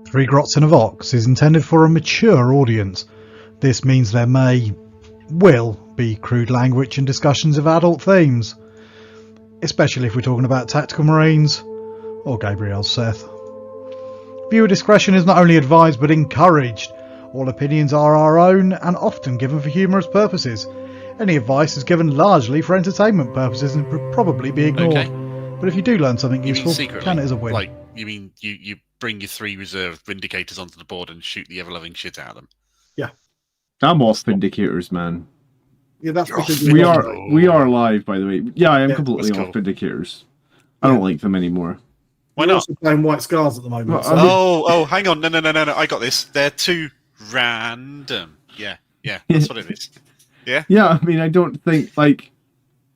Three Grots in a Vox is intended for a mature audience. This means there will be crude language and discussions of adult themes, especially if we're talking about tactical marines or Gabriel's Seth. Viewer discretion is not only advised but encouraged. All opinions are our own and often given for humorous purposes. Any advice is given largely for entertainment purposes and would probably be ignored. Okay. But if you do learn something useful, count it as a win. Like, you mean you bring your 3 reserve Vindicators onto the board and shoot the ever-loving shit out of them? Yeah. I'm off Vindicators, man. Yeah, that's because we are live, by the way. Yeah, I am completely off Vindicators. I don't like them anymore. Why not? Also playing White Scars at the moment. Well, so. Hang on. No. I got this. They're too random. Yeah. That's what it is. Yeah? Yeah, I mean, I don't think,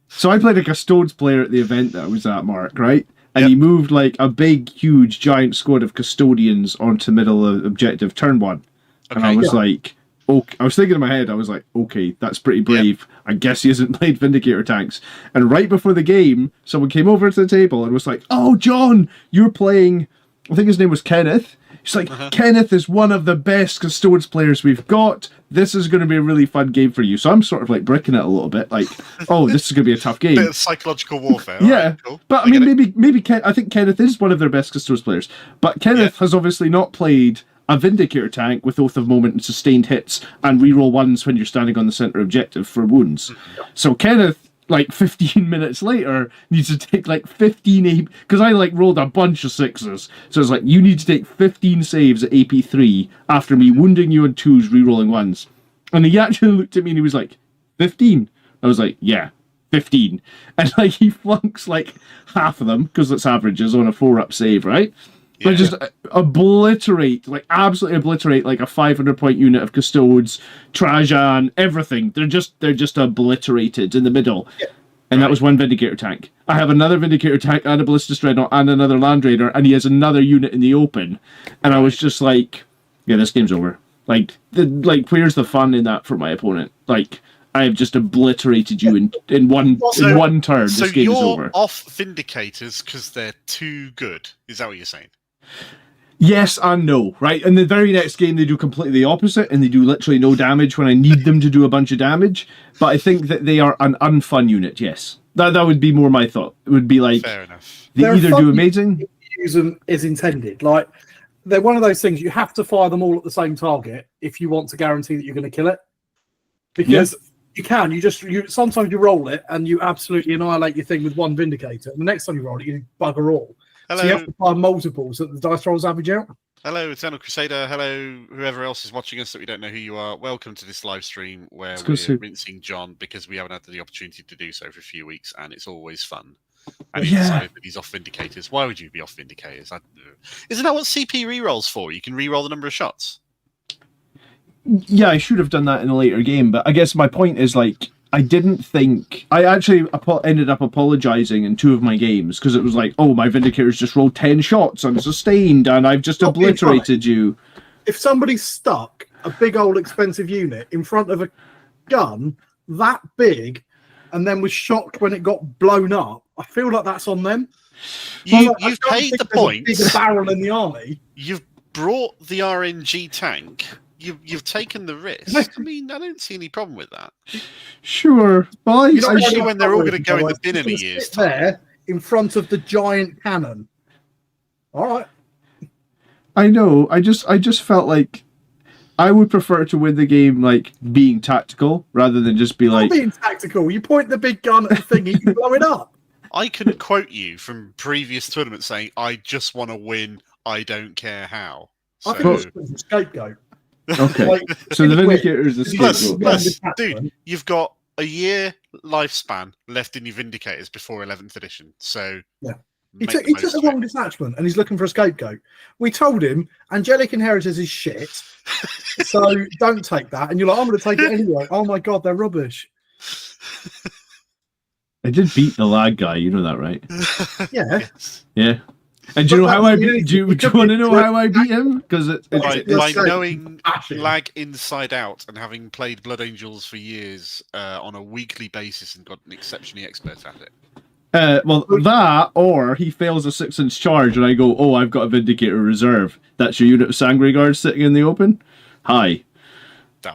So I played a Custodes player at the event that I was at, Mark, right? And he moved, a big, huge, giant squad of Custodians onto middle of objective turn 1. And I was okay. I was thinking in my head, I was like, okay, that's pretty brave. I guess he hasn't played Vindicator tanks. And right before the game, someone came over to the table and was like, oh, John, you're playing... I think his name was Kenneth. He's like, Kenneth is one of the best Custodes players we've got. This is going to be a really fun game for you. So I'm sort of bricking it a little bit. This is going to be a tough game. Bit of psychological warfare. Yeah. Right, cool. But I mean, maybe I think Kenneth is one of their best Custodes players. But Kenneth has obviously not played a Vindicator tank with Oath of Moment and sustained hits and reroll 1s when you're standing on the center objective for wounds. So Kenneth, 15 minutes later, needs to take 15 because I rolled a bunch of 6s. So it's you need to take 15 saves at AP3 after me wounding you on 2s, rerolling 1s. And he actually looked at me and he was like, 15? I was like, yeah, 15. And he flunks half of them because it's averages on a 4-up save, right? Yeah. But just obliterate, absolutely obliterate, a 500-point unit of Custodes, Trajan, everything. They're just obliterated in the middle. Yeah. And that was one Vindicator tank. I have another Vindicator tank and a Ballistic Dreadnought and another Land Raider, and he has another unit in the open. And I was just yeah, this game's over. Where's the fun in that for my opponent? I have just obliterated you in one turn. This game is over. So you're off Vindicators because they're too good. Is that what you're saying? Yes and no, right? In the very next game, they do completely the opposite, and they do literally no damage when I need them to do a bunch of damage. But I think that they are an unfun unit, yes. That would be more my thought. It would be fair enough. They either do amazing... Use them as intended. They're one of those things, you have to fire them all at the same target if you want to guarantee that you're going to kill it. Because... Yeah. You can. Sometimes you roll it and you absolutely annihilate your thing with one Vindicator. And the next time you roll it, you bugger all. Hello. So you have to fire multiples that the dice rolls average out. Hello, Eternal Crusader. Hello, whoever else is watching us that we don't know who you are. Welcome to this live stream where we're rinsing John because we haven't had the opportunity to do so for a few weeks, and it's always fun. And he decided that he's off Vindicators. Why would you be off Vindicators? Isn't that what CP rerolls for? You can reroll the number of shots. Yeah, I should have done that in a later game, but I guess my point is, I didn't think... I actually ended up apologising in 2 of my games, because it was my Vindicators just rolled 10 shots unsustained, and I've just obliterated you. If somebody stuck a big old expensive unit in front of a gun that big, and then was shocked when it got blown up, I feel like that's on them. You've paid the points. Bigger barrel in the army. You've brought the RNG tank... You've taken the risk. I mean, I don't see any problem with that. Sure. Especially when they're all going to go in the bin in a year's time. There, in front of the giant cannon. All right. I know. I just felt like I would prefer to win the game being tactical rather than just be Not being tactical. You point the big gun at the thing and you blow it up. I can quote you from previous tournaments saying, I just want to win. I don't care how. I think it's a scapegoat. Okay, so the Vindicator is the scapegoat. Plus, dude, you've got a year lifespan left in your Vindicators before 11th edition. So yeah, he took the wrong detachment and he's looking for a scapegoat. We told him Angelic Inheritors is shit, so don't take that. And you're like, I'm going to take it anyway. Oh my god, they're rubbish. I did beat the lag guy, you know that, right? Yeah. Yes. Yeah. And do you know how I beat? Do you want to know how I beat him? Because by knowing lag inside out and having played Blood Angels for years on a weekly basis and got an exceptionally expert at it. Well, that, or he fails a 6-inch charge, and I go, oh, I've got a Vindicator reserve. That's your unit of Sangre Guards sitting in the open? Hi.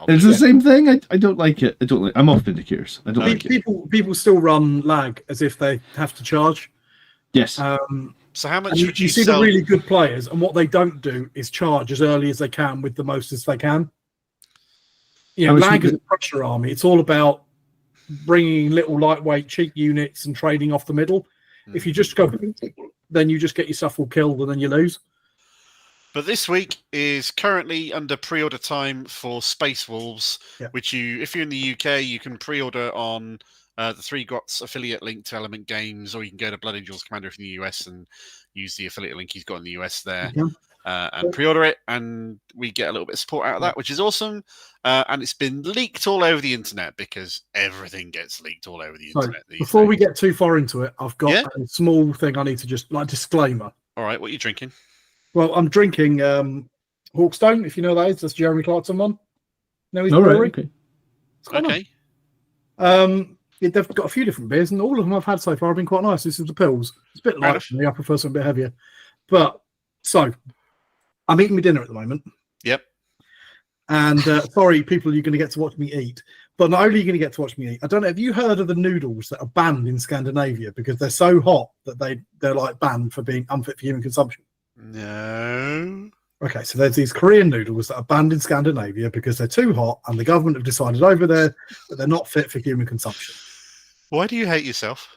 It's the same thing. I don't like it. I'm off Vindicators. I don't like it. People still run lag as if they have to charge. Yes. So how much would you see sell? The really good players, and what they don't do is charge as early as they can with the most as they can. Lag is a pressure army. It's all about bringing little lightweight cheap units and trading off the middle. If you just go, then you just get yourself all killed and then you lose. But this week is currently under pre-order time for Space Wolves, which if you're in the UK, you can pre-order on the 3 Grots affiliate link to Element Games, or you can go to Blood Angel's Commander in the US and use the affiliate link he's got in the US there. And pre-order it, and we get a little bit of support out of that, which is awesome. And it's been leaked all over the internet because everything gets leaked all over the internet. Before we get too far into it, I've got a small thing I need to just disclaimer. All right, what are you drinking? Well, I'm drinking Hawkstone, if you know that is. That's Jeremy Clarkson one. No, he's okay. Okay. They've got a few different beers, and all of them I've had so far have been quite nice. This is the pills. It's a bit light for me. I prefer something a bit heavier. But so I'm eating my dinner at the moment. Yep. And sorry, people, you're going to get to watch me eat. But not only are you going to get to watch me eat, I don't know, have you heard of the noodles that are banned in Scandinavia because they're so hot that they're like banned for being unfit for human consumption? No. Okay, so there's these Korean noodles that are banned in Scandinavia because they're too hot, and the government have decided over there that they're not fit for human consumption. Why do you hate yourself?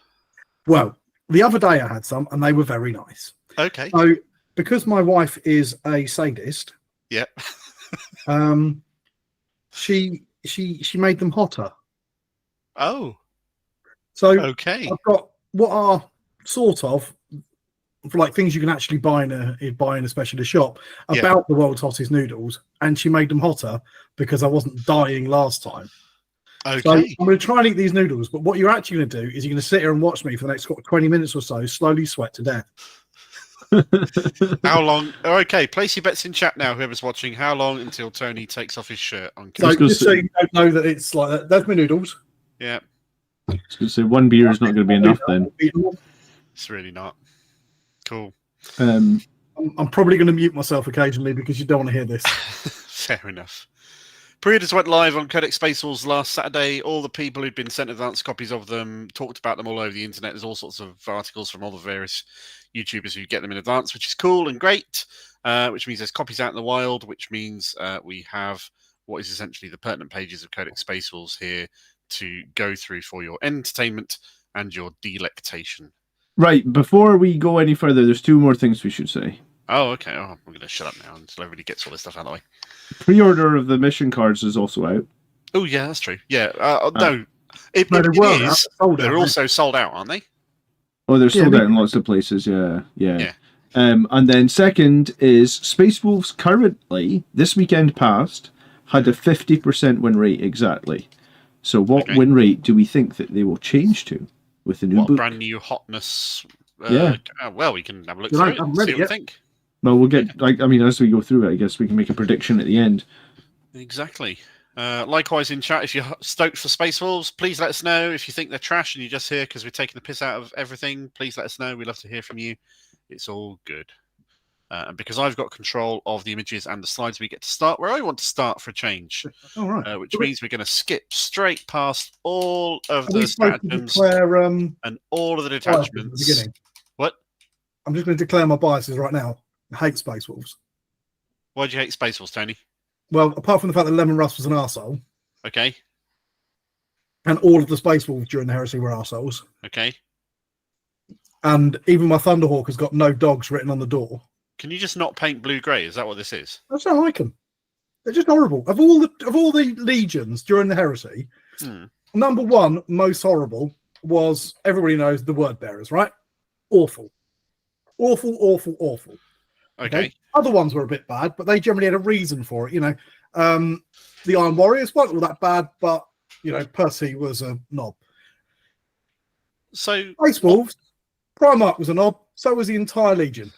Well, the other day I had some, and they were very nice. Okay. So, because my wife is a sadist, yep. she made them hotter. Oh. So okay. I've got what are sort of for like things you can actually buy in a specialist shop about the world's hottest noodles, and she made them hotter because I wasn't dying last time. Okay. So I'm going to try and eat these noodles, but what you're actually going to do is you're going to sit here and watch me for the next 20 minutes or so, slowly sweat to death. How long? Okay, place your bets in chat now, whoever's watching. How long until Tony takes off his shirt on camera? So just so you don't know that it's like that. That's my noodles. Yeah. I was going to say one beer is not going to be enough then. It's really not. Cool. I'm probably going to mute myself occasionally because you don't want to hear this. Fair enough. Pre-orders went live on Codex Space Wolves last Saturday. All the people who'd been sent advanced copies of them talked about them all over the internet. There's all sorts of articles from all the various YouTubers who get them in advance, which is cool and great, which means there's copies out in the wild, which means we have what is essentially the pertinent pages of Codex Space Wolves here to go through for your entertainment and your delectation. Right, before we go any further, there's 2 more things we should say. Oh, okay. Oh, I'm going to shut up now until everybody gets all this stuff out of the way. Pre-order of the mission cards is also out. Oh, yeah, that's true. Yeah, no. They're also sold out, aren't they? Oh, they're sold out in lots of places, yeah. And then second is Space Wolves currently, this weekend past, had a 50% win rate exactly. So what win rate do we think that they will change to with the new book? Brand new hotness? Well, we can have a look through it and see what we think. Well, we'll get, as we go through it, I guess we can make a prediction at the end. Exactly. Likewise in chat, if you're stoked for Space Wolves, please let us know. If you think they're trash and you're just here because we're taking the piss out of everything, please let us know. We'd love to hear from you. It's all good. And because I've got control of the images and the slides, we get to start where I want to start for a change. All right. Which means we're going to skip straight past all of the stratagems and all of the detachments. What? I'm just going to declare my biases right now. I hate Space Wolves. Why do you hate Space Wolves, Tony? Well, apart from the fact that Lemon Russ was an arsehole. Okay. And all of the Space Wolves during the Heresy were arseholes. Okay. And even my Thunderhawk has got no dogs written on the door. Can you just not paint blue-grey? Is that what this is? I just don't like them. They're just horrible. Of all the legions during the Heresy, number one, most horrible, was, everybody knows, the Word Bearers, right? Awful. Awful, awful, awful. Okay. Other ones were a bit bad, but they generally had a reason for it. The Iron Warriors weren't all that bad, but Percy was a knob. So Space Wolves, Primarch was a knob. So was the entire Legion.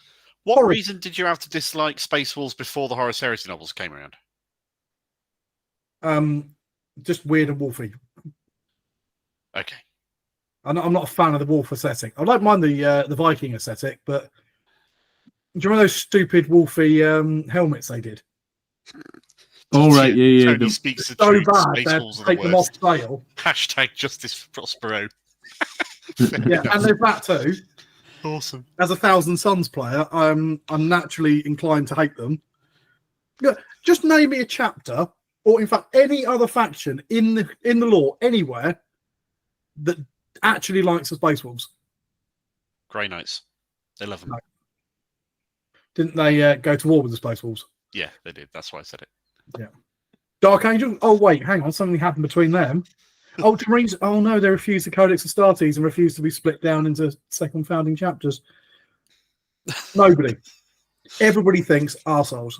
What reason did you have to dislike Space Wolves before the Horus Heresy novels came around? Just weird and wolfy. Okay. I'm not a fan of the wolf aesthetic. I don't mind the Viking aesthetic, but do you remember those stupid wolfy helmets they did? Oh, right, yeah. Tony speaks the so truth. bad, Space they Wolves are take the them off worst. sale. Hashtag justice for Prospero. Yeah, and there's that too. Awesome. As a Thousand Suns player, I'm naturally inclined to hate them. Yeah, just name me a chapter, or in fact, any other faction in the lore anywhere that actually likes the Space Wolves. Grey Knights. They love them. No. Didn't they go to war with the Space Wolves? Yeah, they did. That's why I said it. Yeah. Dark Angel? Oh, wait, hang on. Something happened between them. Ultramarines? Oh, no, they refused the Codex Astartes and refused to be split down into second founding chapters. Nobody. Everybody thinks arseholes.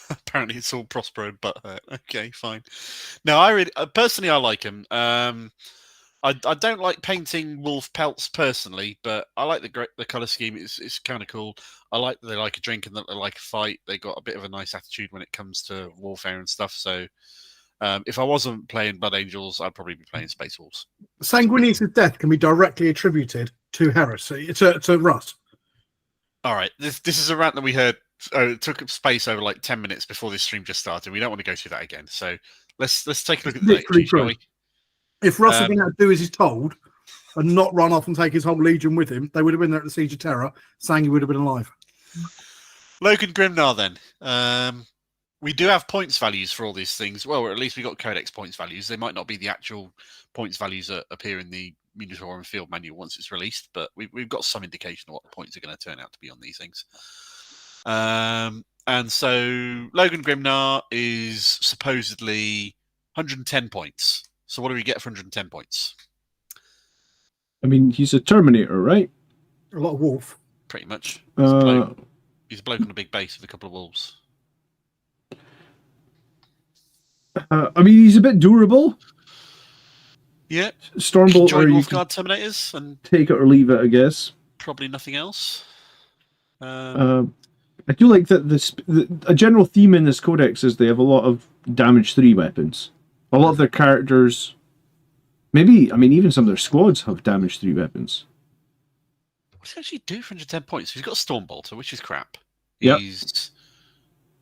Apparently it's all Prospero but okay, fine. No, I really personally I like him. I don't like painting wolf pelts personally, but I like the color scheme. It's kind of cool. I like that they like a drink and that they like a fight. They got a bit of a nice attitude when it comes to warfare and stuff. So if I wasn't playing Blood Angels, I'd probably be playing Space Wolves. Sanguinius' death can be directly attributed to heresy, to Russ. All right, this is a rant that we heard. It took up space over like 10 minutes before this stream just started. We don't want to go through that again. So let's take a look at the shall we? If Russ had been able to do as he's told and not run off and take his whole legion with him, they would have been there at the Siege of Terror. Sangi would have been alive. Logan Grimnar, then. We do have points values for all these things. Well, or at least we got Codex points values. They might not be the actual points values that appear in the Minotaur and Field Manual once it's released, but we've got some indication of what the points are going to turn out to be on these things. And so Logan Grimnar is supposedly 110 points. So what do we get for 110 points? I mean, he's a Terminator, right? A lot of wolf. Pretty much. He's a bloke on a big base with a couple of wolves. I mean, he's a bit durable. Yeah. Stormbolt, or you Wolfguard Terminators and take it or leave it, I guess. Probably nothing else. I do like that a general theme in this codex is they have a lot of damage 3 weapons. A lot of their characters, maybe, I mean, even some of their squads have damage 3 weapons. What's he actually do for 110 points? He's got a Stormbolter, which is crap. Yep. He's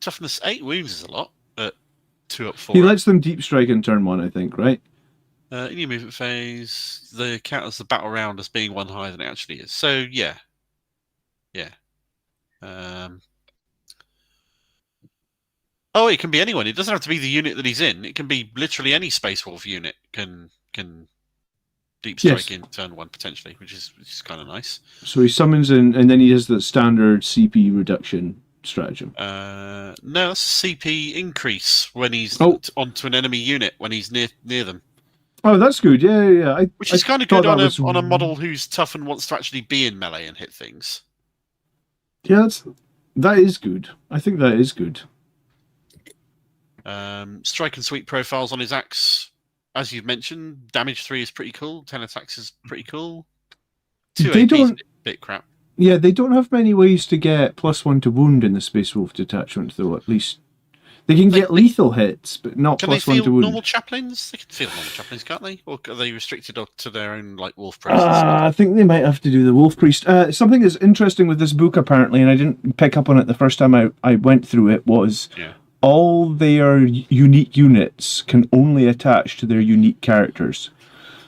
toughness 8 wounds is a lot, but 2 up 4. He lets them deep strike in turn 1, I think, right? In your movement phase, they count as the battle round as being 1 higher than it actually is. So, yeah. Yeah. Oh, it can be anyone. It doesn't have to be the unit that he's in. It can be literally any Space Wolf unit can deep strike in turn 1 potentially, which is kind of nice. So he summons in, and then he has the standard CP reduction stratagem. No, that's a CP increase when he's onto an enemy unit when he's near them. Oh, that's good. Yeah. Which is kind of good on a model who's tough and wants to actually be in melee and hit things. Yeah, that is good. I think that is good. Strike and sweep profiles on his axe, as you've mentioned. Damage 3 is pretty cool. 10 attacks is pretty cool. 2 AP is a bit crap. Yeah, they don't have many ways to get +1 to wound in the Space Wolf detachment, though. At least they can get lethal hits, but not +1 to wound. Can they feel normal chaplains? They can feel normal chaplains, can't they? Or are they restricted to their own wolf priests? I think they might have to do the wolf priest. Something that's interesting with this book, apparently, and I didn't pick up on it the first time I went through it, was all their unique units can only attach to their unique characters.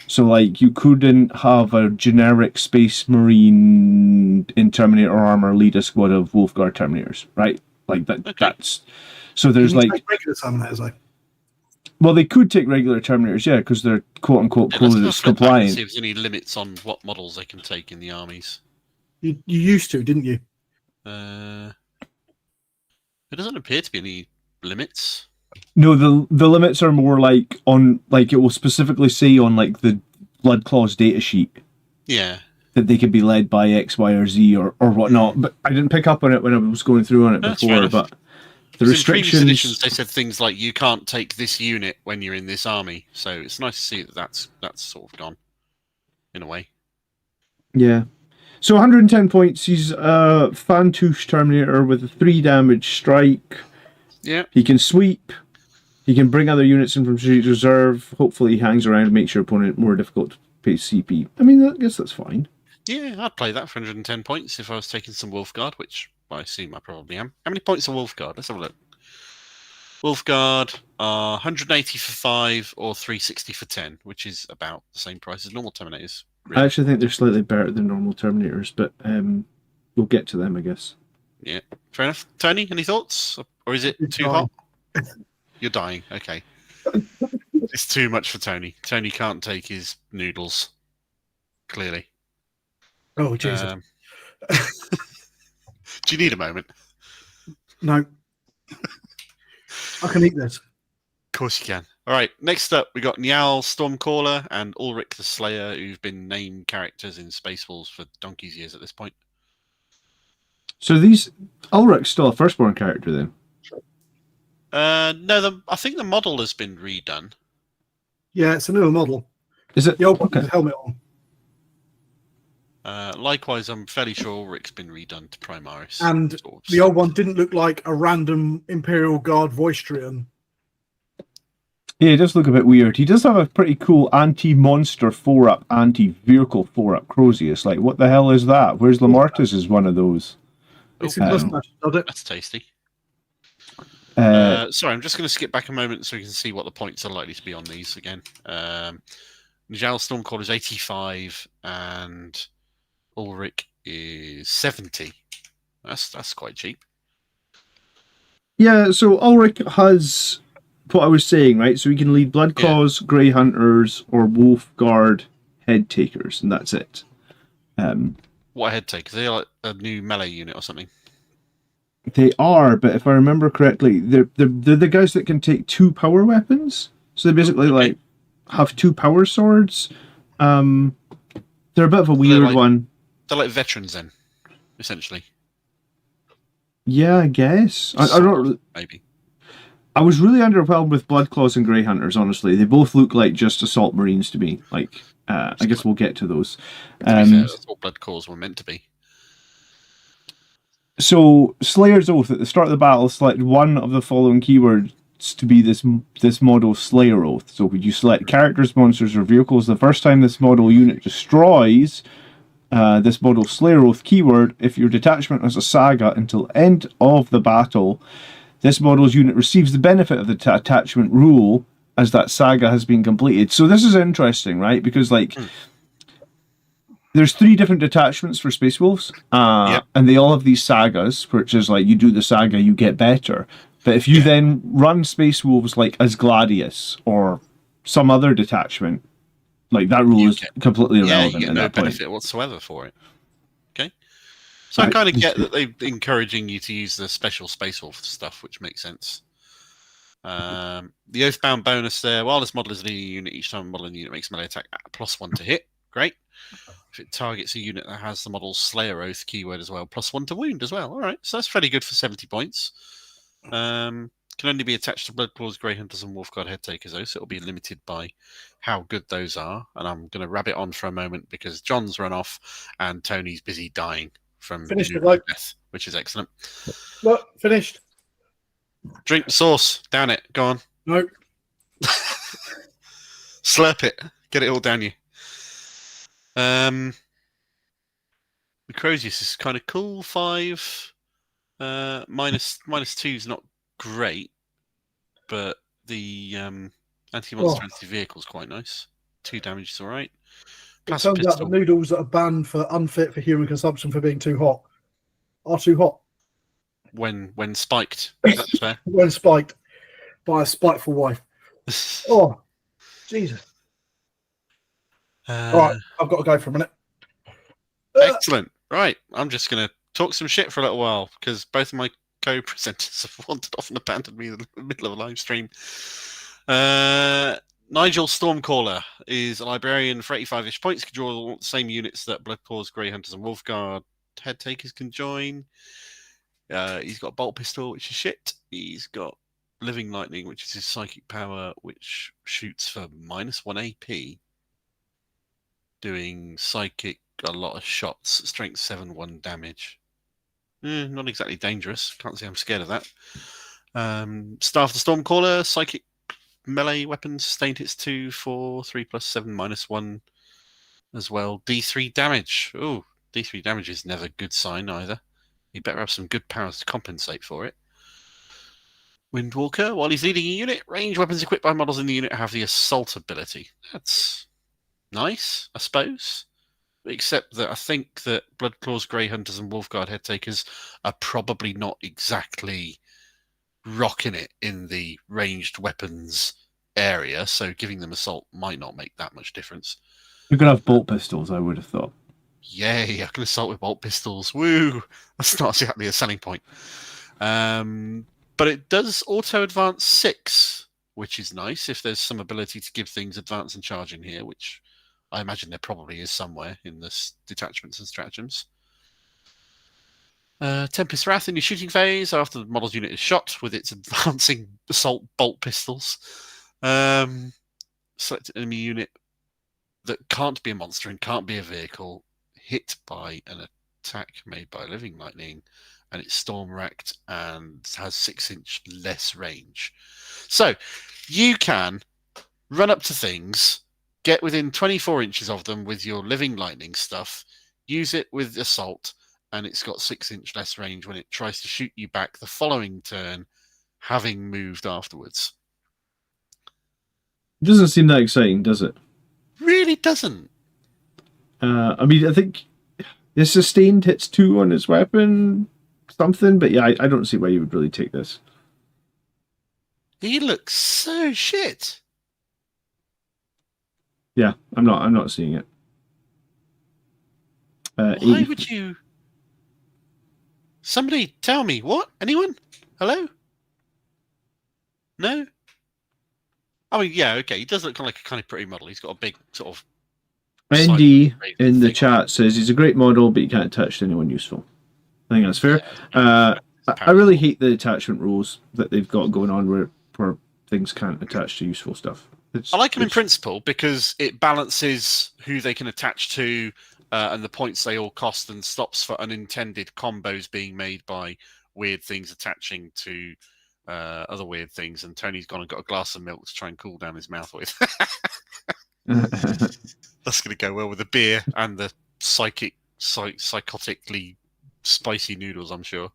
So, like, you couldn't have a generic Space Marine in Terminator armor lead a squad of Wolfguard Terminators, right? Like that. Okay. That's so. There's like regular Terminators, well, they could take regular Terminators, yeah, because they're quote unquote Codex compliant. See if there's any limits on what models they can take in the armies. You used to, didn't you? There doesn't appear to be any limits. No, the limits are more like on, like, it will specifically say on like the Blood Claws data sheet. Yeah. That they could be led by X, Y, or Z or whatnot. But I didn't pick up on it when I was going through on it before. But the restrictions. In previous editions, they said things like you can't take this unit when you're in this army. So it's nice to see that that's sort of gone in a way. Yeah. So 110 points. He's a Fantouche Terminator with a 3 damage strike. Yeah. He can sweep. He can bring other units in from Strategic Reserve. Hopefully he hangs around and makes your opponent more difficult pace CP. I mean, I guess that's fine. Yeah, I'd play that for 110 points if I was taking some Wolfguard, which I assume I probably am. How many points are Wolfguard? Let's have a look. Wolfguard are 180 for 5 or 360 for 10, which is about the same price as normal Terminators. Really. I actually think they're slightly better than normal Terminators, but we'll get to them, I guess. Yeah, fair enough. Tony, any thoughts? Or is it too hot? You're dying, okay. It's too much for Tony. Tony can't take his noodles, clearly. Oh, Jesus. Do you need a moment? No. I can eat this. Of course you can. All right, next up, we got Njal, Stormcaller, and Ulrik the Slayer, who've been named characters in Space Wolves for donkey's years at this point. So Ulrik's still a firstborn character, then? No, I think the model has been redone. Yeah, it's a newer model. Is it? The old one with the helmet on. Likewise, I'm fairly sure Ulrik's been redone to Primaris. And the old one didn't look like a random Imperial Guard Voistrian. Yeah, it does look a bit weird. He does have a pretty cool anti-monster 4-up, anti-vehicle 4-up Crozius. Like, what the hell is that? Where's Lamartus is one of those? It's that's tasty. Sorry, I'm just going to skip back a moment so we can see what the points are likely to be on these again. Njal Stormcaller is 85 and Ulrik is 70. That's quite cheap. Yeah, so Ulrik has what I was saying, right? So he can lead Bloodclaws, Grey Hunters, or Wolfguard Headtakers, and that's it. What Headtakers? Are they like a new melee unit or something? They are, but if I remember correctly, they're the guys that can take 2 power weapons. So they basically like have 2 power swords. They're a bit of a weird one. They're like veterans then, essentially. Yeah, I guess. I don't maybe. I was really underwhelmed with Bloodclaws and Grey Hunters, honestly. They both look like just Assault Marines to me. Like, I guess we'll get to those. To be fair, that's what Bloodclaws were meant to be. So, Slayer's Oath. At the start of the battle, select one of the following keywords to be this model's Slayer Oath. So, you select characters, monsters, or vehicles the first time this model unit destroys this model's Slayer Oath keyword. If your detachment has a saga until end of the battle, this model's unit receives the benefit of the attachment rule as that saga has been completed. So this is interesting, right? Because there's 3 different detachments for Space Wolves, and they all have these sagas, which is like you do the saga, you get better. But if you then run Space Wolves like as Gladius or some other detachment, like that rule is completely irrelevant. You get no benefit whatsoever for it. Okay. So I kind of get that they're encouraging you to use the special Space Wolf stuff, which makes sense. The Oathbound bonus there. While this model is a leading unit, each time a model in the unit makes melee attack at +1 to hit. Great. If it targets a unit that has the model's Slayer Oath keyword as well, +1 to wound as well. All right, so that's fairly good for 70 points. Can only be attached to Bloodclaws, Grey Hunters, and Wolfguard Headtakers, though, so it'll be limited by how good those are. And I'm going to rabbit on for a moment because John's run off and Tony's busy dying from death, which is excellent. Look, finished. Drink the sauce. Down it. Go on. No. Slurp it. Get it all down you. The Crozius is kind of cool. 5. -2 is not great, but the anti-monster anti-vehicle is quite nice. 2 damage is all right. It turns out the noodles that are banned for unfit for human consumption for being too hot are too hot. When spiked. That's fair. When spiked by a spiteful wife. Oh, Jesus. All right, I've got to go for a minute. Excellent. Right, I'm just going to talk some shit for a little while because both of my co-presenters have wandered off and abandoned me in the middle of a live stream. Nigel Stormcaller is a librarian for 85-ish points. Can draw all the same units that Bloodclaws, Grey Hunters, and Wolfguard Headtakers can join. He's got a bolt pistol, which is shit. He's got Living Lightning, which is his psychic power, which shoots for -1 AP. Doing psychic, a lot of shots, strength 7, 1 damage. Not exactly dangerous. Can't say I'm scared of that. Staff the Stormcaller, psychic melee weapons, sustained hits 2, 4, 3 + 7 -1. as well. D3 damage. Oh, D3 damage is never a good sign either. You better have some good powers to compensate for it. Windwalker, while he's leading a unit, ranged weapons equipped by models in the unit have the assault ability. That's nice, I suppose. Except that I think that Bloodclaws, Grey Hunters, and Wolfguard Headtakers are probably not exactly rocking it in the ranged weapons area, so giving them assault might not make that much difference. You're going to have bolt pistols, I would have thought. Yay, I can assault with bolt pistols. Woo! That's not exactly a selling point. But it does auto-advance 6, which is nice if there's some ability to give things advance and charge in here, which I imagine there probably is somewhere in the detachments and stratagems. Tempest Wrath in your shooting phase after the model's unit is shot with its advancing assault bolt pistols. Select an enemy unit that can't be a monster and can't be a vehicle hit by an attack made by living lightning, and it's storm racked and has 6-inch less range. So you can run up to things, get within 24 inches of them with your living lightning stuff, use it with assault, and it's got 6-inch less range when it tries to shoot you back the following turn, having moved afterwards. It doesn't seem that exciting, does it? Really doesn't. I mean, I think the sustained hits 2 on his weapon, something, but yeah, I don't see why you would really take this. He looks so shit. Yeah, I'm not seeing it. Why would you? Somebody tell me. What? Anyone? Hello? No? I mean, yeah, okay. He does look like a kind of pretty model. He's got a big sort of... Andy in the chat says he's a great model, but you can't touch anyone useful. I think that's fair. Yeah, I really hate the attachment rules that they've got going on where things can't attach to useful stuff. I like them in principle because it balances who they can attach to and the points they all cost, and stops for unintended combos being made by weird things attaching to other weird things. And Tony's gone and got a glass of milk to try and cool down his mouth with. That's going to go well with the beer and the psychotically spicy noodles, I'm sure.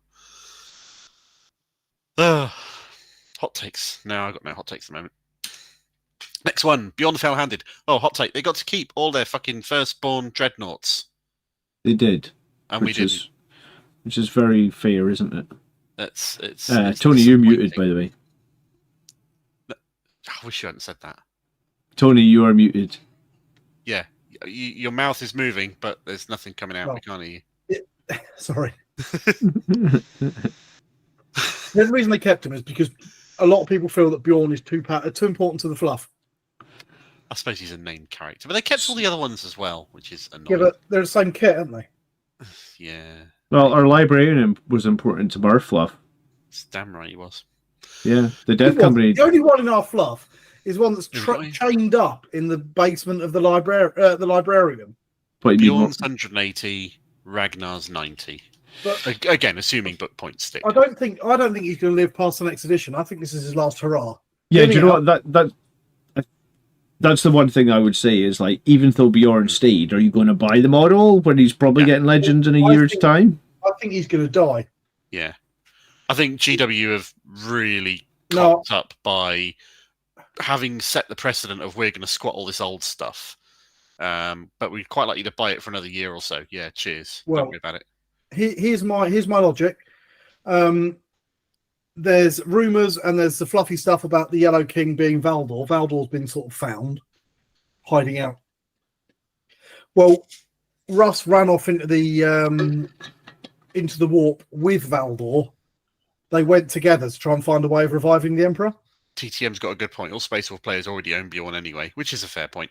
Hot takes. No, I've got no hot takes at the moment. Next one, Bjorn the Fell-Handed. Oh, hot take. They got to keep all their fucking firstborn dreadnoughts. They did. And we didn't. Which is very fair, isn't it? It's Tony, you're muted, by the way. I wish you hadn't said that. Tony, you are muted. Yeah. Your mouth is moving, but there's nothing coming out. We can't hear you. Sorry. The reason they kept him is because a lot of people feel that Bjorn is too important to the fluff. I suppose he's a named character, but they kept all the other ones as well, which is annoying. Yeah, but they're the same kit, aren't they? Yeah. Well, our librarian was important to our fluff. It's damn right he was. Yeah, the Death Company. The only one in our fluff is one that's chained up in the basement of the librarian. Bjorn's 180, Ragnar's 90. But again, assuming book points stick. I don't think he's going to live past the next edition. I think this is his last hurrah. Yeah, do you know what? That's the one thing I would say is, like, even though Bjorn stayed, are you going to buy the model when he's probably getting Legends in a year's time? I think he's going to die. Yeah. I think GW have really cocked up by having set the precedent of we're going to squat all this old stuff. But we'd quite like you to buy it for another year or so. Yeah, cheers. Well, don't worry about it. Here's my logic. There's rumours and there's the fluffy stuff about the Yellow King being Valdor. Valdor's been sort of found, hiding out. Well, Russ ran off into the warp with Valdor. They went together to try and find a way of reviving the Emperor. TTM's got a good point. All Space Wolf players already own Bjorn anyway, which is a fair point.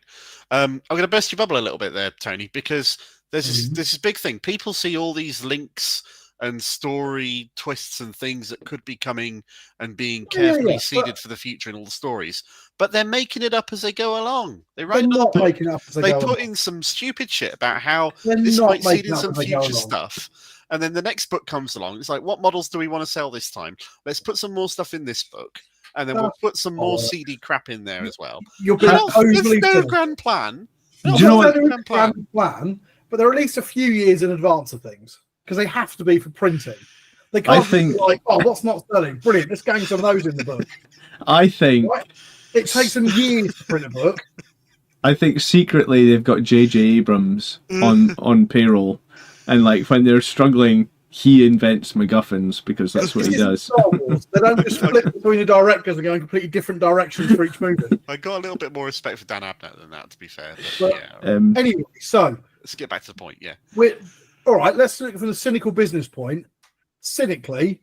I'm going to burst your bubble a little bit there, Tony, because there's this big thing. People see all these links and story twists and things that could be coming and being carefully seeded for the future in all the stories, but they're making it up as they go along. They're not making it up as they go put along. in some stupid shit about how this might seed in some future stuff. And then the next book comes along. It's like, what models do we want to sell this time? Let's put some more stuff in this book. And then we'll put some more seedy crap in there as well. There's no grand plan. Do you know what? Plan, but they're at least a few years in advance of things because they have to be for printing. They can't be like, oh, what's not selling? Brilliant. Let's gang some of those in the book. I think it takes them years to print a book. I think secretly they've got J.J. Abrams on payroll, and like when they're struggling, he invents MacGuffins because that's what he does. Star Wars. They don't just flip between the directors and go in completely different directions for each movie. I got a little bit more respect for Dan Abnett than that, to be fair. But, anyway, so let's get back to the point. Yeah. All right. Let's look from the cynical business point. Cynically,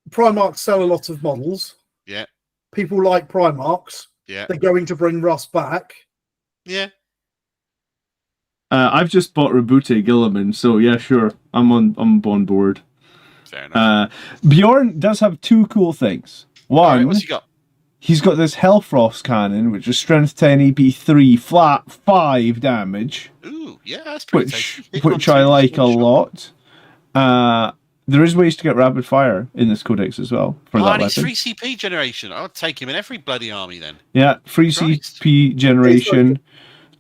Primarchs sell a lot of models. Yeah. People like Primarchs. Yeah. They're going to bring Russ back. Yeah. I've just bought Rabute Gilliman, so yeah, sure, I'm on board. Fair enough. Bjorn does have two cool things. One, right, what's he got? He's got this Hellfrost cannon, which is strength 10, EP 3, flat 5 damage. Ooh, yeah, that's pretty which I like a lot. There is ways to get rapid fire in this codex as well for that and weapon. He's free CP generation. I would take him in every bloody army then. Yeah, free CP generation.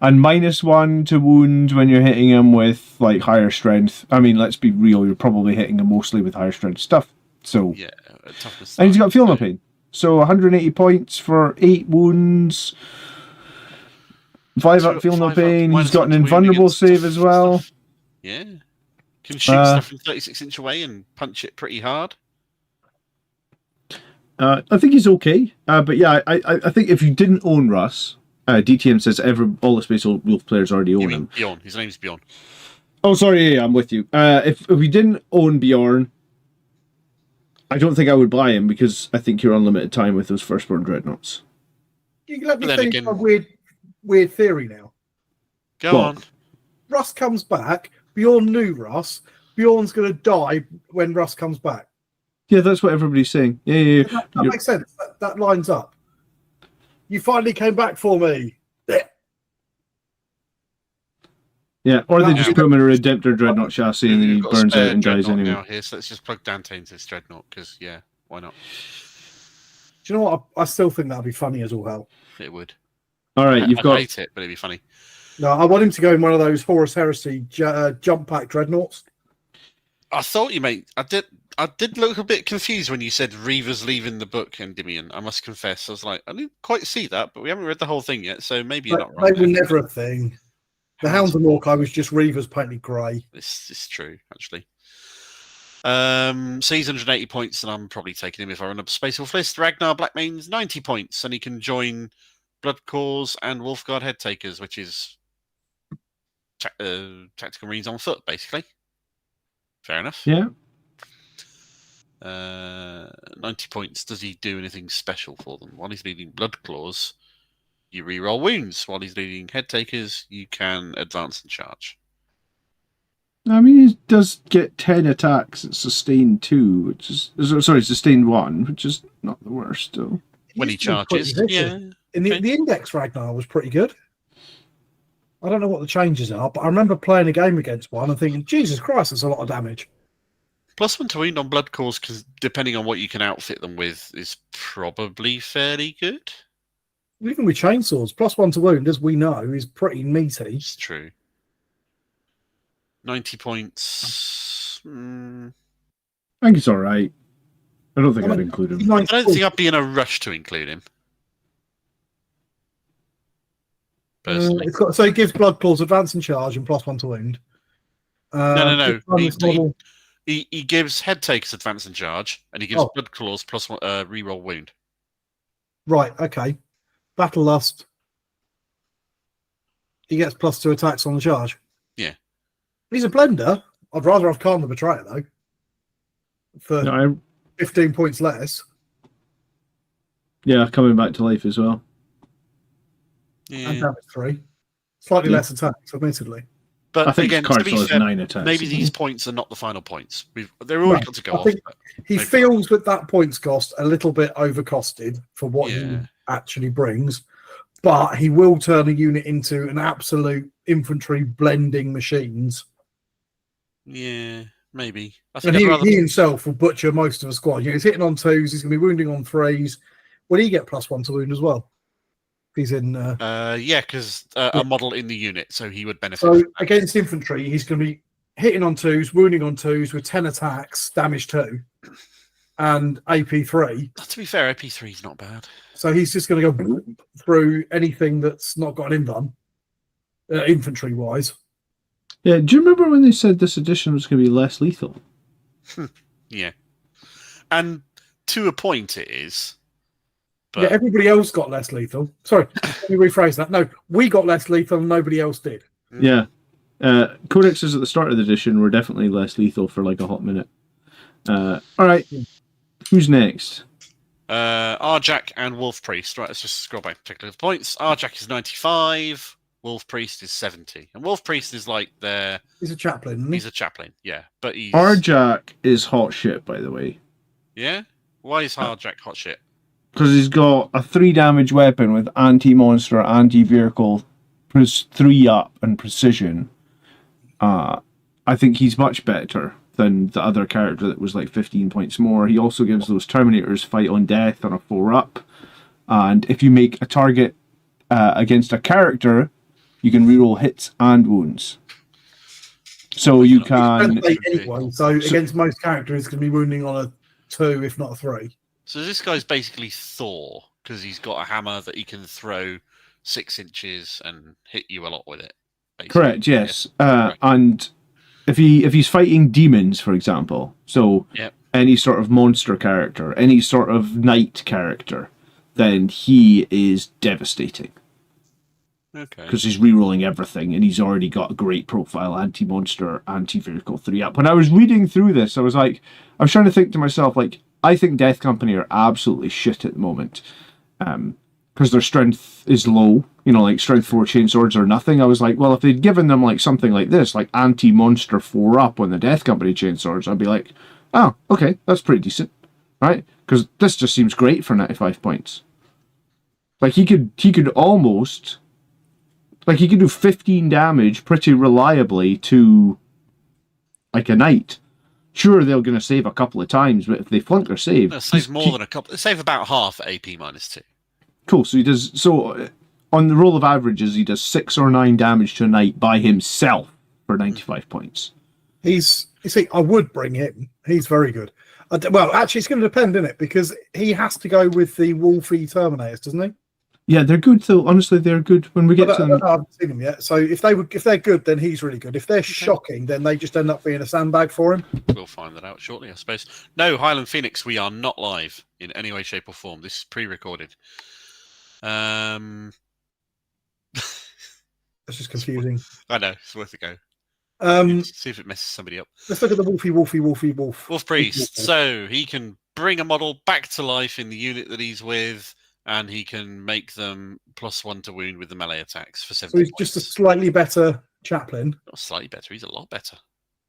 And -1 to wound when you're hitting him with like higher strength. I mean, let's be real, you're probably hitting him mostly with higher strength stuff. So yeah, toughness. And he's got Feel No Pain. So 180 points for 8 wounds. 5 up Feel No Pain. He's got an invulnerable save as well. Stuff. Yeah. Can shoot stuff from 36 inch away and punch it pretty hard. I think he's okay. But yeah, I think if you didn't own Russ, DTM says all the Space Wolf players already own him. Bjorn. His name's Bjorn. Oh, sorry, yeah, I'm with you. If we didn't own Bjorn, I don't think I would buy him because I think you're unlimited time with those firstborn dreadnoughts. You can let me think of a weird theory now. Go on. Russ comes back. Bjorn knew Russ. Bjorn's going to die when Russ comes back. Yeah, that's what everybody's saying. Yeah. That makes sense. That lines up. You finally came back for me. Yeah, or they just put him in a Redemptor Dreadnought chassis and then he burns out and dies anyway. Now here, so let's just plug Dante into this Dreadnought because, yeah, why not? Do you know what? I still think that'd be funny as all hell. It would. All right, I hate it, but it'd be funny. No, I want him to go in one of those Horus Heresy jump pack Dreadnoughts. I thought you made. I did look a bit confused when you said Reaver's leaving the book, Endymion. I must confess. I was like, I didn't quite see that, but we haven't read the whole thing yet, so maybe you're not right. They were never a thing. The Hounds of Mordecai was just Reaver's painted grey. This is true, actually. So he's 180 points, and I'm probably taking him if I run a Space Wolf list. Ragnar Blackmane's 90 points, and he can join Bloodcores and Wolfguard Headtakers, which is tactical marines on foot, basically. Fair enough. Yeah. 90 points. Does he do anything special for them? While he's leading Bloodclaws, you reroll wounds. While he's leading Headtakers, you can advance and charge. I mean, he does get 10 attacks at sustained 2, which is sustained 1, which is not the worst still. When he charges, yeah. The Index Ragnar was pretty good. I don't know what the changes are, but I remember playing a game against one and thinking, Jesus Christ, that's a lot of damage. +1 to wound on Bloodcores, because depending on what you can outfit them with, is probably fairly good. Even with chainsaws, +1 to wound, as we know, is pretty meaty. It's true. 90 points. I think it's all right. I don't think I'd include him. I don't think I'd be in a rush to include him. Personally. So it gives Bloodclaws advance and charge and +1 to wound. No. He gives Headtakers advance and charge, and he gives Bloodclaws +1 reroll wound. Right, okay. Battle Lust. He gets +2 attacks on the charge. Yeah. He's a blender. I'd rather have Khan the Betrayer, though. For 15 points less. Yeah, coming back to life as well. Yeah. And damage 3. Slightly less attacks, admittedly. But I think again, card is 9 attacks. Maybe these points are not the final points. They're already got to go off. He feels with that points cost a little bit overcosted for what he actually brings, but he will turn a unit into an absolute infantry blending machines. Yeah, maybe. I think he himself will butcher most of the squad. He's hitting on 2s. He's going to be wounding on 3s. Will he get +1 to wound as well? He's in. Yeah, because a model in the unit, so he would benefit. So against infantry, he's going to be hitting on 2s, wounding on 2s with 10 attacks, damage 2, and AP 3. To be fair, AP 3 is not bad. So he's just going to go through anything that's not got an invuln, infantry wise. Yeah, do you remember when they said this edition was going to be less lethal? Yeah. And to a point it is. But... Yeah, everybody else got less lethal. Sorry, let me rephrase that. No, we got less lethal and nobody else did. Yeah. Codexes at the start of the edition were definitely less lethal for like a hot minute. All right. Who's next? Arjac and Wolf Priest. Right, let's just scroll back and take a look at the points. Arjac is 95. Wolf Priest is 70. And Wolf Priest is like their... He's a chaplain, isn't he? He's a chaplain, yeah. But he's... Arjac is hot shit, by the way. Yeah? Why is Arjac hot shit? Because he's got a 3 damage weapon with anti-monster, anti-vehicle, 3 up, and precision. I think he's much better than the other character that was like 15 points more. He also gives those Terminators fight on death on a 4 up. And if you make a target against a character, you can reroll hits and wounds. So you can... Anyway, so against most characters, it's going to be wounding on a 2, if not a 3. So this guy's basically Thor, because he's got a hammer that he can throw 6 inches and hit you a lot with it. Basically. Correct, yes. And if he's fighting demons, for example, so any sort of monster character, any sort of knight character, then he is devastating. Okay. Because he's rerolling everything, and he's already got a great profile, anti-monster, anti-vehicle 3 up. When I was reading through this, I was trying to think to myself, like, I think Death Company are absolutely shit at the moment. Because their strength is low, like strength 4 chainswords or nothing. I was like, well, if they'd given them like something like this, like anti-monster 4 up on the Death Company chainswords, I'd be like, oh, okay, that's pretty decent, right? Because this just seems great for 95 points. Like he could almost, like he could do 15 damage pretty reliably to like a knight. Sure, they're going to save a couple of times, but if they flunk their save... They'll save more than a couple. They save about half at AP -2. Cool, so he does... So, on the roll of averages, he does 6 or 9 damage to a knight by himself for 95 points. You see, I would bring him. He's very good. Well, actually, it's going to depend, isn't it? Because he has to go with the Wolfy Terminators, doesn't he? Yeah, they're good, though. Honestly, they're good when we get to them. I haven't seen them yet. So if they're good, then he's really good. If they're shocking, then they just end up being a sandbag for him. We'll find that out shortly, I suppose. No, Highland Phoenix, we are not live in any way, shape, or form. This is pre-recorded. That's just confusing. I know, it's worth a go. See if it messes somebody up. Let's look at the Wolf. Wolf Priest. So he can bring a model back to life in the unit that he's with, and he can make them +1 to wound with the melee attacks for 70 So he's points. just a slightly better chaplain. Not slightly better, he's a lot better.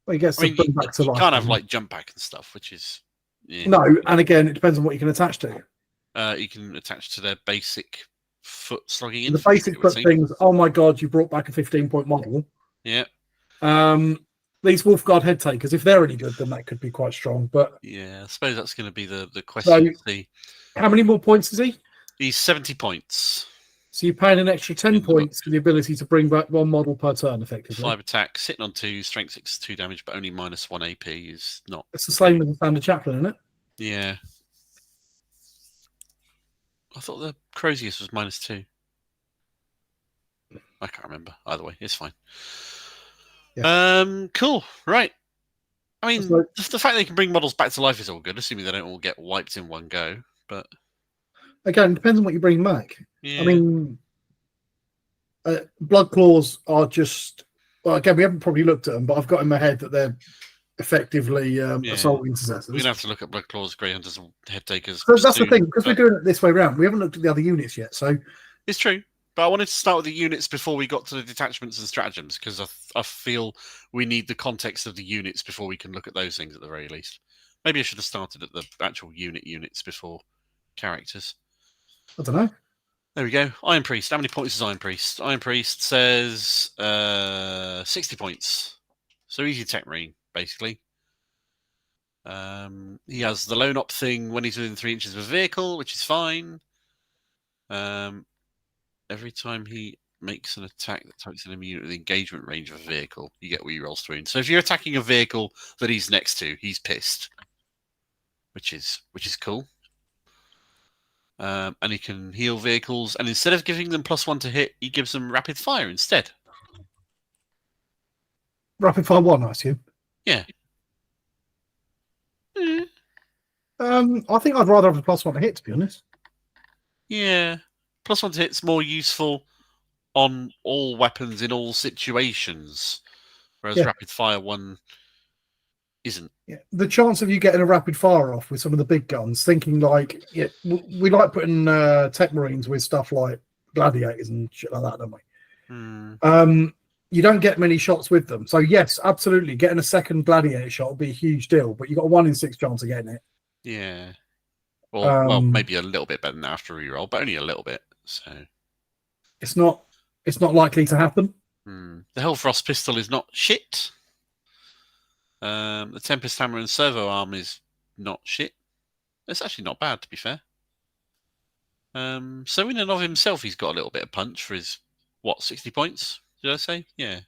Well, he gets back to life. You can't have like jump back and stuff, which is... Yeah. No, and again, it depends on what you can attach to. You can attach to their basic foot slugging. The basic foot things, oh my god, you brought back a 15-point model. Yeah. These Wolfguard Headtakers, if they're any good, then that could be quite strong. But yeah, I suppose that's going to be the question. So, how many more points is he? He's 70 points. So you're paying an extra 10 points for the ability to bring back 1 model per turn, effectively. 5 attacks, sitting on 2, strength 6, 2 damage, but only -1 AP is not... It's the same as the standard chaplain, isn't it? Yeah. I thought the Crozius was -2. I can't remember. Either way, it's fine. Yeah. Cool. Right. I mean, the fact they can bring models back to life is all good, assuming they don't all get wiped in one go. But again, it depends on what you bring back. Yeah. I mean, Blood Claws are just... Well, again, we haven't probably looked at them, but I've got in my head that they're effectively assault intercessors. We're going to have to look at Blood Claws, Grey Hunters, and Headtakers. So that's the thing, because we're doing it this way around. We haven't looked at the other units yet, so... It's true. But I wanted to start with the units before we got to the detachments and stratagems, because I feel we need the context of the units before we can look at those things at the very least. Maybe I should have started at the actual units before characters. I don't know. There we go. Iron Priest. How many points is Iron Priest? Iron Priest says 60 points. So easy tech marine, basically. He has the lone op thing when he's within 3 inches of a vehicle, which is fine. Every time he makes an attack that targets an enemy unit within engagement range of a vehicle, you get rerolls through. So if you're attacking a vehicle that he's next to, he's pissed, which is cool. And he can heal vehicles, and instead of giving them +1 to hit, he gives them rapid fire instead. Rapid fire 1, I assume. Yeah. I think I'd rather have a +1 to hit, to be honest. Yeah. +1 to hit's more useful on all weapons in all situations, whereas rapid fire 1 isn't. Yeah. The chance of you getting a rapid fire off with some of the big guns, thinking like, we like putting tech marines with stuff like gladiators and shit like that, don't we? You don't get many shots with them. So yes, absolutely, getting a second gladiator shot would be a huge deal, but you got a 1 in 6 chance of getting it. Yeah. Well, maybe a little bit better than after reroll, but only a little bit. So it's not likely to happen. The Hellfrost pistol is not shit. The Tempest Hammer and Servo Arm is not shit. It's actually not bad, to be fair. So in and of himself, he's got a little bit of punch for his 60 points? Did I say? Yeah.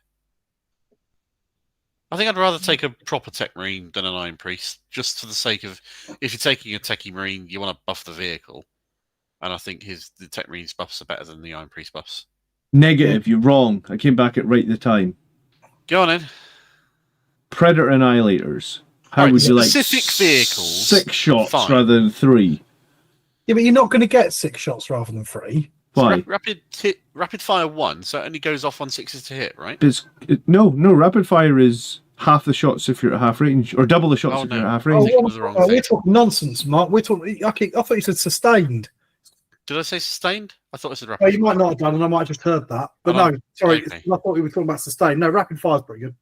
I think I'd rather take a proper Tech Marine than an Iron Priest, just for the sake of, if you're taking a Techie Marine, you want to buff the vehicle. And I think the Tech Marine's buffs are better than the Iron Priest buffs. Negative, you're wrong. I came back at right the time. Go on, then. Predator Annihilators. How would you like specific vehicles? 6 shots rather than 3. Yeah, but you're not going to get 6 shots rather than 3. Why? Rapid fire 1, so it only goes off on 6s to hit, right? No. Rapid fire is half the shots if you're at half range, or double the shots if you're at half range. We're talking nonsense, Mark. We're talking. I thought you said sustained. Did I say sustained? I thought I said rapid. You might not have done, and I might have just heard that. But no, sorry. Okay. I thought we were talking about sustained. No, rapid fire's pretty good.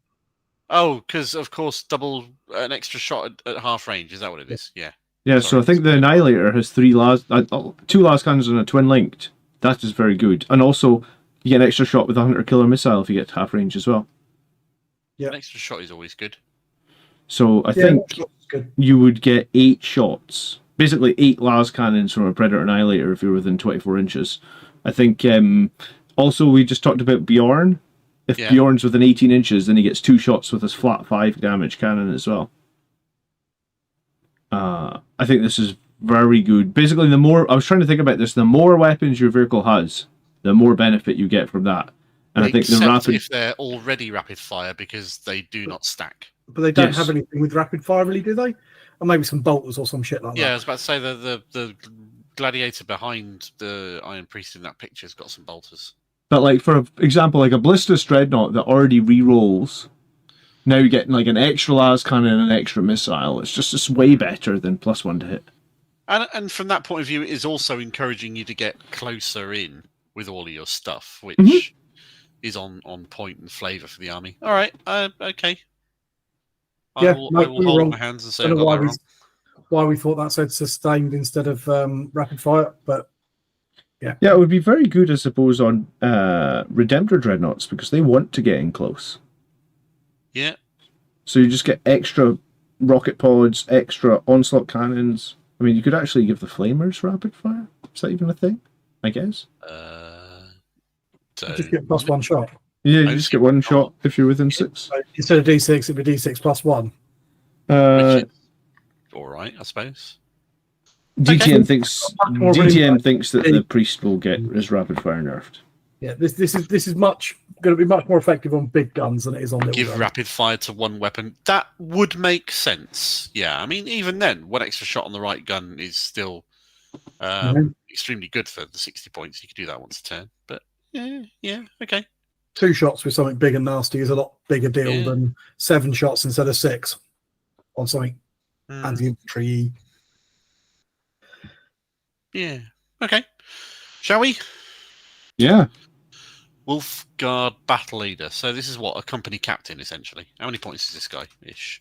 Oh, because of course, double an extra shot at half range. Is that what it is? Yeah. Yeah. So I think the Annihilator has 2 las cannons and a twin linked. That is very good, and also you get an extra shot with a Hunter Killer missile if you get to half range as well. Yeah, an extra shot is always good. So I think you would get 8 shots, basically 8 las cannons from a Predator Annihilator if you're within 24 inches. I think also we just talked about Bjorn. If Bjorn's within 18 inches, then he gets 2 shots with his flat 5 damage cannon as well. I think this is very good. Basically, the more I was trying to think about this, the more weapons your vehicle has, the more benefit you get from that. And I think the rapid, if they're already rapid fire, because they do not stack. But they don't have anything with rapid fire, really, do they? Or maybe some bolters or some shit like that. Yeah, I was about to say the gladiator behind the Iron Priest in that picture's got some bolters. But like for example, like a Ballistus Dreadnought that already re-rolls, now you're getting like an extra las cannon and an extra missile. It's way better than +1 to hit. And from that point of view, it is also encouraging you to get closer in with all of your stuff, which is on point and flavour for the army. All right, okay. I will hold my hands and say I got that wrong. Why we thought that said sustained instead of rapid fire, but yeah, it would be very good, I suppose, on Redemptor Dreadnoughts because they want to get in close. Yeah. So you just get extra rocket pods, extra onslaught cannons. I mean, you could actually give the flamers rapid fire. Is that even a thing? I guess. You just get +1 shot. Yeah, you just get 1 shot if you're within 6. Instead of D6, it'd be D6 +1. All right, I suppose. DTM thinks that the priest will get his rapid fire nerfed. Yeah, this is going to be much more effective on big guns than it is on little guns. Give rapid fire to 1 weapon. That would make sense. Yeah, I mean, even then, 1 extra shot on the right gun is still extremely good for the 60 points. You could do that once a turn. But yeah, okay. 2 shots with something big and nasty is a lot bigger deal than 7 shots instead of 6 on something anti-infantry. Yeah. Okay. Shall we? Yeah. Wolfguard Battle Leader. So this is what, a company captain, essentially. How many points is this guy? Ish.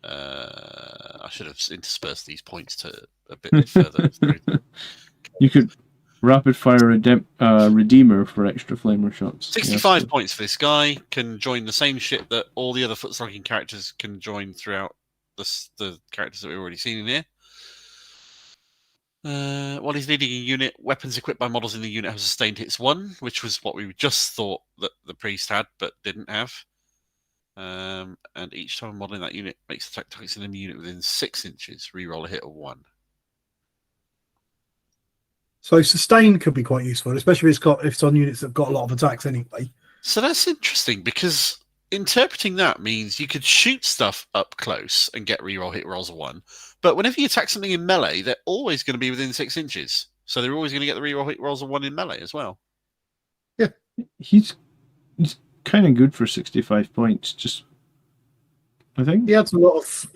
I should have interspersed these points to a bit further through. You could rapid fire Redeemer for extra flamer shots. 65 points for this guy. Can join the same ship that all the other foot-slogging characters can join throughout the characters that we've already seen in here. While he's leading a unit, weapons equipped by models in the unit have sustained hits 1, which was what we just thought that the priest had, but didn't have. And each time a model in that unit makes attack targets in the unit within 6 inches, reroll a hit of 1. So sustain could be quite useful, especially if it's on units that've got a lot of attacks anyway. So that's interesting, because interpreting that means you could shoot stuff up close and get reroll hit rolls of 1, but whenever you attack something in melee, they're always going to be within 6 inches. So they're always going to get the reroll hit rolls of 1 in melee as well. Yeah, he's kind of good for 65 points. Just, I think he adds a lot of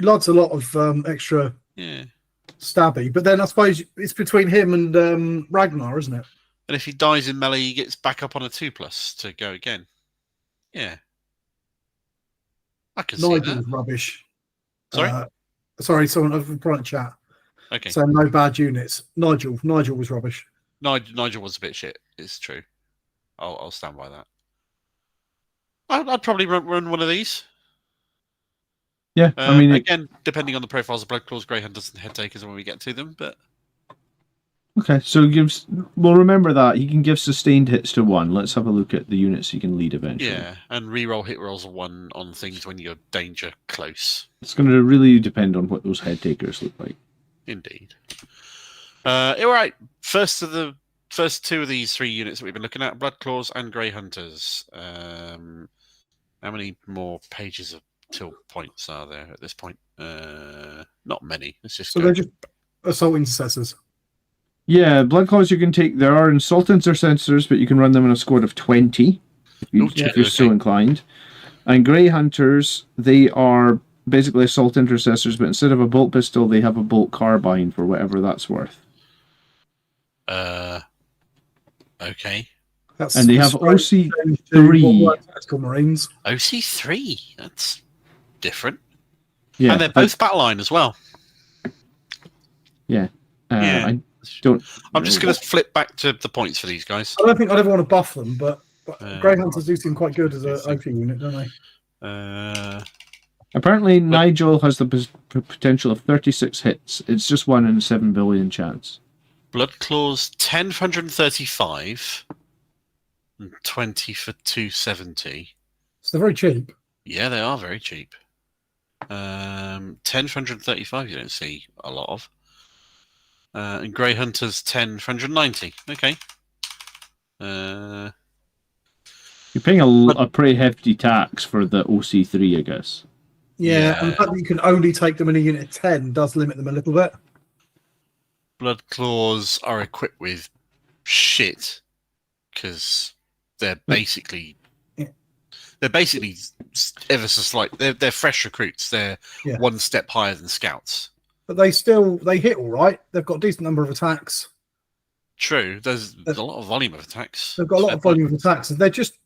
extra stabby. But then I suppose it's between him and Ragnar, isn't it? And if he dies in melee, he gets back up on a 2+ to go again. Yeah. I can see that. Nigel's rubbish. Sorry? Sorry, someone over in private chat. Okay. So no bad units. Nigel was rubbish. Nigel was a bit shit. It's true. I'll stand by that. I'd probably run one of these. Yeah, I mean, again, depending on the profiles of Bloodclaws, Grey Hunters, and Headtakers when we get to them, but. Okay, so remember that he can give sustained hits to 1. Let's have a look at the units he can lead eventually. Yeah, and reroll hit rolls of 1 on things when you're danger close. It's going to really depend on what those Headtakers look like. Indeed. All right. First 2 of these 3 units that we've been looking at: Bloodclaws and Grey Hunters. How many more pages of tilt points are there at this point? Not many. Let's just. So they're just assault intercessors. Yeah, Bloodclaws you can take. There are assault intercessors, but you can run them in a squad of 20 if you're so inclined. And Grey Hunters, they are basically assault intercessors, but instead of a bolt pistol, they have a bolt carbine for whatever that's worth. Okay. And they have OC3. Marines. OC3? That's different. Yeah, and they're both battle line as well. Yeah. I'm just going to flip back to the points for these guys. I don't think I'd ever want to buff them, but Grey Hunters do seem quite good as an OP unit, don't they? Apparently, Nigel has the potential of 36 hits. It's just 1 in 7 billion chance. Bloodclaws 10 for 135 and 20 for 270. So they're very cheap. Yeah, they are very cheap. 10 for 135 you don't see a lot of. And Grey Hunters 10 for 190. Okay. You're paying a pretty hefty tax for the OC3, I guess. Yeah, and the fact that you can only take them in a unit of 10 does limit them a little bit. Bloodclaws are equipped with shit because they're basically ever so slight. They're fresh recruits. They're 1 step higher than scouts. But they hit all right. They've got a decent number of attacks. True. There's a lot of volume of attacks. They've got a lot of volume of attacks. They're just.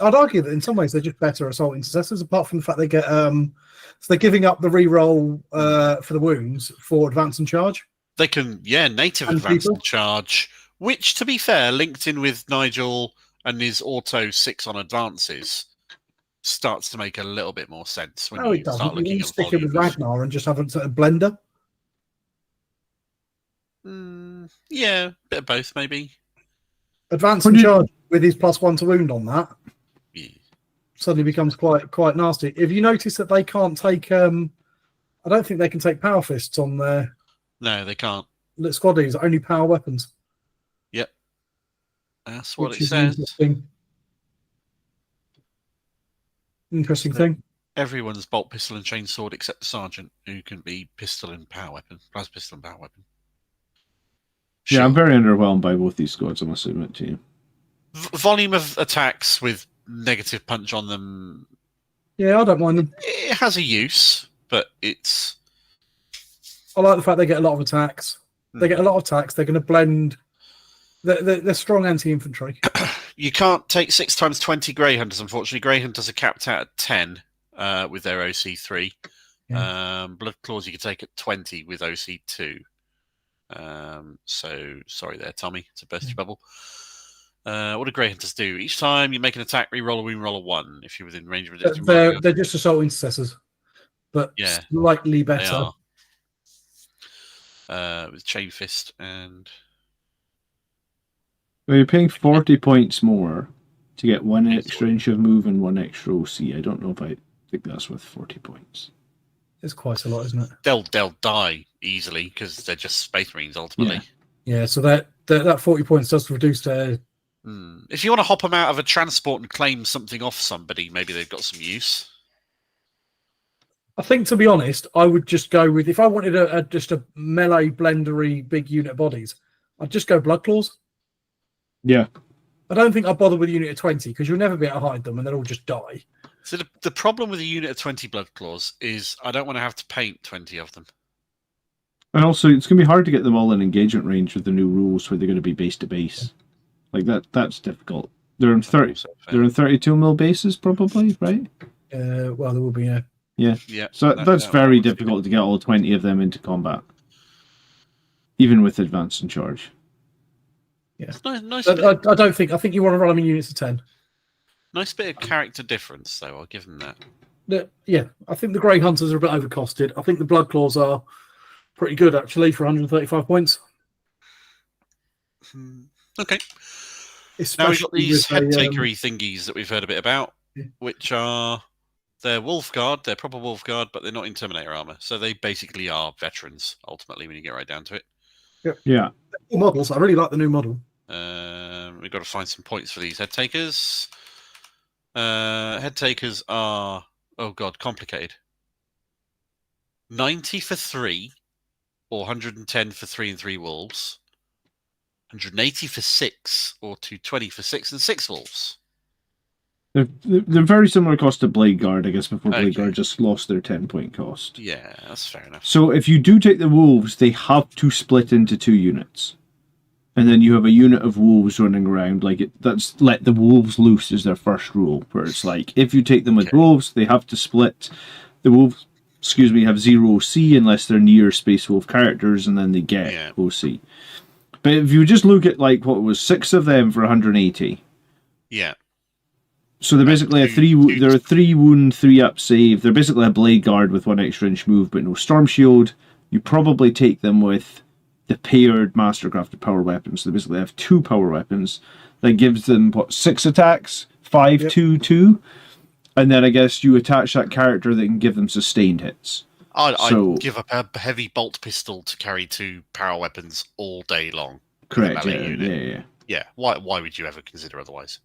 I'd argue that in some ways they're just better assault intercessors. Apart from the fact they get so they're giving up the reroll for the wounds for advance and charge. They can native and advance and charge, which to be fair, linked in with Nigel and his auto 6 on advances, starts to make a little bit more sense when you start looking at stick it with Ragnar and just have a blender. Yeah, a bit of both, maybe. Advance and charge with his +1 to wound on that suddenly becomes quite nasty. If you notice that they can't take, I don't think they can take power fists on their. No, they can't. Squaddies, only power weapons. Yep, that's what it says. Interesting thing. Everyone's bolt pistol and chainsword except the sergeant, who can be pistol and power weapon, plas pistol and power weapon. Sure. Yeah, I'm very underwhelmed by both these squads, I must admit to you. Volume of attacks with negative punch on them. Yeah, I don't mind them. It has a use, but it's. I like the fact they get a lot of attacks. They get a lot of attacks. They're going to blend. They're strong anti-infantry. You can't take 6 times 20 Grey Hunters, unfortunately. Grey Hunters are capped out at 10 with their OC3. Yeah. Bloodclaws you can take at 20 with OC2. So, sorry there, Tommy. It's a burst your bubble. What do Grey Hunters do? Each time you make an attack, re-roll a wound, roll a 1 if you're within range of a they're just assault intercessors, but slightly better. with Chain Fist and. Well, you're paying 40 points more to get 1 extra inch of move and 1 extra OC. I don't know if I think that's worth 40 points. It's quite a lot, isn't it? They'll die easily because they're just Space Marines ultimately. Yeah. So that 40 points does reduce their. If you want to hop them out of a transport and claim something off somebody, maybe they've got some use. I think, to be honest, I would just go with, if I wanted just a melee blendery big unit of bodies, I'd just go Blood Claws. Yeah. I don't think I'd bother with a unit of 20 because you'll never be able to hide them and they'll all just die. So the problem with a unit of 20 Blood Claws is I don't want to have to paint 20 of them. And also, it's going to be hard to get them all in engagement range with the new rules where they're going to be base to base. Like that's difficult. They're in 32 mil bases probably, right? Well, there will be a... Yeah. So that's very difficult to get all 20 of them into combat. Even with advance and charge. Yeah. Nice I don't think... I think you want to run them in units of 10. Nice bit of character difference, though. I'll give them that. Yeah, I think the Grey Hunters are a bit overcosted. I think the Blood Claws are pretty good, actually, for 135 points. Okay. Especially now we've got these Headtakery thingies that we've heard a bit about, which are... They're Wolf Guard, they're proper Wolf Guard, but they're not in Terminator armor. So they basically are veterans, ultimately, when you get right down to it. Yeah. New models. I really like the new model. We've got to find some points for these Headtakers. Headtakers are, oh god, complicated. 90 for 3, or 110 for 3 and 3 wolves. 180 for 6, or 220 for 6 and 6 wolves. They're very similar cost to Blade Guard, I guess, before Blade Guard just lost their 10-point cost. Yeah, that's fair enough. So if you do take the wolves, they have to split into 2 units. And then you have a unit of wolves running around. That's let the wolves loose is their first rule, where it's like, if you take them with wolves, they have to split. The wolves, have 0 OC unless they're near Space Wolf characters, and then they get OC. But if you just look at, 6 of them for 180. Yeah. So they're basically they're a 3 wound, 3 up save. They're basically a Blade Guard with 1 extra inch move, but no Storm Shield. You probably take them with the paired Mastercrafted power weapons. So they basically have 2 power weapons. That gives them 6 attacks, 5, 2, 2, and then I guess you attach that character that can give them sustained hits. I'd give up a heavy bolt pistol to carry 2 power weapons all day long. Correct. Yeah. Why would you ever consider otherwise?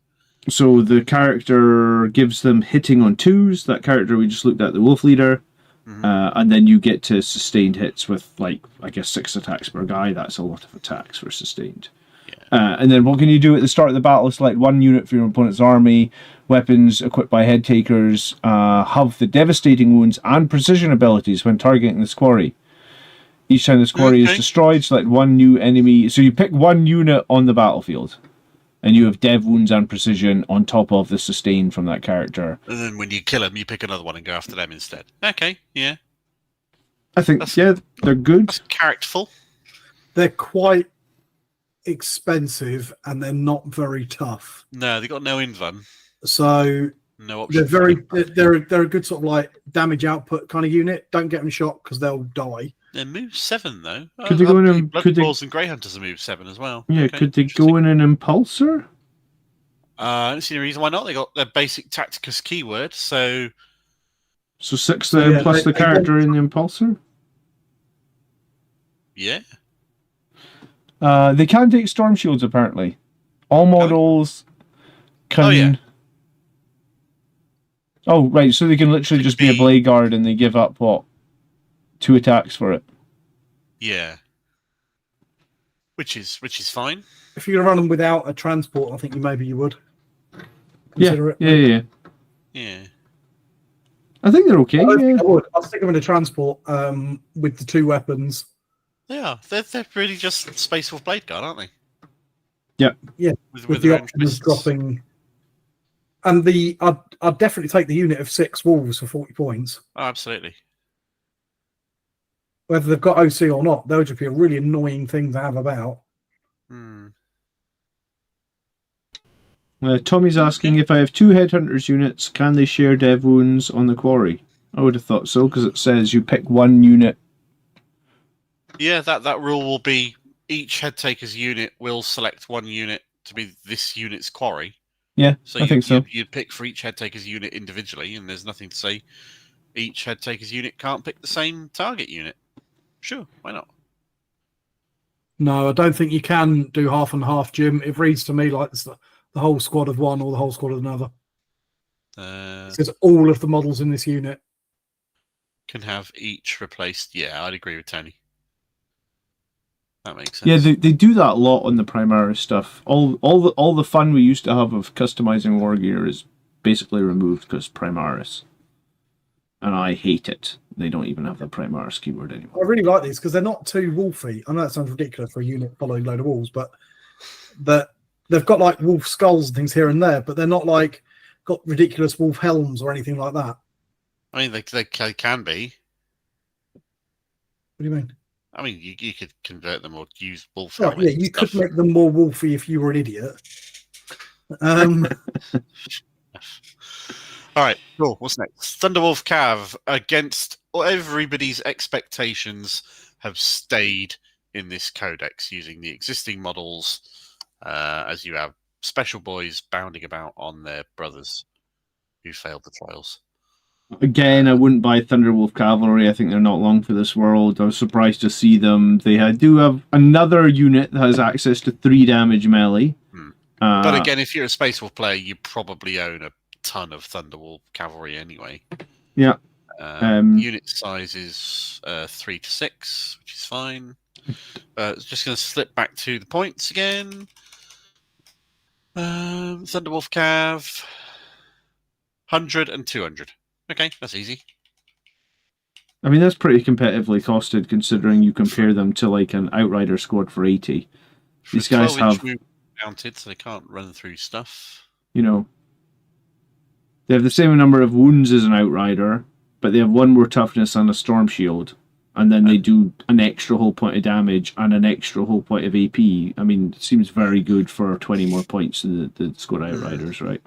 So the character gives them hitting on 2s. That character we just looked at, the Wolf Leader. And then you get to sustained hits with, 6 attacks per guy. That's a lot of attacks for sustained. Yeah. And then what can you do at the start of the battle? Select 1 unit for your opponent's army. Weapons equipped by Headtakers have the devastating wounds and precision abilities when targeting this quarry. Each time this quarry is destroyed, select 1 new enemy. So you pick 1 unit on the battlefield. And you have dev wounds and precision on top of the sustain from that character. And then when you kill them, you pick another one and go after them instead. Okay, yeah. I think, they're good. That's characterful. They're quite expensive and they're not very tough. No, they've got no invuln. So no option. They're a good sort of damage output kind of unit. Don't get them shot because they'll die. They're move 7 though. Could they go in and Blood Claws and Grey Hunters are move 7 as well. Yeah, could they go in an Impulsor? I don't see any reason why not. They got their basic Tacticus keyword, so 6 there plus the character in the Impulsor. Yeah. They can take Storm Shields apparently. All models can. Oh yeah. Oh right, so they can literally just be a Blade Guard and they give up 2 attacks for it. Yeah. Which is fine. If you're running them without a transport, I think you would. Yeah. I think they're okay. I would. I'll stick them in a transport with the 2 weapons. They are. They're really just Space Wolf Blade Guard, aren't they? Yeah. Yeah. With the option of dropping. And I'd definitely take the unit of 6 wolves for 40 points. Oh, absolutely. Whether they've got OC or not, that would just be a really annoying thing to have about. Tommy's asking if I have 2 Headhunters units, can they share dev wounds on the quarry? I would have thought so, because it says you pick 1 unit Yeah, that rule will be each Headtakers unit will select one unit to be this unit's quarry. Yeah, so I think so. You'd pick for each Headtakers unit individually, and there's nothing to say each Headtakers unit can't pick the same target unit. Sure, why not? No, I don't think you can do half and half, Jim. It reads to me like it's the whole squad of one or the whole squad of another. Because all of the models in this unit can have each replaced. Yeah, I'd agree with Tony. That makes sense. Yeah, they do that a lot on the Primaris stuff. All the fun we used to have of customizing war gear is basically removed because Primaris. And I hate it. They don't even have the Primaris keyword anymore. I really like these because they're not too wolfy. I know that sounds ridiculous for a unit following a load of wolves, but they've got like wolf skulls and things here and there, but they're not like got ridiculous wolf helms or anything like that. I mean, they can be. What do you mean? I mean, you could convert them or use wolf helmets. Yeah, you could make them more wolfy if you were an idiot. All right, cool. What's next? Thunderwolf Cav against everybody's expectations have stayed in this codex using the existing models, as you have special boys bounding about on their brothers who failed the trials. Again, I wouldn't buy Thunderwolf Cavalry. I think they're not long for this world. I was surprised to see them. They do have another unit that has access to 3 damage melee. But again, if you're a Space Wolf player, you probably own a ton of Thunderwolf Cavalry anyway. Yeah. Unit size is 3 to 6, which is fine. Just going to slip back to the points again. Thunderwolf Cav, 100 and 200. Okay, that's easy. I mean, that's pretty competitively costed considering you compare them to like an Outrider squad for 80. These guys have mounted, so they can't run through stuff. You know, they have the same number of wounds as an Outrider, but they have 1 more toughness and a Storm Shield, and then they do an extra whole point of damage and an extra whole point of AP. I mean, it seems very good for 20 more points than the squad Outriders, right?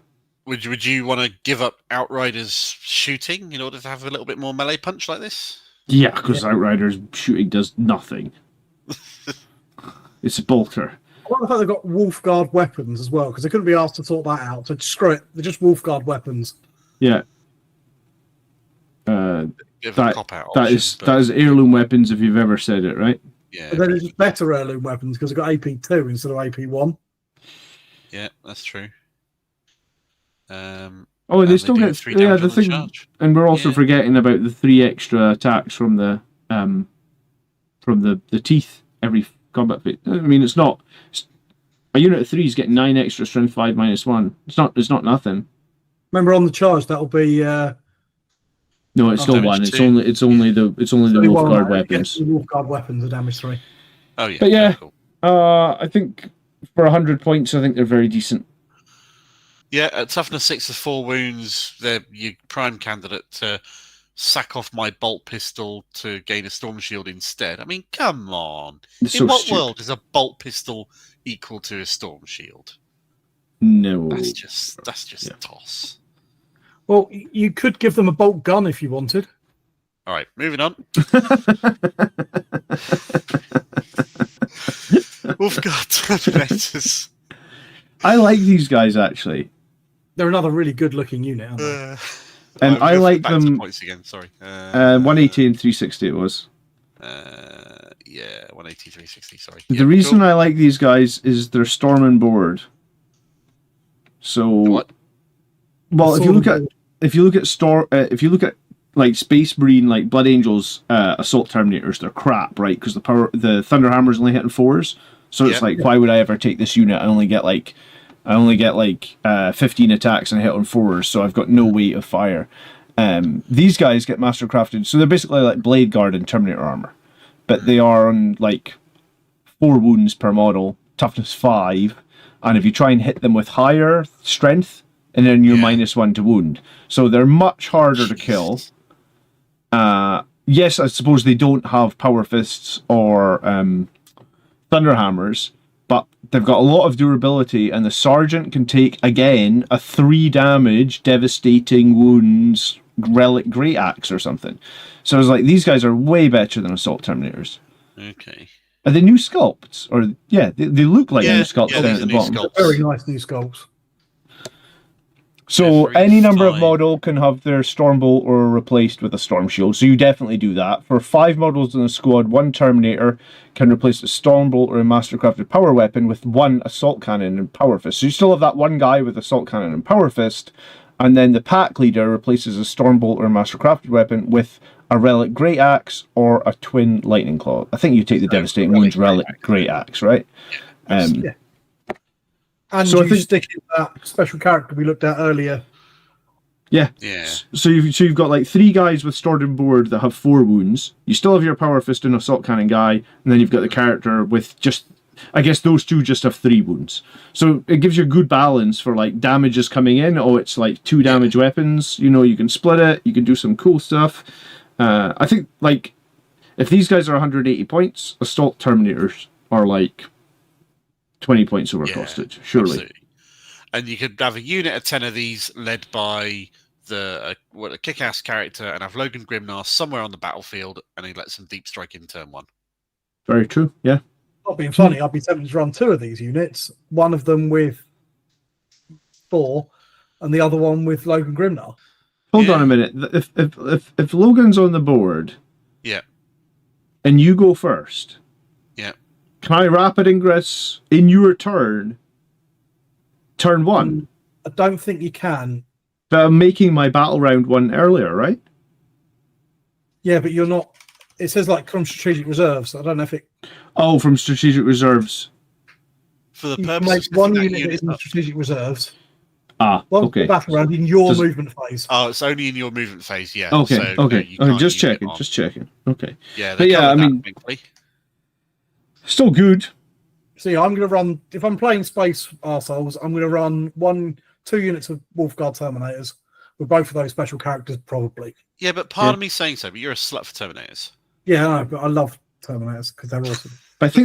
Would you want to give up Outriders shooting in order to have a little bit more melee punch like this? Yeah, because Outriders shooting does nothing. It's a bolter. I like the fact they've got Wolfguard weapons as well, because they couldn't be asked to sort that out. So screw it, they're just Wolfguard weapons. Yeah. That is heirloom weapons if you've ever said it, right? Yeah. But they're just better heirloom weapons because they've got AP2 instead of AP1. Yeah, that's true. And they still get the thing, charge. And we're also forgetting about the 3 extra attacks from the teeth every combat phase. I mean, it's not a unit of 3 is getting 9 extra strength 5 -1. It's not nothing. Remember on the charge that'll be. No, it's still 1. It's only the Wolfguard weapons. The Wolfguard weapons are damage 3. Oh yeah, but yeah, cool. I think for 100 points, I think they're very decent. Yeah, at toughness 6 of 4 wounds, they're your prime candidate to sack off my bolt pistol to gain a storm shield instead. I mean, come on. In what world is a bolt pistol equal to a storm shield? No. That's just a toss. Well, you could give them a bolt gun if you wanted. All right, moving on. We've got Terminators. I like these guys, actually. They're another really good-looking unit, aren't they? And I like them. Points again, sorry. 180 and 360 it was. Yeah, 180, 360, sorry. The reason I like these guys is they're storm and board. So what? Well, if you look at like Space Marine, like Blood Angels, Assault Terminators, they're crap, right? Because the Thunder Hammer's only hitting 4s. So it's like, why would I ever take this unit? I only get 15 attacks and I hit on 4s, so I've got no weight of fire. These guys get mastercrafted, so they're basically like Blade Guard and Terminator armor, but they are on like 4 wounds per model, toughness 5, and if you try and hit them with higher strength, and then you're -1 to wound, so they're much harder to kill. Yes, I suppose they don't have Power Fists or Thunder Hammers, but they've got a lot of durability, and the Sergeant can take, again, a 3 damage, devastating wounds, relic Great Axe or something. So I was like, these guys are way better than Assault Terminators. Okay. Are they new sculpts? Or they look like new sculpts down at the bottom. Sculpts. Very nice new sculpts. So any number of model can have their Stormbolt or replaced with a Storm Shield. So you definitely do that. For 5 models in a squad, 1 Terminator can replace a Stormbolt or a Mastercrafted Power Weapon with 1 Assault Cannon and Power Fist. So you still have that one guy with Assault Cannon and Power Fist, and then the pack leader replaces a Stormbolt or a Mastercrafted Weapon with a Relic Great Axe or a Twin Lightning Claw. I think you take the Devastating Wounds Relic Great Axe, right? Yeah. And so you stick in that special character we looked at earlier. Yeah. So you've got like 3 guys with Stored and Board that have 4 wounds. You still have your Power Fist and Assault Cannon guy, and then you've got the character with just, I guess those 2 just have 3 wounds. So it gives you a good balance for like damages coming in. Oh, it's like 2 damage weapons. You know, you can split it. You can do some cool stuff. I think like if these guys are 180 points, Assault Terminators are like 20 points overcosted, surely. Absolutely. And you could have a unit of 10 of these led by a kick-ass character and have Logan Grimnar somewhere on the battlefield, and he lets some deep strike in turn 1. Very true, yeah. Not being funny, I'd be tempted to run 2 of these units, one of them with Thor and the other one with Logan Grimnar. Hold on a minute. If Logan's on the board, and you go first, can I rapid ingress in your turn 1? I don't think you can. But I'm making my battle round 1 earlier, right? Yeah, but you're not. It says like from strategic reserves. I don't know if it. Oh, from strategic reserves. For the you purpose make one unit that is in strategic reserves. Okay. Battle round in your movement phase. Oh, it's only in your movement phase, yeah. Okay, so, okay. Just checking. Okay. Yeah, but yeah, I mean, still good. See, I'm going to run, if I'm playing Space Arseholes, I'm going to run 2 units of Wolfguard Terminators with both of those special characters, probably. Yeah, but part of me saying so, but you're a slut for Terminators. Yeah, I know, but I love Terminators because they're awesome. But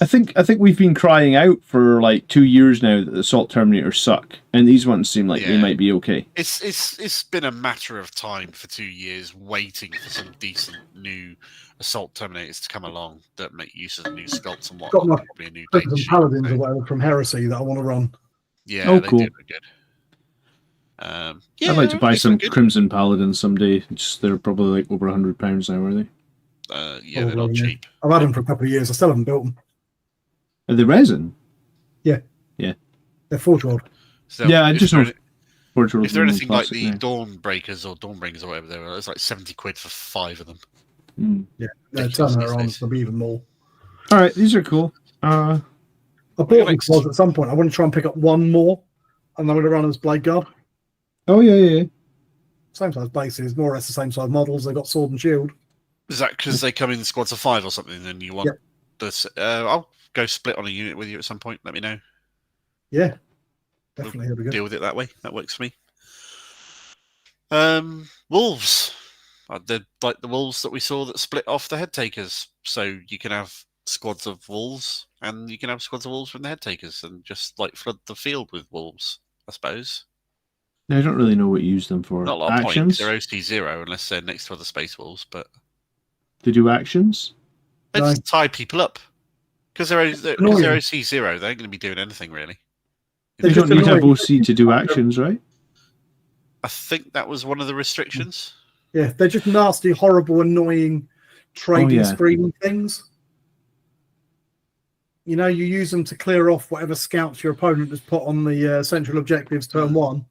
I think we've been crying out for like 2 years now that the Assault Terminators suck, and these ones seem like they might be okay. It's been a matter of time for 2 years waiting for some decent new Assault Terminators to come along that make use of the new sculpts and whatnot. Got probably a new some Paladins or whatever from Heresy that I want to run. Yeah, they cool. do look good. I'd like to buy some Crimson Paladins someday. They're probably like over £100 now, are they? Yeah, they're not cheap. I've had them for a couple of years. I still haven't built them. Are they resin? Yeah. They're Forge World. So yeah, I just know. If they're anything like the Dawnbreakers or Dawnbringers or whatever they were, it's like £70 for 5 of them. Yeah, Terminator arms will be even more. All right, these are cool. I bought them because at some point I want to try and pick up 1 more, and I'm going to run as Blade Guard. Oh yeah. Same size bases, more or less the same size models. They've got sword and shield. Is that because they come in squads of 5 or something? And you want this? I'll go split on a unit with you at some point. Let me know. Yeah, definitely. We'll deal with it that way. That works for me. Wolves. They're like the wolves that we saw that split off the Headtakers. So you can have squads of wolves, and you can have squads of wolves from the Headtakers, and just like flood the field with wolves, I suppose. I don't really know what you use them for. Not a lot of actions? points. They're OC0 unless they're next to other Space Wolves, but they do actions. They just tie people up because they're OC0. They ain't going to be doing anything really. They don't need to have OC to do actions, right? I think that was one of the restrictions. Yeah, they're just nasty, horrible, annoying trading screen things. You know, you use them to clear off whatever scouts your opponent has put on the central objectives turn 1.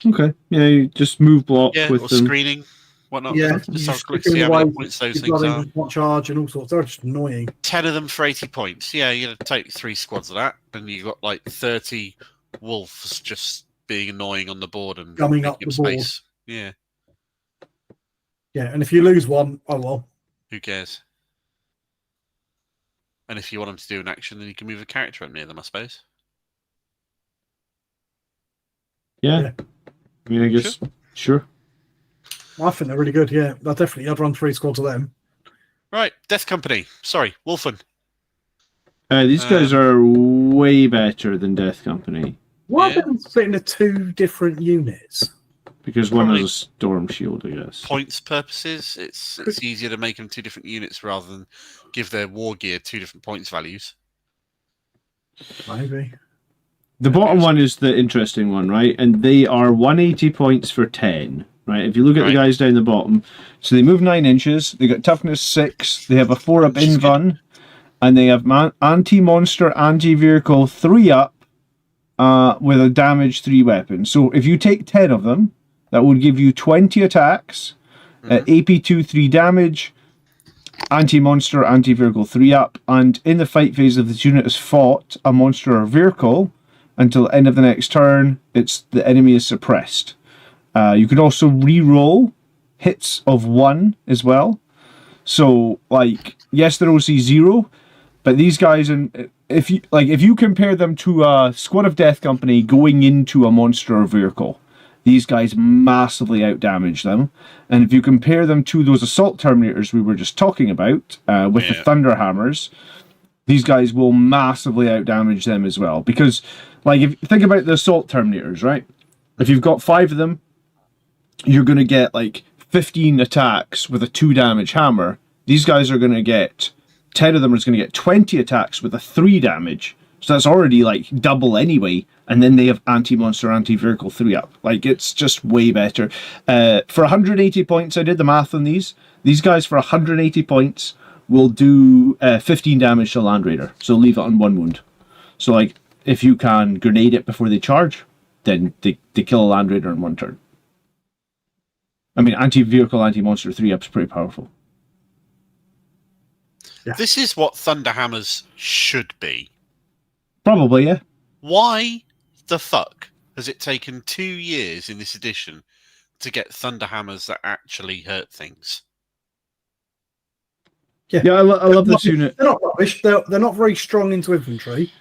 Okay. Yeah, you just move block with or them. screening, whatnot. Yeah, just see how many points those things are. What charge and all sorts. They're just annoying. 10 of them for 80 points. Yeah, you're going to take 3 squads of that, and you've got like 30 wolves just being annoying on the board and gumming up the space. Board. Yeah. Yeah, and if you lose one, oh well. Who cares? And if you want them to do an action, then you can move a character up near them, I suppose. Yeah. I mean, I guess, sure. I think they're really good, yeah. I'd run 3 squads of them. Right, Death Company. Sorry, Wolfen. These guys are way better than Death Company. Why are they split into 2 different units? Because one has a storm shield, I guess. Points purposes, it's easier to make them 2 different units rather than give their war gear 2 different points values. Maybe. The bottom one is the interesting one, right? And they are 180 points for 10, right? If you look at the guys down the bottom, so they move 9 inches, they got toughness 6, they have a 4-up invuln, and they have anti-monster, anti-vehicle 3-up with a damage 3 weapon. So if you take 10 of them, that would give you 20 attacks, AP2 3 damage, anti-monster, anti-vehicle 3-up, and in the fight phase, if this unit has fought a monster or vehicle, until the end of the next turn, the enemy is suppressed. You can also re-roll hits of 1 as well. So, like, yes, they're OC 0, but these guys, if you compare them to a Squad of Death Company going into a monster or vehicle, these guys massively outdamage them. And if you compare them to those Assault Terminators we were just talking about, with the Thunder Hammers, these guys will massively outdamage them as well. Because, like, if you think about the Assault Terminators, right? If you've got 5 of them, you're going to get, like, 15 attacks with a 2 damage hammer. These guys are going to get, 10 of them is going to get 20 attacks with a 3 damage. So that's already, like, double anyway. And then they have anti-monster, anti-vehicle 3-up. Like, it's just way better. For 180 points, I did the math on these. These guys, for 180 points, will do 15 damage to Land Raider. So leave it on 1 wound. So, like, if you can grenade it before they charge, then they kill a Land Raider in 1 turn. I mean, anti-vehicle, anti-monster 3-up is pretty powerful. Yeah. This is what Thunderhammers should be. Probably, yeah. Why the fuck has it taken 2 years in this edition to get Thunderhammers that actually hurt things? Yeah, I love this unit. They're not rubbish. They're not very strong into infantry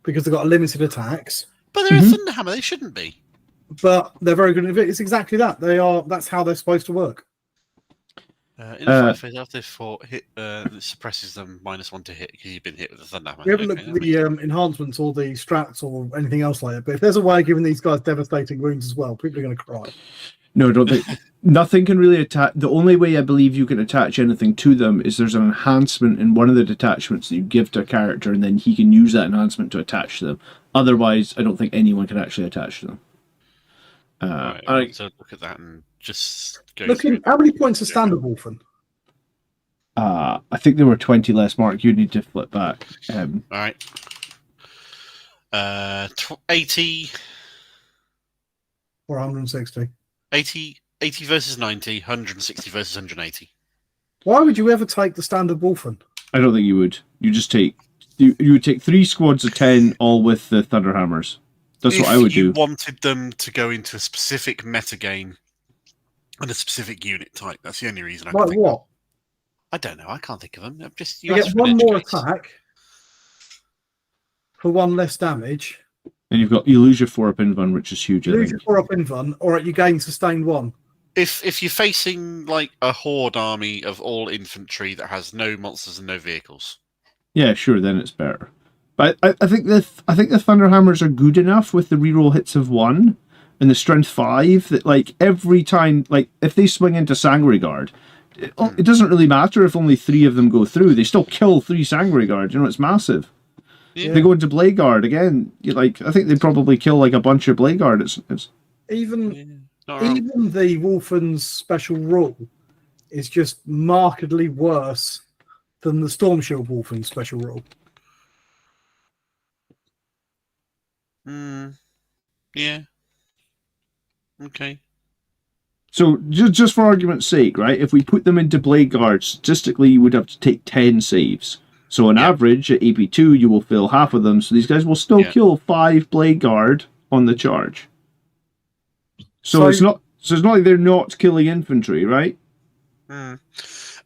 because they've got limited attacks. But they're a Thunderhammer. They shouldn't be. But they're very good at it. It's exactly that. That's how they're supposed to work. In the fight phase, after they've fought, it suppresses them -1 to hit because you've been hit with a Thunderhammer. We haven't looked at the enhancements or the strats or anything else like that. But if there's a way of giving these guys devastating wounds as well, people are going to cry. No, don't think. Nothing can really attach. The only way I believe you can attach anything to them is there's an enhancement in one of the detachments that you give to a character, and then he can use that enhancement to attach to them. Otherwise, I don't think anyone can actually attach to them. So look at that and just go. Look, how many points are standard Wolfen? I think there were 20 less. Mark, you need to flip back. All right. 80 or 160. 80 versus 90, 160 versus 180. Why would you ever take the standard Wolfen? I don't think you would. You just take you would take 3 squads of 10, all with the Thunderhammers. That's what I would do. If you wanted them to go into a specific metagame and a specific unit type, that's the only reason I can think of. I don't know. I can't think of them. I'm just you get 1 more attack for 1 less damage. And you lose your 4-up invuln, which is huge. You lose your 4-up invuln, or you gain sustained 1. If you're facing like a horde army of all infantry that has no monsters and no vehicles, yeah, sure, then it's better. But I think the Thunderhammers are good enough with the reroll hits of 1 and the strength 5 that, like, every time, like, if they swing into Sanguinary Guard, it doesn't really matter if only 3 of them go through. They still kill 3 Sanguinary Guards. You know, it's massive. Yeah. They go into Blade Guard again. I think they probably kill like a bunch of Blade Guard. Even the Wolfen's special rule is just markedly worse than the Storm Shield Wolfen's special rule. Yeah. Okay. So just for argument's sake, right? If we put them into Blade Guard, statistically, you would have to take 10 saves. So on average, at AP2, you will fill half of them. So these guys will still kill 5 Blade Guard on the charge. So it's not like they're not killing infantry, right? And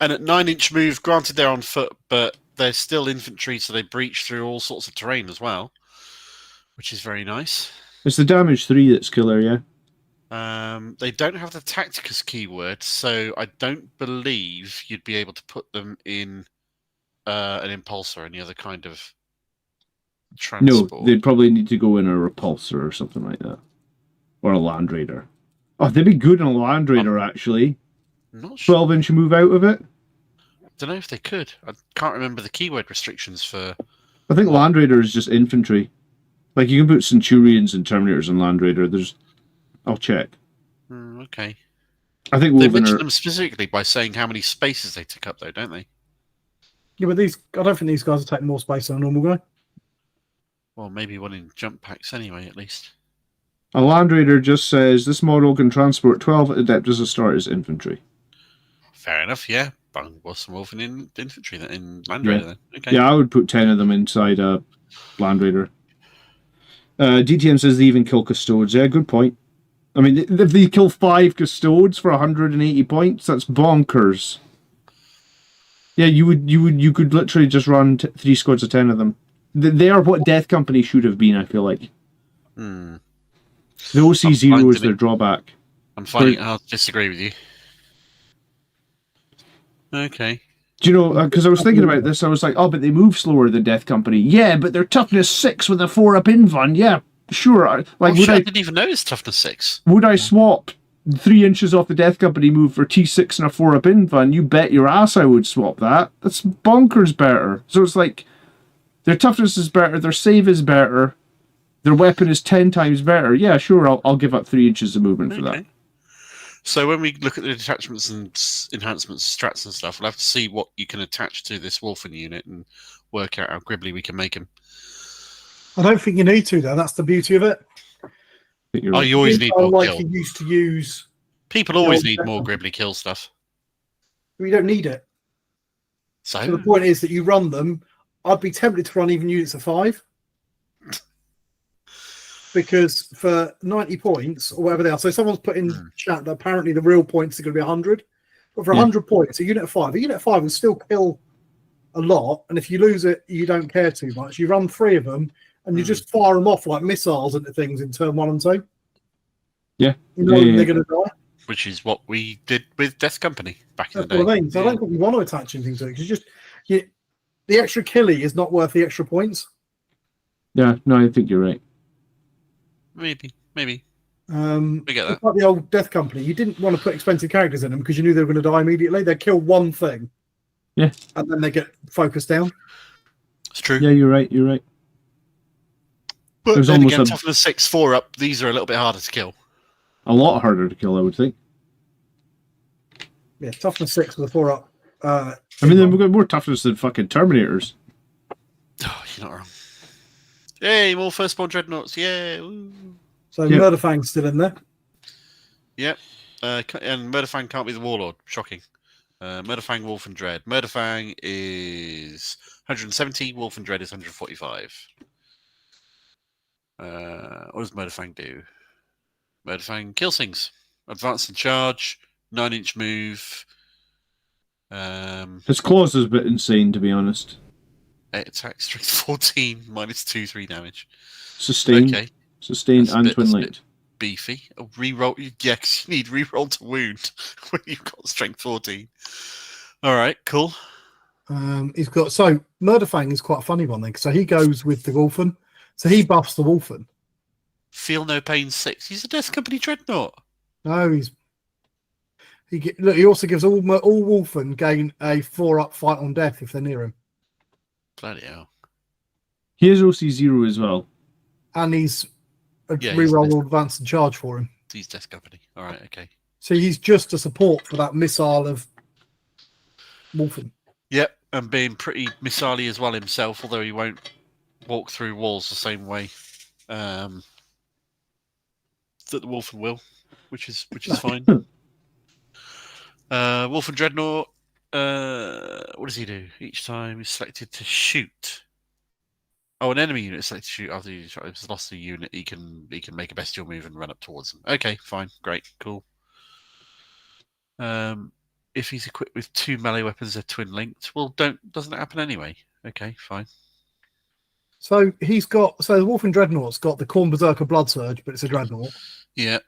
at 9-inch move, granted they're on foot, but they're still infantry, so they breach through all sorts of terrain as well, which is very nice. It's the damage 3 that's killer, yeah. They don't have the Tacticus keyword, so I don't believe you'd be able to put them in an impulsor or any other kind of transport. No, they'd probably need to go in a repulsor or something like that. Or a Land Raider. Oh, they'd be good on a Land Raider, actually. Not sure. 12-inch move out of it. Don't know if they could. I can't remember the keyword restrictions for. I think Land Raider is just infantry. Like, you can put Centurions and Terminators on Land Raider. I'll check. Okay. I think they mention them specifically by saying how many spaces they took up, though, don't they? Yeah, but I don't think these guys are taking more space than a normal guy. Well, maybe one in jump packs anyway, at least. A Land Raider just says this model can transport 12 Adeptus Astartes infantry. Fair enough, yeah. What's some Wolfen in infantry then, in Land Raider then? Okay. Yeah, I would put 10 of them inside a Land Raider. DTM says they even kill Custodes. Yeah, good point. I mean, if they kill 5 Custodes for 180 points, that's bonkers. Yeah, you could literally just run 3 squads of 10 of them. They are what Death Company should have been, I feel like. The OC0 is their drawback. I'm finding it hard to disagree with you. Okay. Do you know, because I was thinking about this, I was like, oh, but they move slower than Death Company. Yeah, but they're toughness 6 with a 4-up invuln. Yeah, sure. I didn't even notice toughness 6. Would I swap 3 inches off the Death Company move for T6 and a 4-up invuln? You bet your ass I would swap that. That's bonkers better. So it's like, their toughness is better, their save is better, their weapon is 10 times better. Yeah, sure, I'll give up 3 inches of movement for that. So when we look at the detachments and enhancements, strats and stuff, we'll have to see what you can attach to this Wolfen unit and work out how gribbly we can make them. I don't think you need to, though. That's the beauty of it. You always need more kill. You used to use. People always need more gribbly kill stuff. You don't need it. So the point is that you run them. I'd be tempted to run even units of 5. Because for 90 points, or whatever they are, so someone's put in chat that apparently the real points are going to be 100. But for 100 points, a unit of 5 will still kill a lot. And if you lose it, you don't care too much. You run 3 of them, and you just fire them off like missiles into things in turn 1 and 2. Yeah. You know they're going to die. Which is what we did with Death Company back in the day. That's what I mean. So I don't think you want to attach anything to it. Because the extra killie is not worth the extra points. Yeah, no, I think you're right. Maybe. We get that. Like the old Death Company, you didn't want to put expensive characters in them because you knew they were going to die immediately. They'd kill one thing. Yeah. And then they get focused down. It's true. Yeah, you're right. But there's then again, toughness 6, 4-up, these are a little bit harder to kill. A lot harder to kill, I would think. Yeah, toughness 6 with a 4-up. I mean, then we've got more toughness than fucking Terminators. Oh, you're not wrong. Yay, more firstborn dreadnoughts, yeah. Woo. So Murderfang's still in there. Yep. And Murderfang can't be the Warlord. Shocking. Murderfang, Wolf and Dread. Murderfang is 170, Wolf and Dread is 145. What does Murderfang do? Murderfang kills things. Advance and charge, 9-inch move. His claws is a bit insane, to be honest. Attack strength 14, minus 2/3 damage. Sustained. Okay. Sustained and twin linked. Beefy. A reroll. Yeah, because you need reroll to wound when you've got strength 14. All right, cool. Murderfang is quite a funny one then. So he goes with the Wolfen. So he buffs the Wolfen. Feel no pain 6. He's a Death Company dreadnought. No, he also gives all Wolfen gain a 4-up fight on death if they're near him. Bloody hell. Here's OC0 as well. And he's a reroll or advance and charge for him. He's Death Company. All right, okay. So he's just a support for that missile of Wolfen. Yep, and being pretty missile-y as well himself, although he won't walk through walls the same way that the Wolfen will, which is fine. Wolfen Dreadnought. What does he do? Each time he's selected to shoot. Oh, an enemy unit is selected to shoot after he's lost a unit. He can make a bestial move and run up towards them. Okay, fine, great, cool. If he's equipped with 2 melee weapons, they're twin linked. Well, doesn't it happen anyway? Okay, fine. So the Wolfen Dreadnought's got the Khorne Berserker Blood Surge, but it's a Dreadnought. Yeah.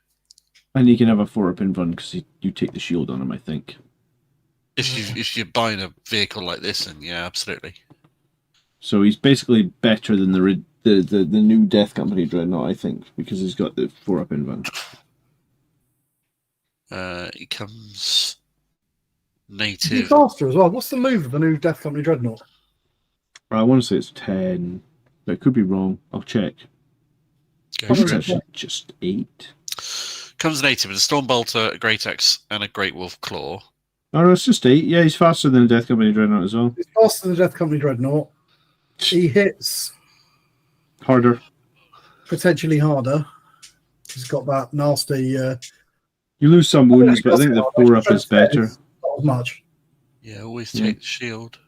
And you can have a 4-up invuln because you take the shield on him, I think. If you're buying a vehicle like this, then yeah, absolutely. So he's basically better than the new Death Company Dreadnought, I think, because he's got the 4-up invuln. It comes Is native. it faster as well? What's the move of the new Death Company Dreadnought? I want to say it's 10, but it could be wrong. I'll check. Go for It's it. actually just 8. Comes native with a Stormbolter, a Great Axe, and a Great Wolf Claw. Oh, no, it's just 8. Yeah, he's faster than the Death Company Dreadnought as well. He's faster than the Death Company Dreadnought. He hits Harder. potentially harder. He's got that nasty. You lose some wounds, but I think the 4-up is better. Not as much. Yeah, always take the shield.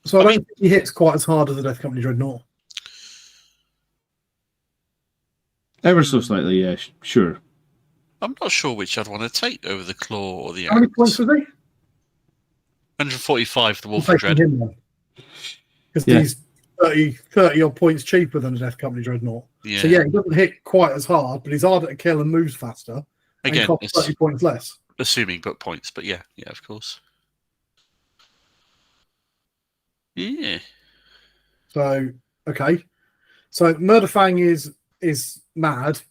So I don't think he hits quite as hard as the Death Company Dreadnought. Ever so slightly, yeah, sure. I'm not sure which I'd want to take over the Claw or the Axe. How many points was he? 145 the Wolf of Dread. Because he's 30 odd points cheaper than the Death Company Dreadnought. Yeah. So yeah, he doesn't hit quite as hard, but he's harder to kill and moves faster. Again, and costs 30 points less. Assuming book points, but yeah, of course. Yeah. So okay. So Murderfang is mad,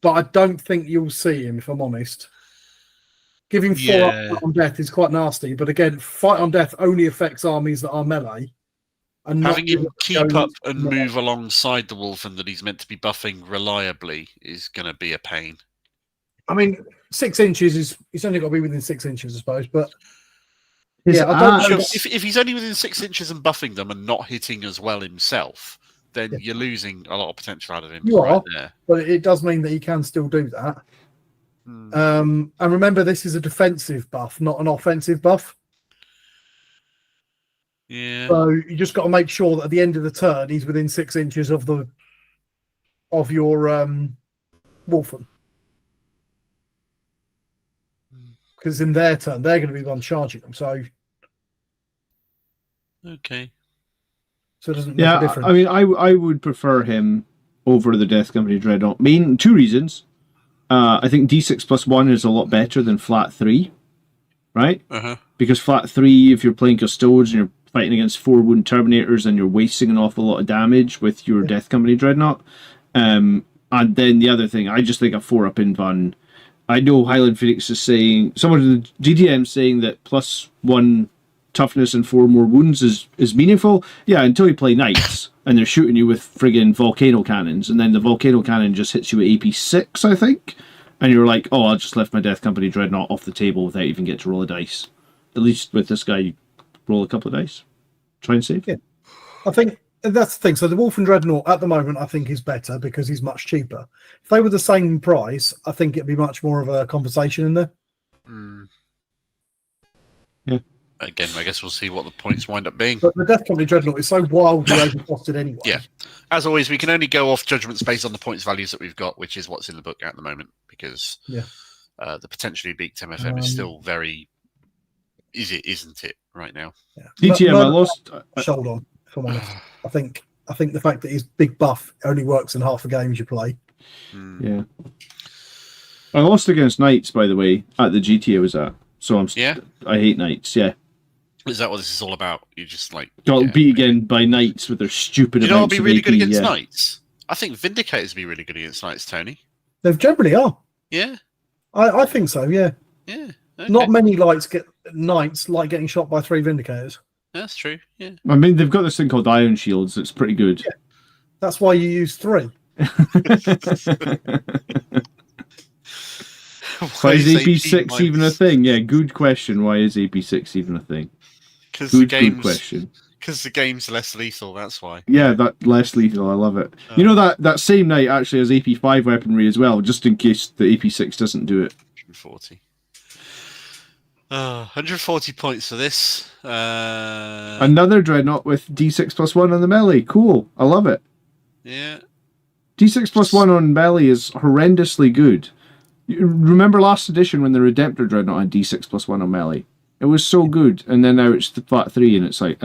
but I don't think you'll see him, if I'm honest. Giving 4 up on death is quite nasty, but again, fight on death only affects armies that are melee. And having him keep up and move alongside the Wolfen that he's meant to be buffing reliably is going to be a pain. I mean, 6 inches is he's only got to be within 6 inches, I suppose. But I don't know. If he's only within 6 inches and buffing them and not hitting as well himself, then you're losing a lot of potential out of him. You right are, there. But it does mean that he can still do that. And remember, this is a defensive buff, not an offensive buff. Yeah. So you just got to make sure that at the end of the turn, he's within 6 inches of your Wolfen. Because in their turn, they're going to be the one charging them. So okay. So it doesn't make a difference. I mean, I would prefer him over the Death Company Dreadnought. Main 2 reasons. I think D6+1 is a lot better than flat 3, right? Because flat 3, if you're playing Custodes and you're fighting against 4 wound Terminators and you're wasting an awful lot of damage with your Death Company Dreadnought. And then the other thing, I just think a 4-up Invan. I know Highland Phoenix is saying, some of the GTM saying that +1 toughness and 4 more wounds is meaningful. Yeah, until you play Knights and they're shooting you with friggin' volcano cannons, and then the volcano cannon just hits you at AP 6, I think, and you're like, oh, I'll just lift my Death Company Dreadnought off the table without even getting to roll a dice. At least with this guy, you roll a couple of dice, try and save. Yeah, I think that's the thing. So the Wolfen Dreadnought at the moment, I think, is better because he's much cheaper. If they were the same price, I think it'd be much more of a conversation in there. Yeah. Again, I guess we'll see what the points wind up being. But the Death Company Dreadnought is so wildly overcosted anyway. Yeah. As always, we can only go off judgments based on the points values that we've got, which is what's in the book at the moment, because the potentially leaked MFM is still very... Isn't it, right now? Yeah. DTM, I lost... Hold on, if I'm honest. I think the fact that his big buff only works in half the games you play. Yeah. I lost against Knights, by the way, at the GT I was at. So I hate Knights, yeah. Is that what this is all about? You just like... Got beat again by Knights with their stupid You know what would be really AP, good against Knights? I think Vindicators would be really good against Knights, Tony. They generally are. Yeah? I think so, yeah. Yeah. Okay. Not many Knights like getting shot by 3 Vindicators. That's true, yeah. I mean, they've got this thing called Iron Shields. It's pretty good. Yeah. That's why you use 3. Why is AP6 even a thing? Yeah, good question. Why is AP6 even a thing? Good question. Because the game's less lethal, that's why. Yeah, that less lethal. I love it. You know that same Knight actually has AP5 weaponry as well, just in case the AP6 doesn't do it. 140. 140 points for this. Another Dreadnought with D6+1 on the melee. Cool. I love it. Yeah. D6+1 on melee is horrendously good. You remember last edition when the Redemptor Dreadnought had D6+1 on melee? It was so good, and then now it's the flat 3, and it's like,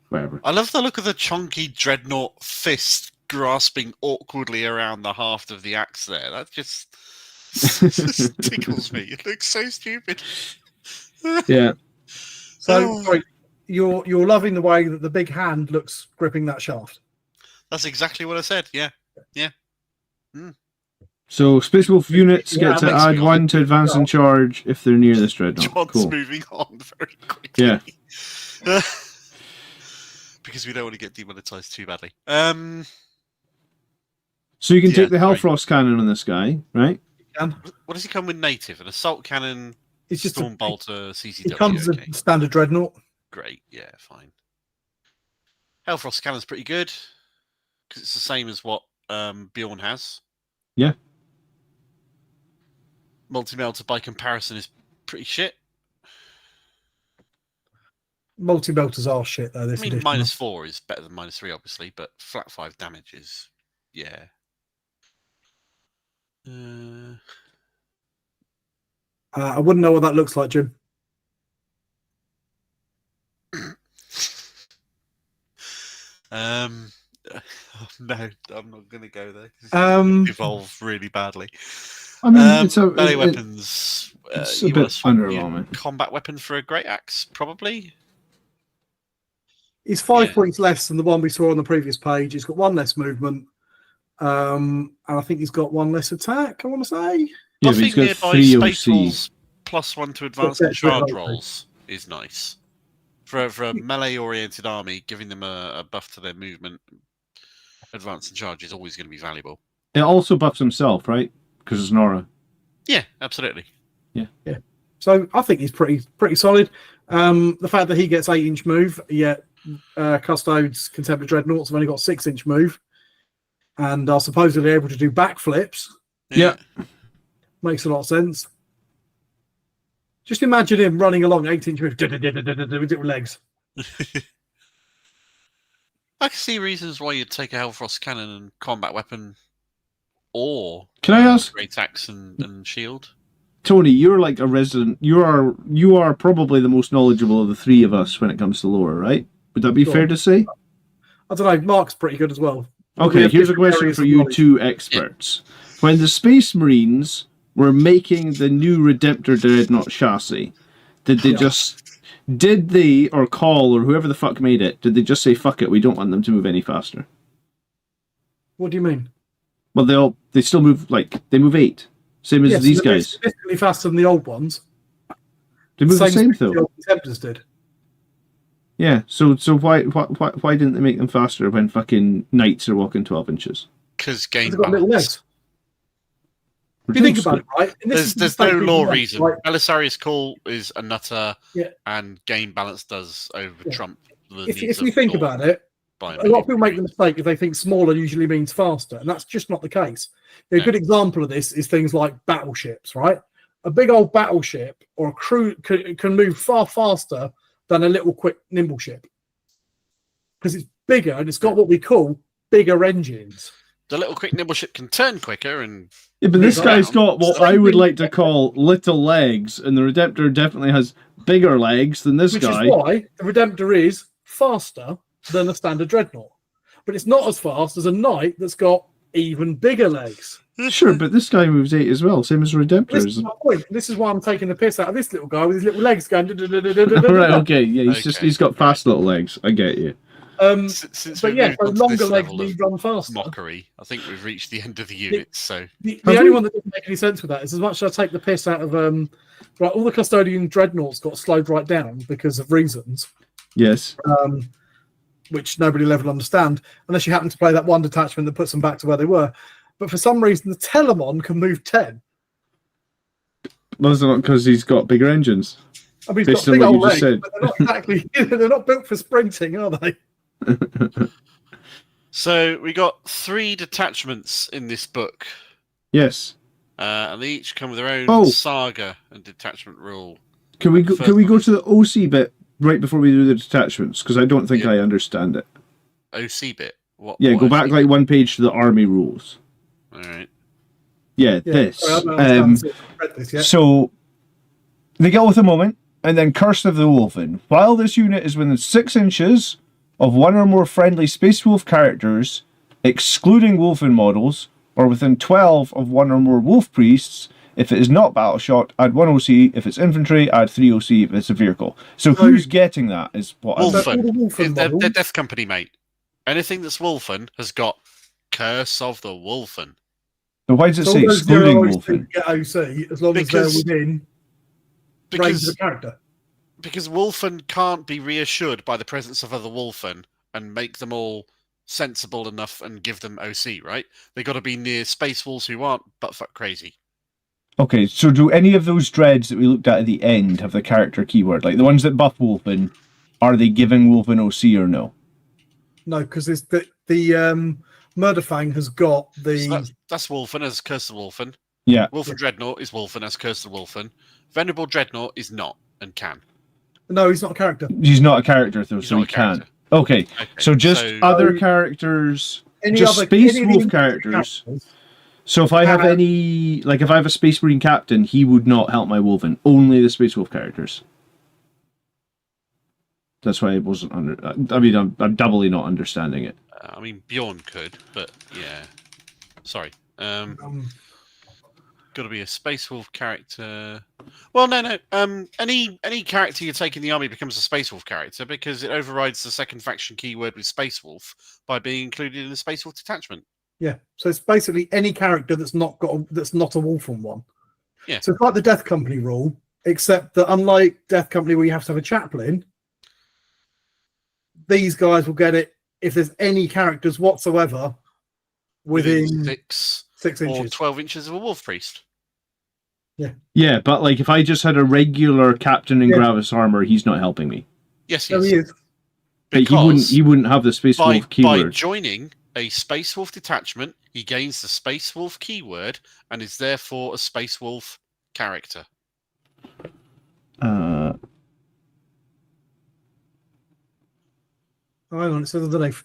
whatever. I love the look of the chunky Dreadnought fist grasping awkwardly around the haft of the axe there. That just tickles me. It looks so stupid. Yeah. So sorry, you're loving the way that the big hand looks gripping that shaft. That's exactly what I said. Yeah. So Space Wolf units get to add 1 to advance and charge if they're near this dreadnought. John's moving on very quickly. Yeah. Because we don't want to get demonetized too badly. So you can take the Hellfrost cannon on this guy, right? What does he come with native? An assault cannon, it's just Stormbolter, CCW. It comes with a standard dreadnought. Great, yeah, fine. Hellfrost cannon's pretty good because it's the same as what Bjorn has. Yeah. Multi-melter by comparison is pretty shit. Multi-melters are shit though. This edition. -4 is better than -3, obviously, but flat 5 damage is, yeah. I wouldn't know what that looks like, Jim. No, I'm not going to go there. It's evolve really badly. I mean, it's melee weapons. It's a bit underwhelming. Combat weapon for a great axe, probably. He's 5 points less than the one we saw on the previous page. He's got 1 less movement, and I think he's got 1 less attack. I want to say. Yeah, but he's got 3 Space Wolves +1 to advance and charge rolls is nice. For a melee-oriented army, giving them a buff to their movement, advance and charge is always going to be valuable. It also buffs himself, right? Because it's Nora. Yeah, absolutely. Yeah. So I think he's pretty solid. The fact that he gets 8-inch move, yet Custodes, Contemplar Dreadnoughts have only got 6-inch move, and are supposedly able to do backflips. Yeah. Makes a lot of sense. Just imagine him running along 8-inch move with different legs. I can see reasons why you'd take a Hellfrost cannon and combat weapon, or can I ask great axe and shield. Tony, you're like a resident. You are probably the most knowledgeable of the 3 of us when it comes to lore, right? Would that be fair to say? I don't know. Mark's pretty good as well. Okay, here's a question for you 2 experts. When the Space Marines were making the new Redemptor Dreadnought chassis, did they, or Call, or whoever the fuck made it, did they just say, fuck it, we don't want them to move any faster? What do you mean? Well, they still move, they move 8. Same as these guys. Significantly faster than the old ones. They move the same, though. The old Contemptors did. Yeah, so why didn't they make them faster when fucking Knights are walking 12 inches? Because game balance. Got little legs. If you think about it, right? There's no law reason. Right? Belisarius Call is a nutter, and game balance does over trump the needs if you think about it, a lot of people make the mistake if they think smaller usually means faster, and that's just not the case. A good example of this is things like battleships, right? A big old battleship or a crew can move far faster than a little quick nimble ship because it's bigger and it's got what we call bigger engines. The little quick nimble ship can turn quicker and... Yeah, but this guy's got what I would like to call little legs, and the Redemptor definitely has bigger legs than this guy. Which is why the Redemptor is faster than a standard Dreadnought. But it's not as fast as a Knight that's got even bigger legs. Sure, but this guy moves 8 as well, same as Redemptor. This is my point. This is why I'm taking the piss out of this little guy with his little legs going... Right, okay, yeah, he's got fast little legs. I get you. Since but yeah, so longer legs need run faster. Mockery. I think we've reached the end of the units. So the only one that doesn't make any sense with that is as much as I take the piss out of right, all the custodian dreadnoughts got slowed right down because of reasons. Yes. Which nobody will ever understand unless you happen to play that one detachment that puts them back to where they were. But for some reason, the Telemon can move 10. Well, it's not because he's got bigger engines. I mean, he's got big old legs, but they're not exactly. They're not built for sprinting, are they? So we got 3 detachments in this book. Yes, and they each come with their own saga and detachment rule. Can we go to the OC bit right before we do the detachments? Because I don't think I understand it. OC bit. What? Yeah, what go back like 1 page to the army rules. All right. Yeah, this. So they get with a moment, and then Curse of the Wolfen. While this unit is within 6 inches of 1 or more friendly Space Wolf characters, excluding Wolfen models, or within 12 of 1 or more Wolf Priests, if it is not battle shot, add 1 OC. If it's infantry, add 3 OC if it's a vehicle. So who's getting that is what Wolfen. They're Death Company, mate. Anything that's Wolfen has got Curse of the Wolfen. But why does it So say all those excluding zeros Wolfen? get OC as long as they're within range of the character. Because Wolfen can't be reassured by the presence of other Wolfen and make them all sensible enough and give them OC, right? They got to be near Space Wolves who aren't buttfuck crazy. Okay, so do any of those dreads that we looked at the end have the character keyword? Like the ones that buff Wolfen, are they giving Wolfen OC or no? No, because the Murderfang has got the... So that's Wolfen as Curse the Wolfen. Yeah. Wolfen Dreadnought is Wolfen as Curse the Wolfen. Venerable Dreadnought is not and can. No, he's not a character. He's not a character, though, so he can't. Okay, so just other characters, just Space Wolf characters. So if I have any, like if I have a Space Marine captain, he would not help my Wolfen. Only the Space Wolf characters. That's why I wasn't I mean, I'm doubly not understanding it. I mean, Bjorn could, but yeah. Sorry. Got to be a Space Wolf character. Well, no. Any character you take in the army becomes a Space Wolf character because it overrides the second faction keyword with Space Wolf by being included in the Space Wolf detachment. Yeah, so it's basically any character that's not a Wolfen one. Yeah. So it's like the Death Company rule, except that unlike Death Company where you have to have a chaplain, these guys will get it if there's any characters whatsoever within 6 inches or 12 inches of a Wolf Priest. Yeah. Yeah, but like if I just had a regular captain in Gravis armor, he's not helping me. Yes, he is. But he wouldn't have the Space Wolf keyword. By joining a Space Wolf detachment, he gains the Space Wolf keyword and is therefore a Space Wolf character. Oh, hang on, it says underneath.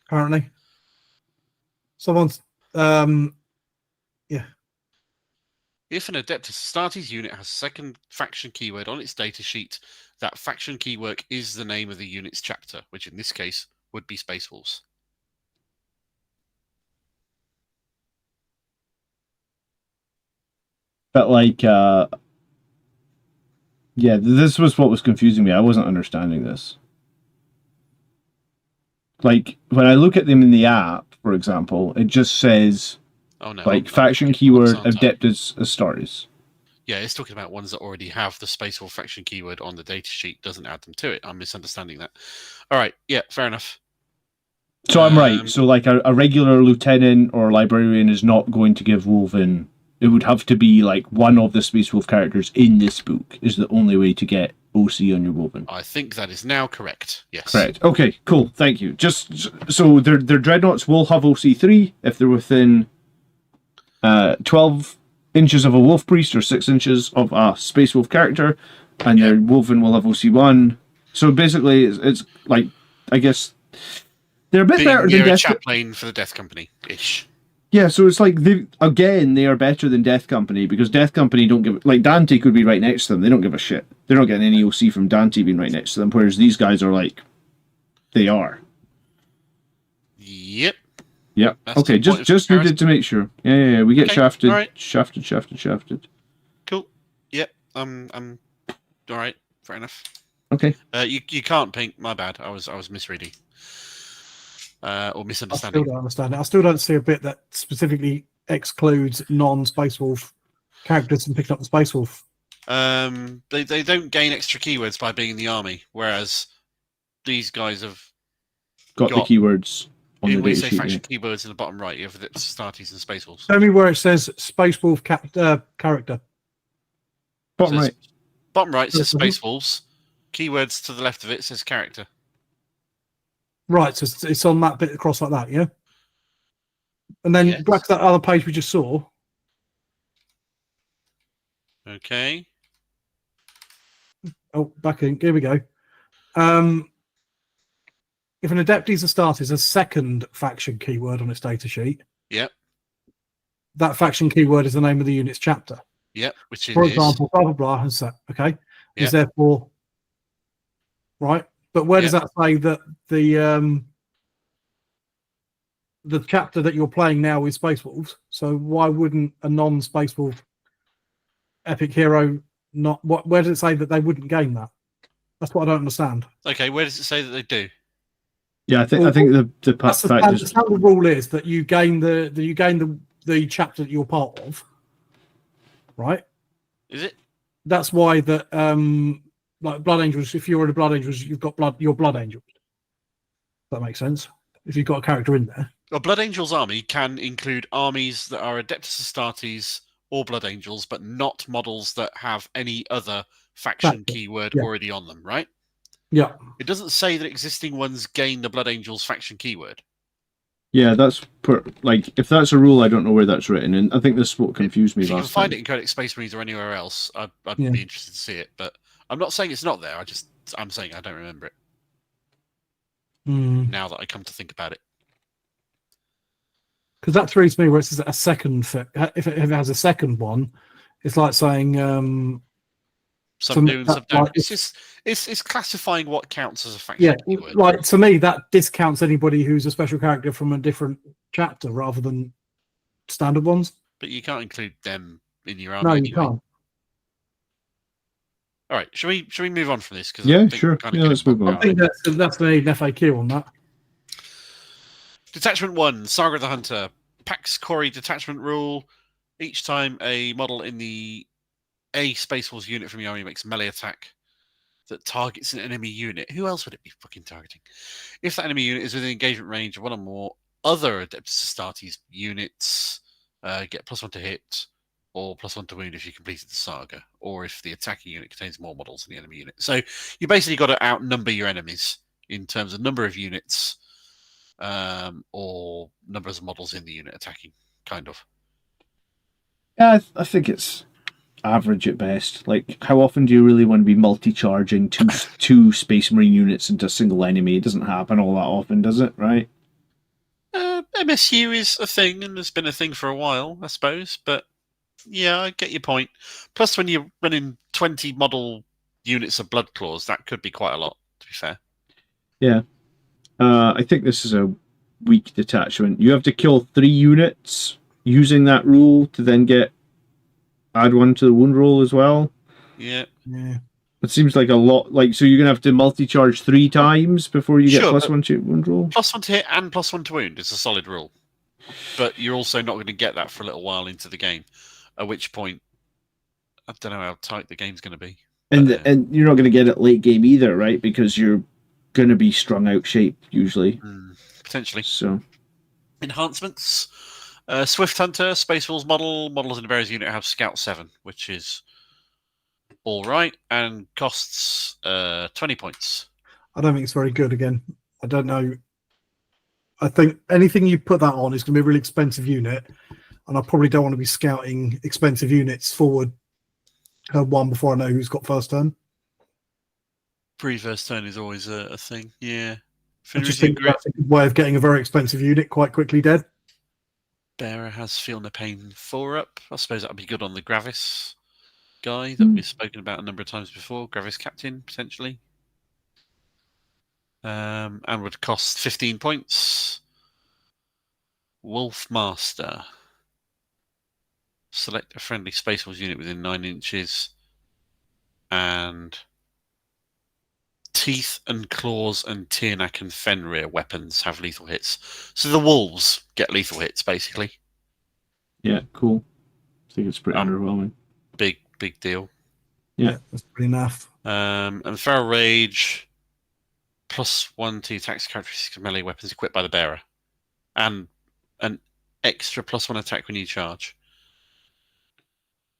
Apparently. Someone's yeah. If an Adeptus Astartes unit has a second faction keyword on its datasheet, that faction keyword is the name of the unit's chapter, which in this case would be Space Wolves. But like, yeah, this was what was confusing me. I wasn't understanding this. Like, when I look at them in the app, for example, it just says, faction keyword Adeptus Astartes. Yeah, it's talking about ones that already have the Space Wolf faction keyword on the datasheet, doesn't add them to it. I'm misunderstanding that. All right, yeah, fair enough. So I'm right. So, like, a regular lieutenant or librarian is not going to give Wolfen. It would have to be, like, one of the Space Wolf characters in this book is the only way to get OC on your Wolfen. I think that is now correct, yes. Correct. Okay, cool. Thank you. Just so their dreadnoughts will have OC3 if they're within 12 inches of a Wolf Priest or 6 inches of a Space Wolf character, and their Wolfen will have OC1. So basically, it's like, I guess, they're a bit better than Death chaplain for the Death Company-ish. Yeah, so it's like, they are better than Death Company, because Death Company don't give... Like, Dante could be right next to them. They don't give a shit. They're not getting any OC from Dante being right next to them, whereas these guys are like... They are. Yep. Yep. Okay, just needed to make sure. Yeah. We get shafted. Right. Shafted. Cool. Yep. I'm... Alright, fair enough. Okay. You can't pink. My bad. I was misreading. Or misunderstanding. I still don't understand it. I still don't see a bit that specifically excludes non-Space Wolf characters from picking up the Space Wolf. They don't gain extra keywords by being in the army, whereas these guys have got the keywords on the data sheet. Faction keywords in the bottom right. You have the Astartes and Space Wolves. Tell me where it says Space Wolf character. Bottom right. Bottom right says Space Wolves. Keywords to the left of it says character. Right, so it's on that bit across like that, yeah? And then back to that other page we just saw. Okay. Oh, back in. Here we go. If an Adeptus Astartes has a second faction keyword on its datasheet, that faction keyword is the name of the unit's chapter. Yep, which is... For example, blah, blah, blah, has that, okay? Is therefore... Right? But where does that say that the chapter that you're playing now is Space Wolves? So why wouldn't a non-Space Wolf epic hero not? Where does it say that they wouldn't gain that? That's what I don't understand. Okay, where does it say that they do? Yeah, I think the standard rule is that you gain the the chapter that you're part of, right? Is it? That's why that like Blood Angels. If you're in the Blood Angels, you've got your Blood Angels. That makes sense. If you've got a character in there. Well, Blood Angels army can include armies that are Adeptus Astartes or Blood Angels, but not models that have any other faction keyword already on them, right? Yeah. It doesn't say that existing ones gain the Blood Angels faction keyword. Yeah, that's if that's a rule, I don't know where that's written, and I think this is what confused me last time. If you can find it in Codex Space Marines or anywhere else, I'd be interested to see it. But I'm not saying it's not there. I'm saying I don't remember it. Now that I come to think about it. Because that throws me where it says a second. If it has a second one, it's like saying subdue and subdue. It's classifying what counts as a faction keyword. Like to me, that discounts anybody who's a special character from a different chapter rather than standard ones. But you can't include them in your army. No, anyway. you can't. All right, should we move on from this? Yeah, sure. Let's move on. I think that's going to need an FAQ on that. Detachment 1, Saga of the Hunter. Pax Cori detachment rule. Each time a model in the A Space Wolves unit from your army makes melee attack that targets an enemy unit. Who else would it be fucking targeting? If that enemy unit is within engagement range of one or more other Adeptus Astartes units, get +1 to hit, or +1 to wound if you completed the saga, or if the attacking unit contains more models than the enemy unit. So you basically got to outnumber your enemies in terms of number of units, or numbers of models in the unit attacking, kind of. Yeah, I think it's average at best. Like, how often do you really want to be multi-charging two Space Marine units into a single enemy? It doesn't happen all that often, does it? Right? MSU is a thing, and there's been a thing for a while, I suppose. But yeah, I get your point. Plus, when you're running 20 model units of Blood Claws, that could be quite a lot, to be fair. Yeah. I think this is a weak detachment. You have to kill 3 units using that rule to then add 1 to the wound roll as well. Yeah. It seems like a lot. Like, so you're gonna have to multi-charge 3 times before you get +1 to wound roll. +1 to hit and +1 to wound is a solid rule, but you're also not going to get that for a little while into the game. At which point, I don't know how tight the game's going to be. And you're not going to get it late game either, right? Because you're going to be strung out shape usually. Potentially. So, enhancements. Swift Hunter, Space Wolves models in the various unit have Scout 7, which is all right, and costs 20 points. I don't think it's very good again. I don't know. I think anything you put that on is going to be a really expensive unit, and I probably don't want to be scouting expensive units forward one before I know who's got first turn. Pre-first turn is always a thing, yeah. I just think that's a good way of getting a very expensive unit quite quickly dead. Bearer has Feel No Pain 4 up. I suppose that would be good on the Gravis guy that we've spoken about a number of times before. Gravis Captain, potentially. And would cost 15 points. Wolf Master. Select a friendly Space Wolves unit within 9 inches. And Teeth and Claws and Tiernak and Fenrir weapons have lethal hits. So the Wolves get lethal hits, basically. Yeah, cool. I think it's pretty underwhelming. Big deal. Yeah, that's pretty enough. And Feral Rage, +1 to attacks characteristics of melee weapons equipped by the bearer. And an extra +1 attack when you charge.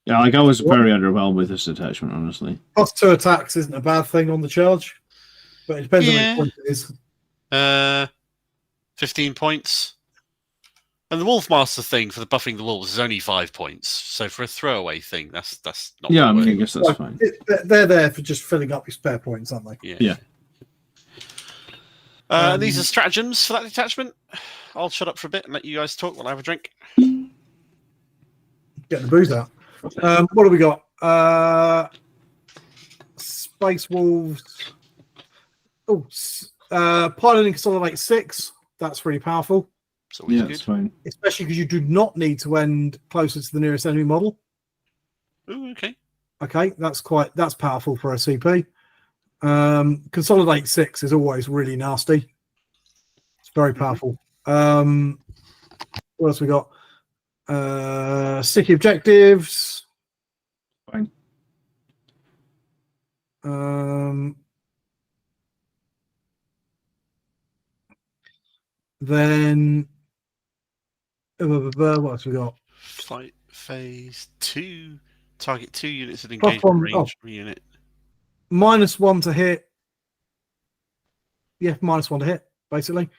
Yeah, like I was very underwhelmed with this attachment, honestly. +2 attacks isn't a bad thing on the charge, but it depends on how point it is. 15 points. And the Wolf Master thing for the buffing the wolves is only 5 points. So for a throwaway thing, that's not. Yeah, I mean, I guess that's fine. They're there for just filling up your spare points, aren't they? Yeah. These are stratagems for that detachment. I'll shut up for a bit and let you guys talk while I have a drink. Get the booze out. What do we got? Space Wolves. Piloting Consolidate 6. That's really powerful. Yeah, that's fine. Especially because you do not need to end closer to the nearest enemy model. Ooh, okay. Okay, that's powerful for a CP. Consolidate 6 is always really nasty. It's very powerful. What else we got? Sticky objectives. Fine. Then what else we got? Flight phase 2. Target 2 units at engagement range from a unit. -1 to hit. Yeah, -1 to hit, basically.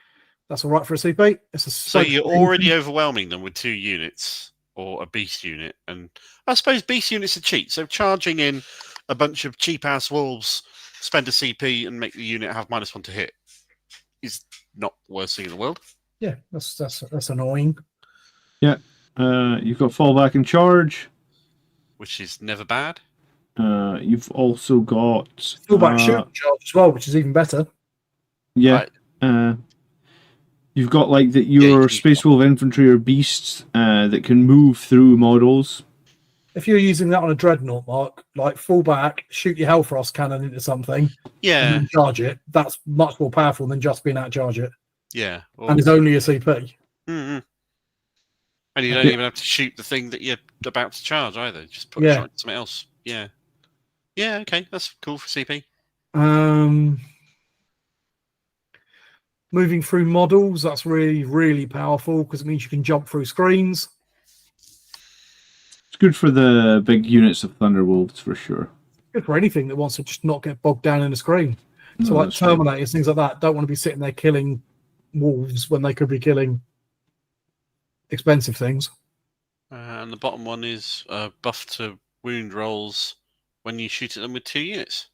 That's all right for a CP. So you're already overwhelming them with 2 units or a beast unit. And I suppose beast units are cheap. So charging in a bunch of cheap-ass wolves, spend a CP and make the unit have -1 to hit is not the worst thing in the world. Yeah, that's annoying. Yeah. You've got fallback and charge. Which is never bad. You've also got fallback shoot charge as well, which is even better. Yeah. Right. You've got like your Space Wolf infantry or beasts that can move through models. If you're using that on a dreadnought, Mark, like fallback, shoot your Hellfrost cannon into something, yeah, and charge it. That's much more powerful than just being able to charge it. Yeah, and it's only a CP. Mm-hmm. And you don't even have to shoot the thing that you're about to charge either. Just put it on something else. Yeah. Yeah, okay. That's cool for CP. Moving through models, that's really, really powerful because it means you can jump through screens. It's good for the big units of Thunderwolves for sure. Good for anything that wants to just not get bogged down in a screen. So like Terminators, things like that, don't want to be sitting there killing wolves when they could be killing expensive things. And the bottom one is buff to wound rolls when you shoot at them with 2 units.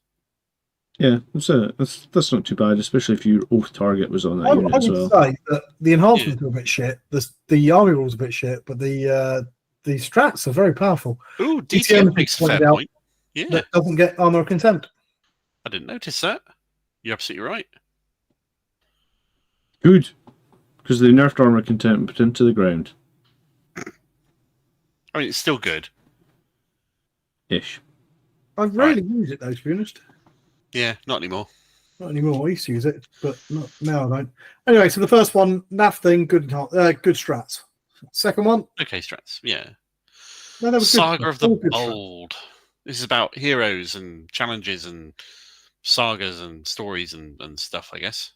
Yeah, that's not too bad, especially if your oath target was on that unit as well. I would say that the enhancements are a bit shit. The army rules are a bit shit, but the strats are very powerful. Ooh, DTM makes a fair point. Yeah, that doesn't get armor of contempt. I didn't notice that. You're absolutely right. Good, because they nerfed armor contempt and put into the ground. I mean, it's still good. Ish. I rarely use it though, to be honest. Yeah, not anymore. Not anymore. I used to use it, but not now. I don't. Anyway, so the first one, NAF thing, good strats. Second one, okay, strats. Yeah. No, that was Saga of the Bold. This is about heroes and challenges and sagas and stories and stuff, I guess.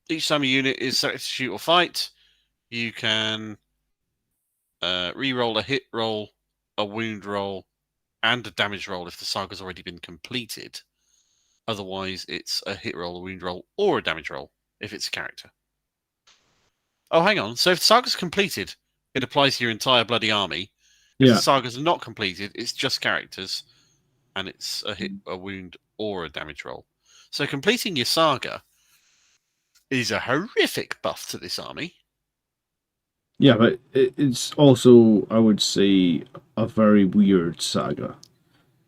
Each time a unit is selected to shoot or fight, you can re-roll a hit roll, a wound roll, and a damage roll if the saga's already been completed. Otherwise, it's a hit roll, a wound roll, or a damage roll if it's a character. Oh, hang on. So if the saga's completed, it applies to your entire bloody army. If the saga's not completed, it's just characters, and it's a hit, a wound, or a damage roll. So completing your saga is a horrific buff to this army. Yeah, but it's also, I would say, a very weird saga.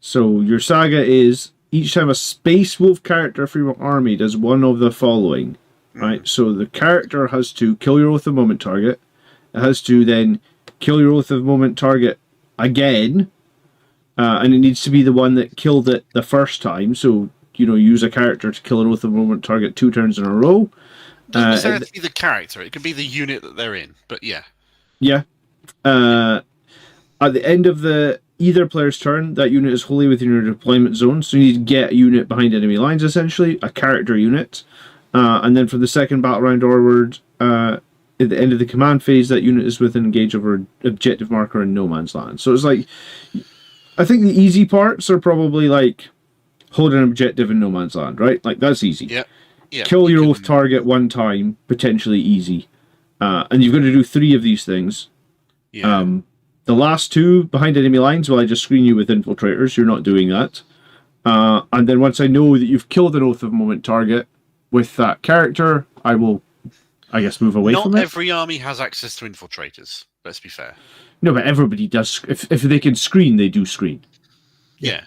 So your saga is, each time a Space Wolf character from your army does one of the following, right? So the character has to kill your Oath of Moment target. It has to then kill your Oath of Moment target again. And it needs to be the one that killed it the first time. So, use a character to kill an Oath of Moment target 2 turns in a row. Doesn't have to be the character. It could be the unit that they're in. But yeah. Yeah. At the end of either player's turn, that unit is wholly within your deployment zone. So you need to get a unit behind enemy lines, essentially, a character unit. And then from the second battle round onward, at the end of the command phase, that unit is within engage over objective marker in no man's land. So it's like, I think the easy parts are probably like hold an objective in no man's land, right? Like that's easy. Yeah. Kill your oath target one time, potentially easy. And you've got to do 3 of these things. Yeah. The last 2 behind enemy lines, well, I just screen you with infiltrators. You're not doing that. And then once I know that you've killed an Oath of Moment target with that character, I will, I guess, move away from it. Not every army has access to infiltrators, let's be fair. No, but everybody does. If they can screen, they do screen. Yeah.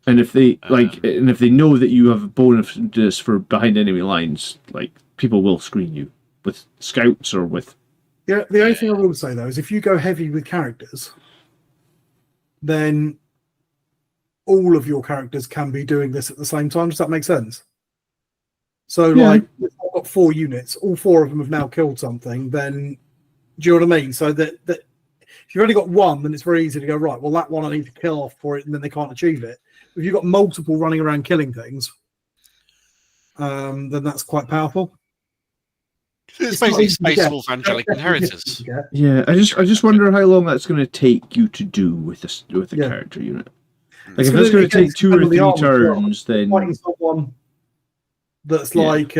And if they and if they know that you have a bonus for behind enemy lines, like people will screen you with scouts or with. Yeah, the only thing I will say though is if you go heavy with characters, then all of your characters can be doing this at the same time. Does that make sense? So, like, if I've got 4 units, all 4 of them have now killed something, then Do you know what I mean? So that if you've only got one, then it's very easy to go, right, well, that one I need to kill off for it, and then they can't achieve it. If you've got multiple running around killing things, then that's quite powerful. It's basically Space Wolf Angelic Inheritors. Yeah, I just wonder how long that's going to take you to do with a character unit. Like, if it's going to take 2 or 3 turns, then fighting someone that's like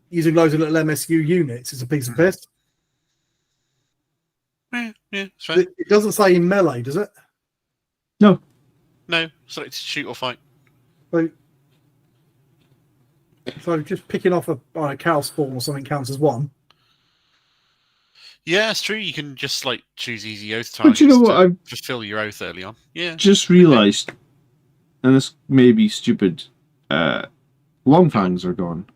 using loads of little MSU units is a piece of piss. Yeah, right. It doesn't say in melee, does it? No, select to shoot or fight. So just picking off a cow spawn or something counts as one. Yeah, it's true. You can just like choose easy oath targets. But you know what? I fulfill your oath early on. Yeah. Just realised, and this may be stupid. Longfangs are gone.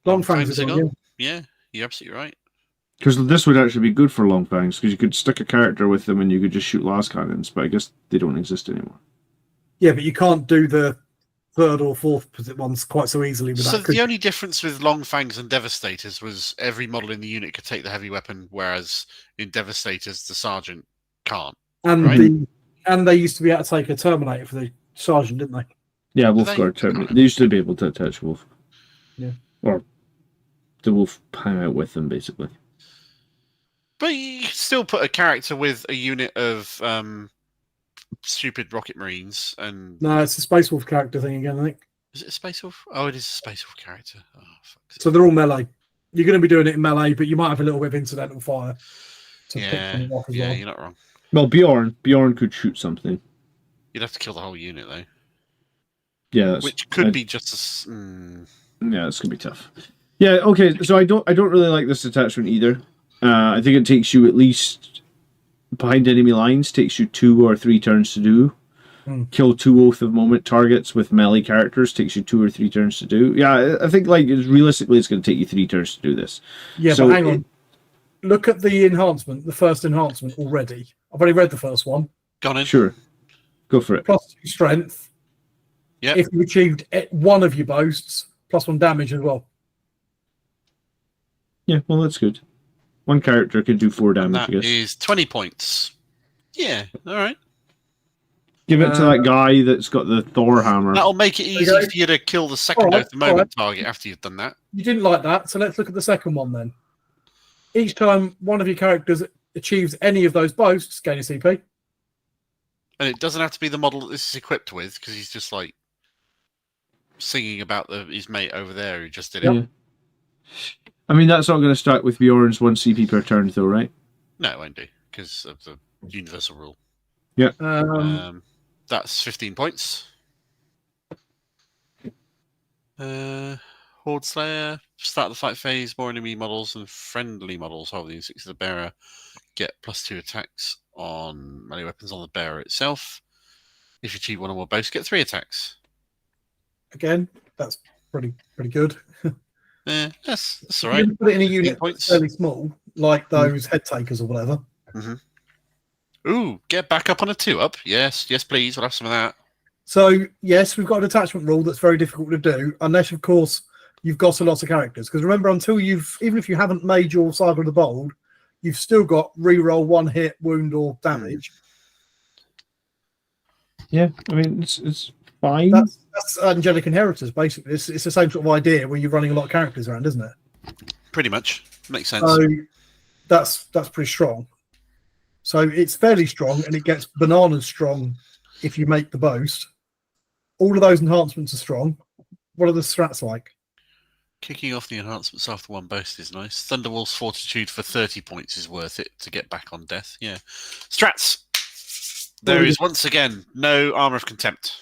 Longfangs are gone. Yeah, you're absolutely right. Because this would actually be good for Longfangs, because you could stick a character with them and you could just shoot las cannons, but I guess they don't exist anymore. Yeah, but you can't do the 3rd or 4th ones quite so easily. So the only difference with Longfangs and Devastators was every model in the unit could take the heavy weapon, whereas in Devastators the Sergeant can't. And they used to be able to take a Terminator for the Sergeant, didn't they? Yeah, Wolf got a Terminator. They used to be able to attach Wolf. Yeah. Or the Wolf hang out with them, basically. But you can still put a character with a unit of stupid rocket marines and... No, it's a Space Wolf character thing again, I think. Is it a Space Wolf? Oh, it is a Space Wolf character. Oh, fuck. So they're all melee. You're going to be doing it in melee, but you might have a little bit of incidental fire. Pick them off as well. You're not wrong. Well, Bjorn could shoot something. You'd have to kill the whole unit, though. Yeah, which could be just as... Yeah, it's going to be tough. Yeah, okay, so I don't really like this detachment either. I think it takes you at least behind enemy lines, takes you 2 or 3 turns to do. Kill 2 Oath of Moment targets with melee characters, takes you 2 or 3 turns to do. Yeah, I think like realistically it's going to take you 3 turns to do this. Yeah, so, but hang on. Look at the enhancement, the first enhancement already. I've already read the first one. Gone in. Sure. Go for it. +2 strength. Yeah. If you achieved one of your boasts, +1 damage as well. Yeah, well, that's good. One character can do 4 damage, I guess. That is 20 points. Yeah, all right. Give it to that guy that's got the Thor hammer. That'll make it easy for you to kill the second Oath of Moment target after you've done that. You didn't like that, so let's look at the second one then. Each time one of your characters achieves any of those boasts, gain a CP. And it doesn't have to be the model that this is equipped with, because he's just like singing about his mate over there who just did it. Yeah. I mean, that's not going to start with Bjorn's 1 CP per turn, though, right? No, it won't do, because of the universal rule. Yeah. That's 15 points. Horde Slayer, start the fight phase, more enemy models and friendly models holding 6 of the bearer get +2 attacks on melee weapons on the bearer itself. If you achieve 1 or more boasts, get 3 attacks. Again, that's pretty good. Yeah, that's all right. You can put it in a unit that's fairly small, like those Headtakers or whatever. Ooh, get back up on a 2-up. Yes, please. We'll have some of that. So, yes, we've got a detachment rule that's very difficult to do, unless, of course, you've got a lot of characters. Because remember, even if you haven't made your Saga of the Bold, you've still got reroll 1 hit, wound, or damage. Yeah, I mean, it's fine. That's Angelic Inheritors, basically. It's the same sort of idea where you're running a lot of characters around, isn't it? Pretty much. Makes sense. So, that's pretty strong. So, it's fairly strong, and it gets bananas strong if you make the boast. All of those enhancements are strong. What are the strats like? Kicking off the enhancements after 1 boast is nice. Thunderwolf's Fortitude for 30 points is worth it to get back on death. Yeah. Strats! There is, once again, no Armour of Contempt.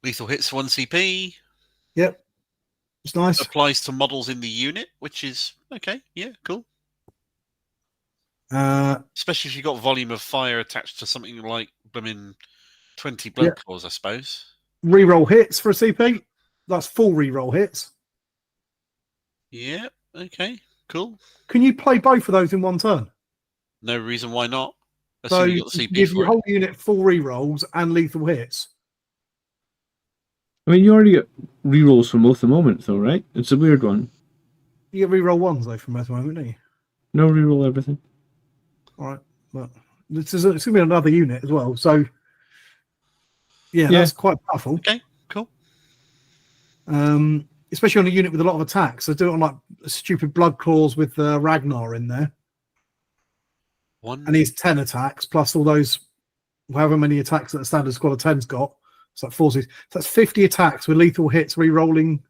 Lethal hits 1 CP. Yep. It's nice. Applies to models in the unit, which is okay. Yeah, cool. Especially if you've got volume of fire attached to something like 20 blood claws, I suppose. Reroll hits for a CP. That's full reroll hits. Yeah, okay, cool. Can you play both of those in 1 turn? No reason why not. So you got the CP give your whole unit full rerolls and lethal hits. I mean, you already get rerolls from Oath of Moment, though, right? It's a weird one. You get reroll ones though from at the moment, don't you? No, reroll everything. All right, but it's going to be another unit as well. So yeah, that's quite powerful. Okay, cool. Especially on a unit with a lot of attacks. So do it on like stupid blood claws with Ragnar in there. And he's 10 attacks plus all those, however many attacks that a standard squad of 10's got. It's like 40. So that's 50 attacks with lethal hits, re-rolling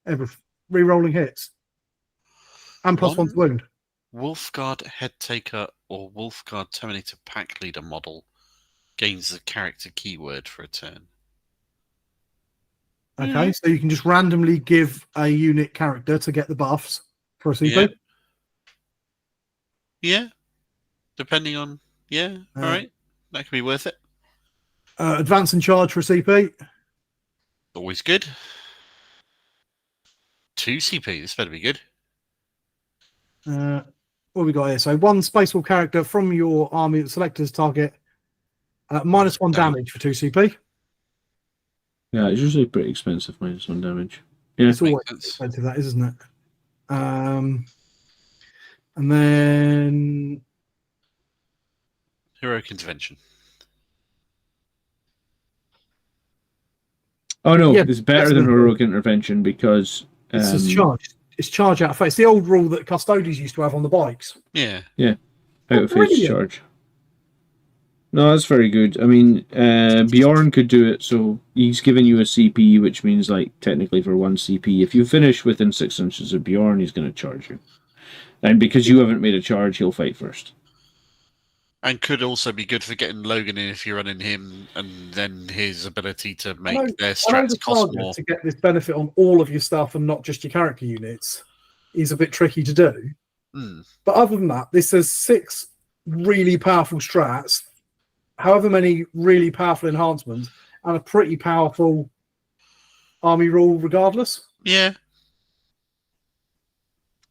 hits. And plus one to wound. Wolfguard Headtaker or Wolfguard Terminator Pack Leader model gains the character keyword for a turn. Okay, so you can just randomly give a unit character to get the buffs for a CP. Yeah. Depending on... Yeah, all right. That could be worth it. Advance and charge for a CP. Always good. 2 CP, this better be good. What have we got here? So 1 Space Wolf character from your army that selects as target. -1 damage for 2 CP. Yeah, it's usually pretty expensive, -1 damage. Yeah, it's always expensive, that is, isn't it? And then... Heroic Intervention. Oh no, it's better than Heroic Intervention because... It's just charge. It's charge out of face. It's the old rule that custodians used to have on the bikes. Yeah. Yeah. Out of face charge. No, that's very good. I mean, Bjorn could do it, so he's giving you a CP, which means, like, technically for 1 CP, if you finish within 6 inches of Bjorn, he's going to charge you. And because you haven't made a charge, he'll fight first. And could also be good for getting Logan in if you're running him, and then his ability to make their strats cost more. To get this benefit on all of your stuff and not just your character units is a bit tricky to do. But other than that, this has 6 really powerful strats, however many really powerful enhancements, and a pretty powerful army rule regardless. Yeah.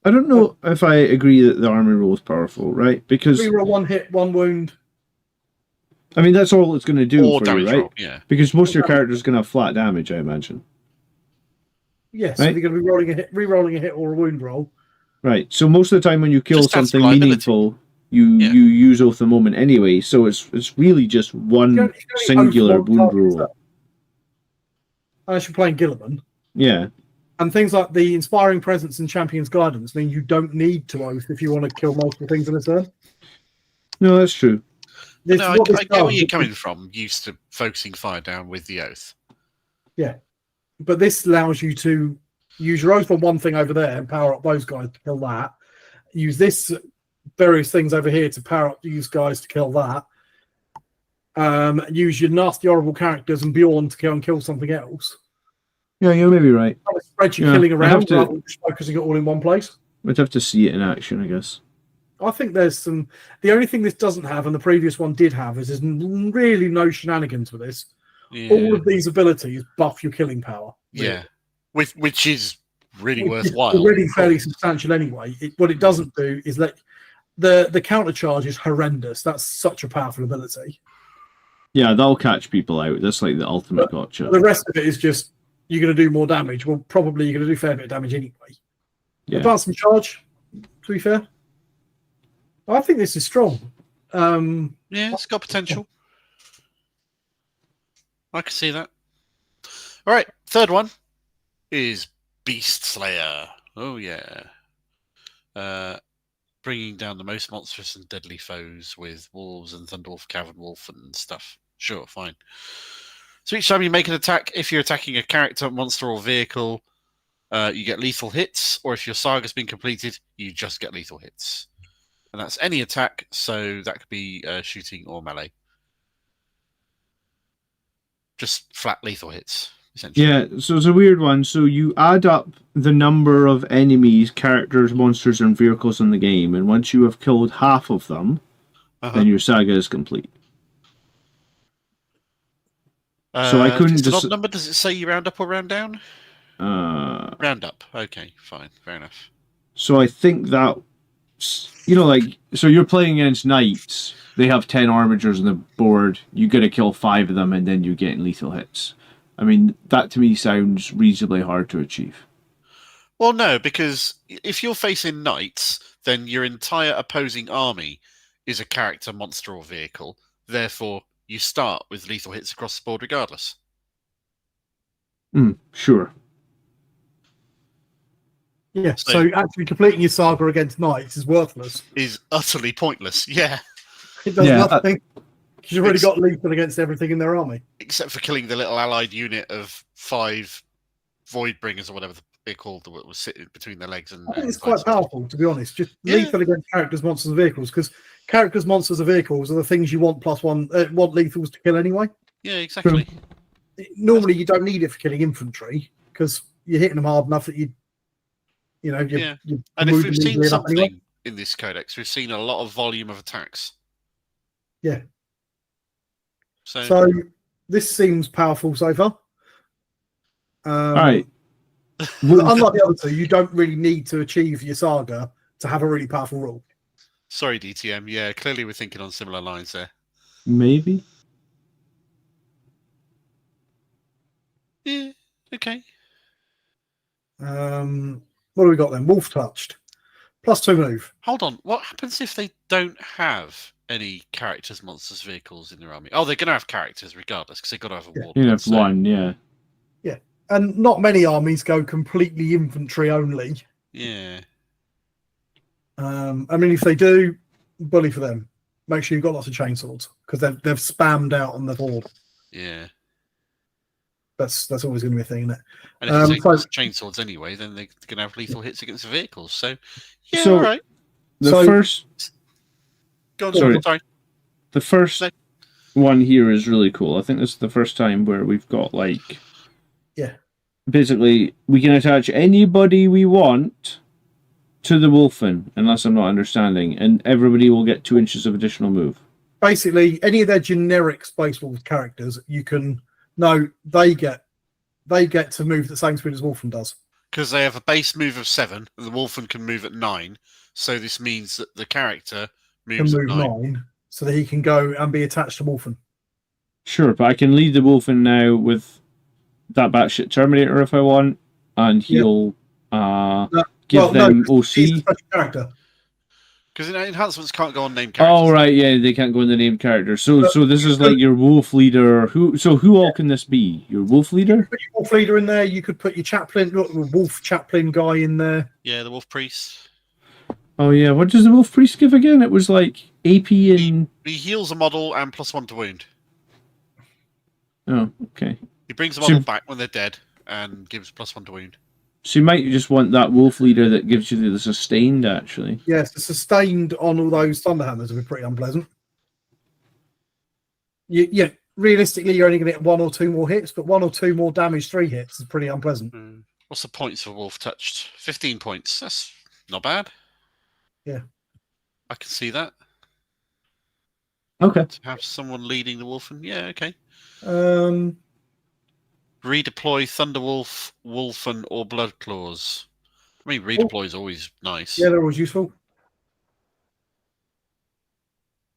I don't know if I agree that the army rule is powerful, right? Because... reroll 1 hit, 1 wound. I mean, that's all it's going to do for you, right? Roll, yeah. Because most of your characters are going to have flat damage, I imagine. Yes, right? So you're going to be re-rolling a hit or a wound roll. Right, so most of the time when you kill something meaningful... You use Oath of the Moment anyway, so it's really just one singular wound roll. Unless you're playing Gilliman. Yeah. And things like the Inspiring Presence and Champion's Guidance mean you don't need to Oath if you want to kill multiple things in a turn. No, that's true. I get where you're coming from, used to focusing fire down with the Oath. Yeah. But this allows you to use your Oath on one thing over there and power up those guys to kill that. Use this... various things over here to power up these guys to kill that. Use your nasty, horrible characters and Bjorn to kill something else. Yeah, you may be right. Spread your killing around rather than just focusing it all in one place. We'd have to see it in action, I guess. I think there's some... The only thing this doesn't have, and the previous one did have, is there's really no shenanigans with this. Yeah. All of these abilities buff your killing power. Really. Yeah. Which is really worthwhile. It's already fairly substantial anyway. What it doesn't do is let... The counter charge is horrendous. That's such a powerful ability. Yeah, that'll catch people out. That's like the ultimate gotcha. The rest of it is just you're going to do more damage. Well, probably you're going to do a fair bit of damage anyway. Yeah. Advance and charge, to be fair. I think this is strong. Yeah, it's got potential. I can see that. All right, third one is Beast Slayer. Oh, yeah. Bringing down the most monstrous and deadly foes with wolves and Thunderwolf Cavalry and stuff. Sure, fine. So each time you make an attack, if you're attacking a character, monster, or vehicle, you get lethal hits, or if your saga's been completed, you just get lethal hits. And that's any attack, so that could be shooting or melee. Just flat lethal hits, essentially. Yeah, so it's a weird one. So you add up the number of enemies, characters, monsters, and vehicles in the game, and once you have killed half of them, then your saga is complete. So I couldn't just... What number does it say you round up or round down? Round up. Okay, fine. Fair enough. So I think that... You know, like, so you're playing against knights. They have 10 armigers on the board. You got to kill 5 of them, and then you get lethal hits. I mean, that to me sounds reasonably hard to achieve. Well, no, because if you're facing knights, then your entire opposing army is a character, monster, or vehicle. Therefore, you start with lethal hits across the board regardless. Sure. Yeah, so actually completing your saga against knights is worthless. Is utterly pointless, yeah. It does nothing. Because you've already got lethal against everything in their army. Except for killing the little allied unit of 5 Voidbringers or whatever they're called that was sitting between their legs. I think it's quite powerful, to be honest. Just lethal against characters, monsters, and vehicles. Because characters, monsters, and vehicles are the things you want +1, want lethals to kill anyway. Yeah, exactly. Normally, you don't need it for killing infantry because you're hitting them hard enough that you're and if we've seen something in this codex, we've seen a lot of volume of attacks. Yeah. So this seems powerful so far. All right. Unlike the other two, you don't really need to achieve your saga to have a really powerful rule. Sorry, DTM. Yeah, clearly we're thinking on similar lines there. Maybe. Yeah. Okay. What do we got then? Wolf touched. +2 move. Hold on. What happens if they don't have any characters, monsters, vehicles in their army? Oh, they're going to have characters regardless because they've got to have a ward. You have one, yeah. Yeah. And not many armies go completely infantry only. Yeah. I mean, if they do, bully for them. Make sure you've got lots of chainswords because they've spammed out on the board. Yeah. That's always going to be a thing, isn't it? And if they take chainswords anyway, then they're going to have lethal hits against the vehicles. So, yeah, all right. First... Go on, sorry. The first one here is really cool. I think this is the first time where we've got, like... Yeah. Basically, we can attach anybody we want to the Wolfen, unless I'm not understanding, and everybody will get 2 inches of additional move. Basically, any of their generic Space Wolves characters, you can... No, they get to move the same speed as Wolfen does. Because they have a base move of 7, and the Wolfen can move at 9. So this means that the character moves at 9. So that he can go and be attached to Wolfen. Sure, but I can lead the Wolfen now with that batshit Terminator if I want, and he'll give them OC. He's a special character. Because enhancements can't go on named characters. Oh right, yeah, they can't go on the named character. So this is like your wolf leader. Who all can this be? Your wolf leader? Put your wolf leader in there. You could put your chaplain, wolf chaplain guy in there. Yeah, the wolf priest. Oh yeah, what does the wolf priest give again? It was like AP and he heals a model and +1 to wound. Oh, okay. He brings the model back when they're dead and gives +1 to wound. So you might just want that wolf leader that gives you the sustained, actually. Yes, the sustained on all those Thunderhammers would be pretty unpleasant. Yeah, realistically, you're only going to get 1 or 2 more hits, but 1 or 2 more damage, 3 hits is pretty unpleasant. What's the points for Wolf Touched? 15 points. That's not bad. Yeah. I can see that. Okay. To have someone leading the Wolfen. Yeah, okay. Redeploy Thunderwolf, Wolfen, or Bloodclaws. I mean, redeploy is always nice. Yeah, they're always useful.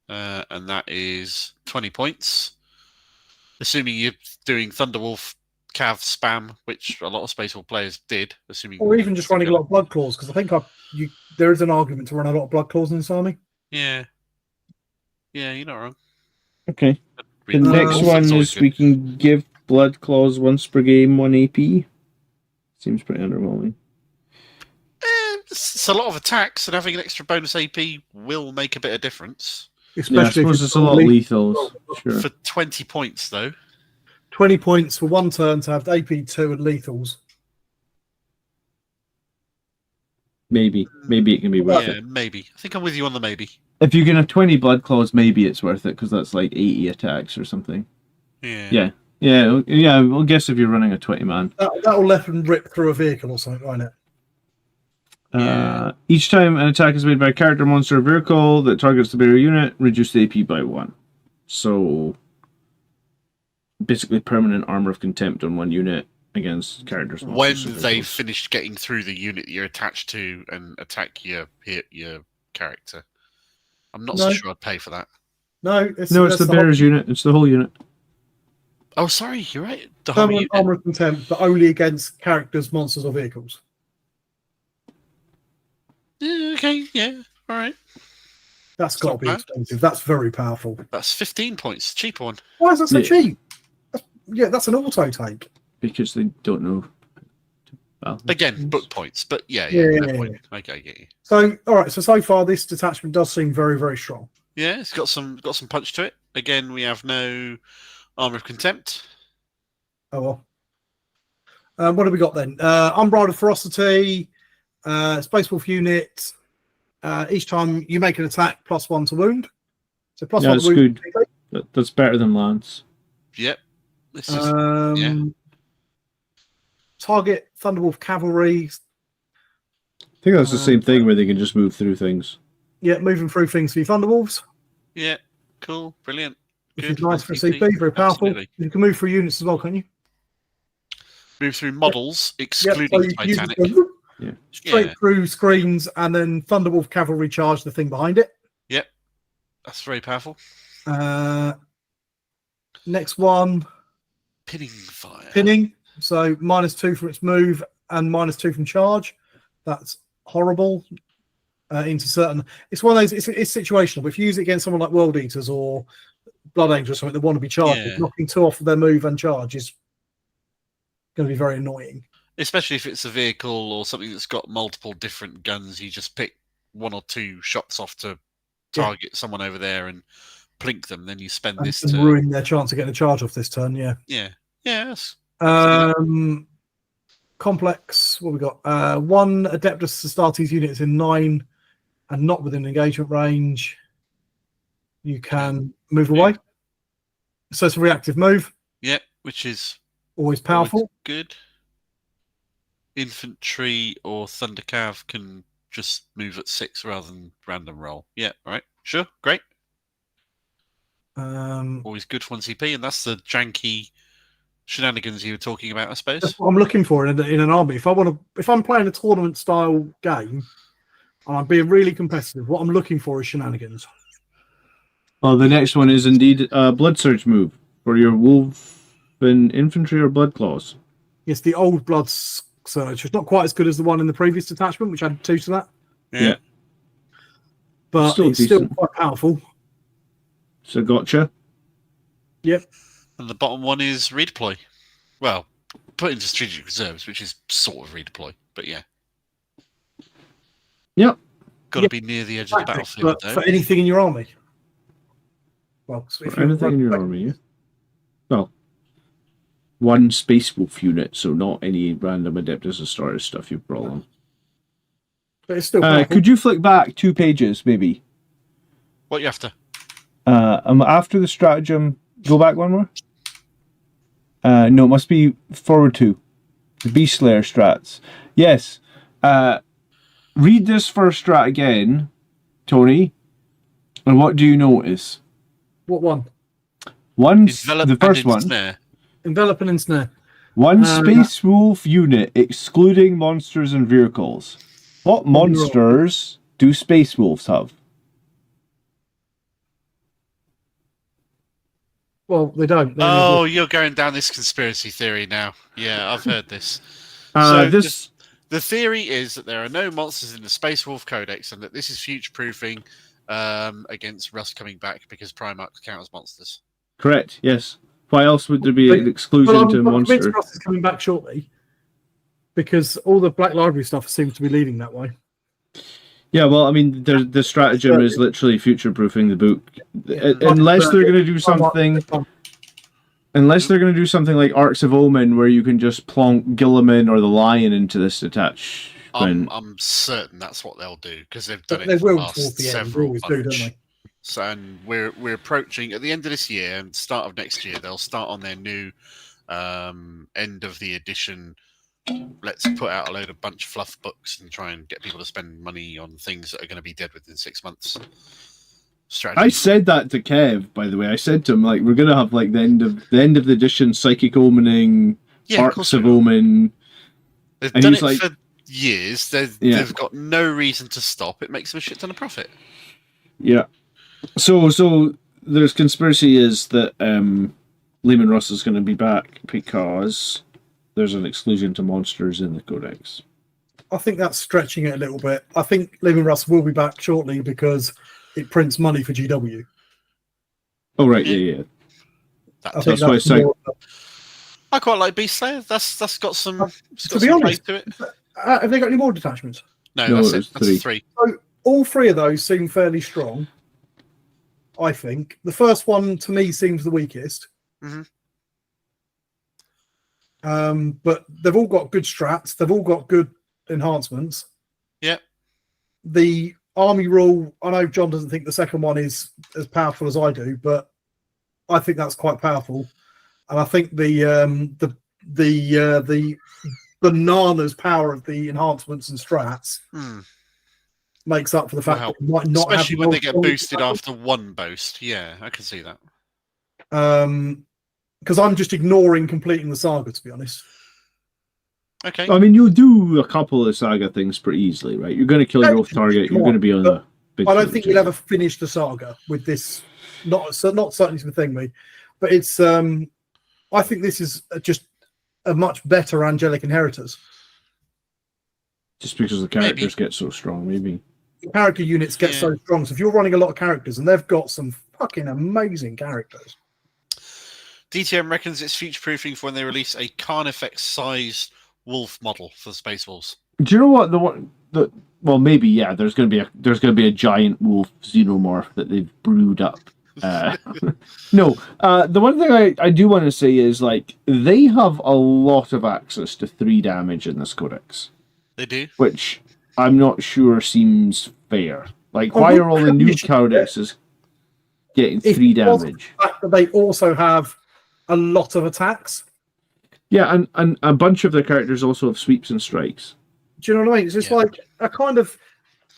And that is 20 points. Assuming you're doing Thunderwolf Cav spam, which a lot of Space Wolf players did. Or even just running a lot of Bloodclaws, because I think there is an argument to run a lot of Bloodclaws in this army. Yeah. Yeah, you're not wrong. Okay. The next one is we can give Bloodclaws once per game, 1 AP. Seems pretty underwhelming. It's a lot of attacks, and having an extra bonus AP will make a bit of difference. Especially I suppose it's a lot of lethals. Sure. For 20 points, though. 20 points for 1 turn to have AP 2 and lethals. Maybe it can be worth it. Yeah, maybe. I think I'm with you on the maybe. If you can have 20 Bloodclaws, maybe it's worth it, because that's like 80 attacks or something. Yeah. Yeah, I'll guess if you're running a 20-man. That'll let them rip through a vehicle or something, won't it? Each time an attack is made by a character, monster, or vehicle that targets the barrier unit, reduce the AP by 1. So, basically permanent armor of contempt on 1 unit against characters. When they've finished getting through the unit you're attached to and attack your character. I'm not so sure I'd pay for that. No, it's the bearer's unit. It's the whole unit. Oh, sorry, you're right. The permanent armor of contempt, but only against characters, monsters, or vehicles. Okay, yeah, all right. That's got to be expensive. That's very powerful. That's 15 points, cheaper one. Why is that so cheap? That's an auto take. Because they don't know. Well, again, book points, but yeah. I get you. So, all right. So far, this detachment does seem very, very strong. Yeah, it's got some punch to it. Again, we have no armor of contempt. Oh well. What have we got then? Unbridled ferocity, Space Wolf unit. Each time you make an attack, +1 to wound. So +1 that's to wound. Good. That's better than Lance. Yep. This is target Thunderwolf Cavalry. I think that's the same thing where they can just move through things. Yeah, moving through things for your Thunderwolves. Yeah, cool, brilliant. Which is nice for CP, very powerful. Absolutely. You can move through units as well, can you? Move through models, excluding Titanic. Straight through screens, and then Thunderwolf Cavalry charge the thing behind it. Yep, that's very powerful. Next one. Pinning fire. Pinning. So -2 from its move and -2 from charge. That's horrible. Into certain, it's one of those. It's situational. But if you use it against someone like World Eaters or Blood Angels or something that want to be charged, knocking 2 off of their move and charge is going to be very annoying. Especially if it's a vehicle or something that's got multiple different guns, you just pick 1 or 2 shots off to target someone over there and plink them. Then you spend this to ruin their chance of getting a charge off this turn. Yeah. Yes. Complex. What we got? 1 Adeptus Astartes unit is in 9 and not within engagement range. You can move away. So it's a reactive move. Yep, which is always powerful. Always good. Infantry or Thundercav can just move at 6 rather than random roll. Yeah, right. Sure, great. Always good for 1 CP, and that's the janky shenanigans you were talking about, I suppose. That's what I'm looking for in an army. If I'm playing a tournament style game and I'm being really competitive, what I'm looking for is shenanigans. Well, the next one is indeed a Blood Surge move for your Wolfen infantry or Blood Claws. Yes, the old Blood Surge. It's not quite as good as the one in the previous detachment, which had 2 to that. Yeah. But it's still quite powerful. So gotcha. Yep. And the bottom one is redeploy. Well, put into strategic reserves, which is sort of redeploy, but yeah. Yep. Got to be near the edge of the battlefield, though. For anything in your army. Well, for anything in your army, yeah. Well, 1 Space Wolf unit, so not any random Adeptus Astartes stuff you've brought on. But it's still could you flick back 2 pages, maybe? What you after? After the stratagem, go back 1 more. No, it must be forward 2. The Beast Slayer strats. Yes. Read this first strat again, Tony. And what do you notice? What one? The first one. Envelop and ensnare. 1 Space Wolf unit, excluding monsters and vehicles. What monsters do Space Wolves have? Well, they don't. You're going down this conspiracy theory now. Yeah, I've heard this. The theory is that there are no monsters in the Space Wolf Codex and that this is future-proofing against Rust coming back because Primarchs count as monsters. Correct, yes. Why else would there be an exclusion to monsters? Rust is coming back shortly because all the Black Library stuff seems to be leading that way. Yeah, well, I mean, the stratagem is literally future-proofing the book. Unless they're going to do something... Unless they're going to do something like Arcs of Omen, where you can just plonk Gilliman or the Lion into this detachment. I'm certain that's what they'll do, because they've done it for the last several months. So, and we're approaching, at the end of this year and start of next year, they'll start on their new end of the edition. Let's put out a bunch of fluff books and try and get people to spend money on things that are going to be dead within 6 months. Strategy. I said that to Kev, by the way. I said to him, like, we're going to have like the end of the edition, Psychic Omening, Arcs of Omen. They've done it for years. They've got no reason to stop. It makes them a shit ton of profit. Yeah. So there's conspiracy is that Lehman Russ is going to be back because there's an exclusion to monsters in the Codex. I think that's stretching it a little bit. I think Living Rust will be back shortly because it prints money for GW. Oh right, yeah. That's why it's so. I quite like Beast Slayer. That's got some. To be honest, to it. Have they got any more detachments? No, that's it. That's three. So all three of those seem fairly strong. I think the first one to me seems the weakest. Mm-hmm. But they've all got good strats. They've all got good enhancements. Yeah. The army rule. I know John doesn't think the second one is as powerful as I do, but I think that's quite powerful. And I think the bananas power of the enhancements and strats makes up for the fact that it might not, especially when they get boosted after one boast. Yeah, I can see that. Because I'm just ignoring completing the saga, to be honest. Okay. I mean, you'll do a couple of saga things pretty easily, right? You're going to kill your off target. You're going to be on a big. I don't think you'll ever finish the saga with this. Not certainly to thing me, but it's. I think this is just a much better angelic inheritors. Just because the characters get so strong, maybe. The character units get so strong. So if you're running a lot of characters, and they've got some fucking amazing characters. DTM reckons it's future-proofing for when they release a Carnifex-sized wolf model for the Space Wolves. Do you know what well, maybe there's going to be a giant wolf xenomorph that they've brewed up. No, the one thing I do want to say is like they have a lot of access to 3 damage in this codex. They do, which I'm not sure seems fair. Like, why are all the new codexes getting 3 damage? The fact that they also have a lot of attacks. Yeah, and a bunch of their characters also have sweeps and strikes. Do you know what I mean? It's just like a kind of.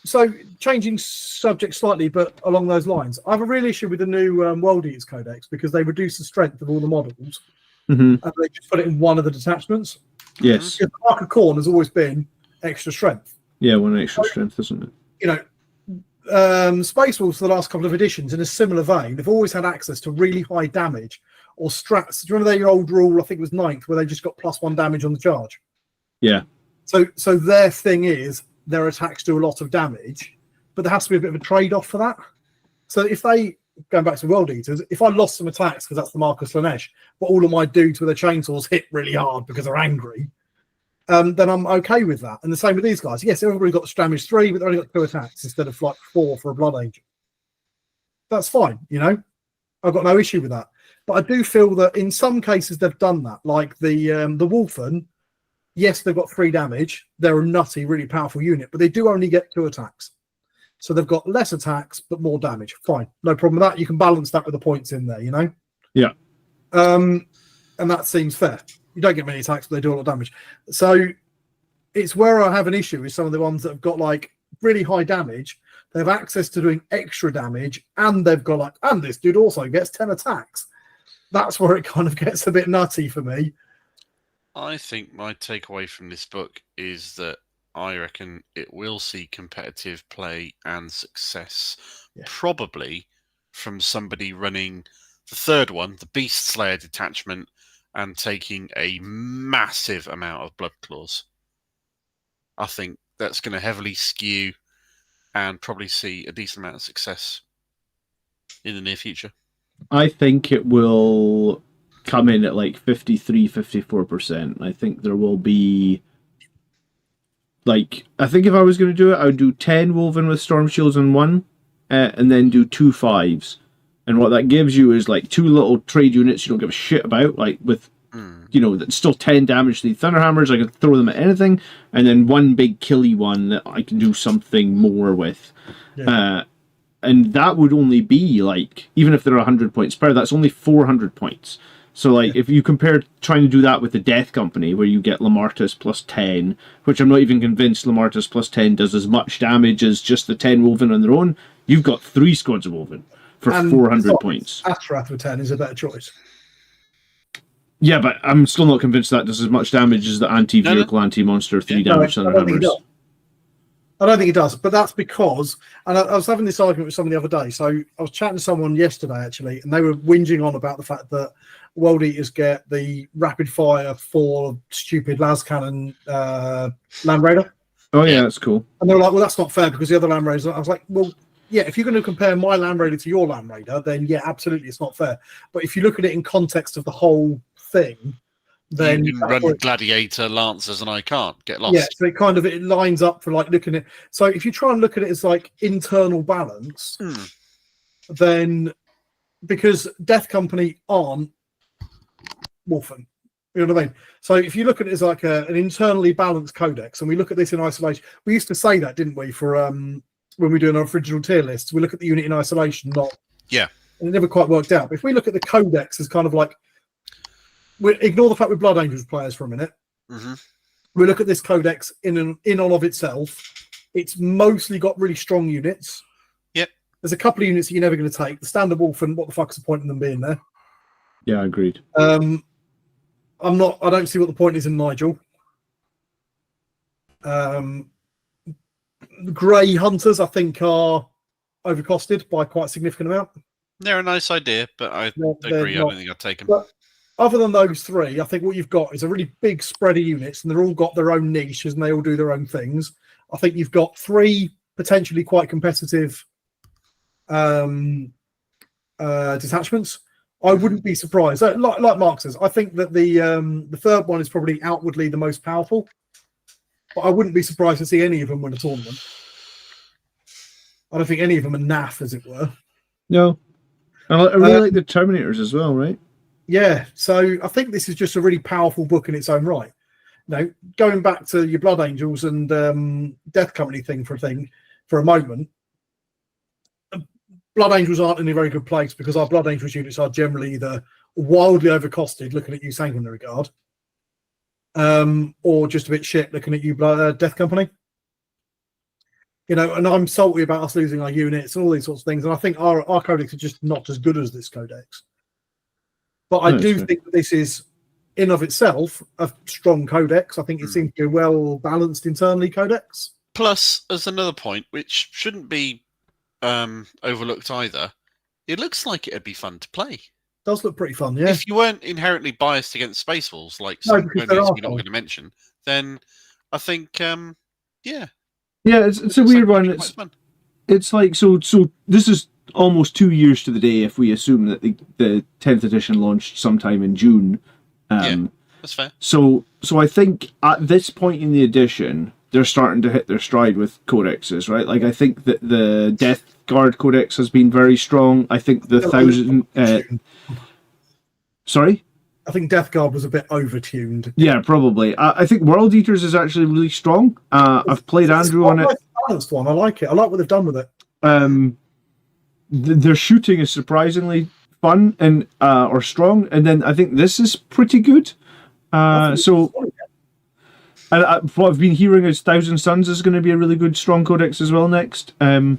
So, changing subject slightly, but along those lines, I have a real issue with the new World Eaters Codex because they reduce the strength of all the models and they just put it in one of the detachments. Yes. Because Arc of Khorne has always been extra strength. Yeah, 1 extra strength, isn't it? You know, Space Wolves for the last couple of editions, in a similar vein, they've always had access to really high damage or strats. Do you remember their old rule? I think it was 9th, where they just got +1 damage on the charge. Yeah. So their thing is their attacks do a lot of damage, but there has to be a bit of a trade-off for that. So if they, going back to World Eaters, if I lost some attacks because that's the Marcus Lanesh, but all of my dudes with their chainsaws hit really hard because they're angry, then I'm okay with that. And the same with these guys. Yes, everybody got the damage 3, but they only got 2 attacks instead of like 4 for a Blood Angel. That's fine, you know. I've got no issue with that. But I do feel that in some cases they've done that, like the Wolfen. Yes, they've got 3 damage. They're a nutty, really powerful unit, but they do only get 2 attacks. So they've got less attacks, but more damage. Fine. No problem with that. You can balance that with the points in there, you know? Yeah. And that seems fair. You don't get many attacks, but they do a lot of damage. So it's where I have an issue with some of the ones that have got like really high damage. They have access to doing extra damage, and they've got like, and this dude also gets 10 attacks. That's where it kind of gets a bit nutty for me. I think my takeaway from this book is that I reckon it will see competitive play and success, probably from somebody running the third one, the Beast Slayer detachment, and taking a massive amount of blood claws. I think that's going to heavily skew and probably see a decent amount of success in the near future. I think it will come in at like 53-54%. I think there will be like, I think if I was going to do it, I would do 10 Wolfen with Storm Shields on 1 and then do 2 5s. And what that gives you is like 2 little trade units you don't give a shit about, like with you know, that's still 10 damage to the Thunderhammers. I can throw them at anything, and then 1 big killy one that I can do something more with. And that would only be like, even if they're 100 points per, that's only 400 points. So like, if you compare trying to do that with the Death Company, where you get Lamartus plus 10, which I'm not even convinced Lamartus plus 10 does as much damage as just the 10 Wolfen on their own, you've got 3 squads of Wolfen for 400 points. Astrath with 10 is a better choice. Yeah, but I'm still not convinced that does as much damage as the anti-vehicle, anti-monster 3 damage Thunderhammers. I don't think it does, but that's because, and I was having this argument with someone the other day, so I was chatting to someone yesterday, actually, and they were whinging on about the fact that World Eaters get the rapid fire for stupid las cannon Land Raider. Oh yeah, that's cool. And they were like, well, that's not fair because the other Land Raiders. I was like, well, yeah, if you're going to compare my Land Raider to your Land Raider, then yeah, absolutely, it's not fair. But if you look at it in context of the whole thing, then you can run Gladiator, Lancers, and I can't get lost. Yeah, so it lines up for like looking at. So if you try and look at it as like internal balance, then because Death Company aren't Wolfen. You know what I mean? So if you look at it as like an internally balanced codex, and we look at this in isolation, we used to say that, didn't we, for when we do an original tier list, we look at the unit in isolation, not and it never quite worked out. But if we look at the codex as kind of like, we ignore the fact we're Blood Angels players for a minute. We look at this codex in all of itself. It's mostly got really strong units. Yep. There's a couple of units that you're never going to take. The standard Wolfen, what the fuck's the point in them being there? Yeah, agreed. I don't see what the point is in Njal. The Grey Hunters, I think, are overcosted by quite a significant amount. They're a nice idea, but I agree. I don't think I'd take them. But other than those three, I think what you've got is a really big spread of units, and they're all got their own niches, and they all do their own things. I think you've got three potentially quite competitive detachments. I wouldn't be surprised. Like Mark says, I think that the third one is probably outwardly the most powerful, but I wouldn't be surprised to see any of them win a tournament. I don't think any of them are naff, as it were. No. I really like the Terminators as well, right? Yeah, so I think this is just a really powerful book in its own right. Going back to your Blood Angels and Death Company thing for a moment, Blood Angels aren't in a very good place because our Blood Angels units are generally either wildly overcosted, looking at you Sanguinius regard, or just a bit shit looking at you Death Company. And I'm salty about us losing our units and all these sorts of things. And I think our codex is just not as good as this codex. But I do think that this is, in of itself, a strong codex. I think it seems to be a well-balanced internally codex. Plus, as another point, which shouldn't be overlooked either, it looks like it'd be fun to play. Does look pretty fun, yeah. If you weren't inherently biased against Space Wolves, like some we're not going to mention, then I think, yeah. Yeah, it's a weird one. It's like, so this is almost 2 years to the day if we assume that the 10th edition launched sometime in June. Yeah, that's fair. So I think at this point in the edition, they're starting to hit their stride with codexes, right? Like, I think that the Death Guard codex has been very strong. I think the 1,000... sorry? I think Death Guard was a bit over-tuned. Yeah, probably. I think World Eaters is actually really strong. I've played Andrew on it. It's a balanced one. I like it. I like what they've done with it. Their shooting is surprisingly fun and or strong, and then I think this is pretty good. And what I've been hearing is Thousand Suns is going to be a really good strong codex as well next. I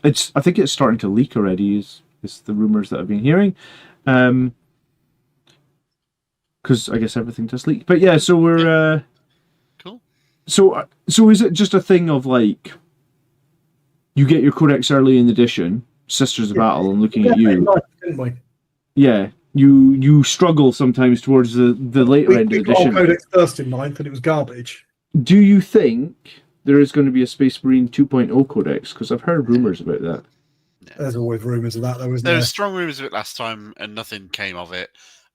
think it's starting to leak already. Is the rumors that I've been hearing. Because I guess everything does leak. But yeah, so we're cool. So is it just a thing of like you get your codex early in the edition, Sisters of Battle, and looking at you? Didn't we? Yeah, you struggle sometimes towards the later end of the edition. We got codex first in 9th, and it was garbage. Do you think there is going to be a Space Marine 2.0 codex? Because I've heard rumors about that. Yeah. There's always rumors of that, though, isn't there? There were strong rumors of it last time, and nothing came of it.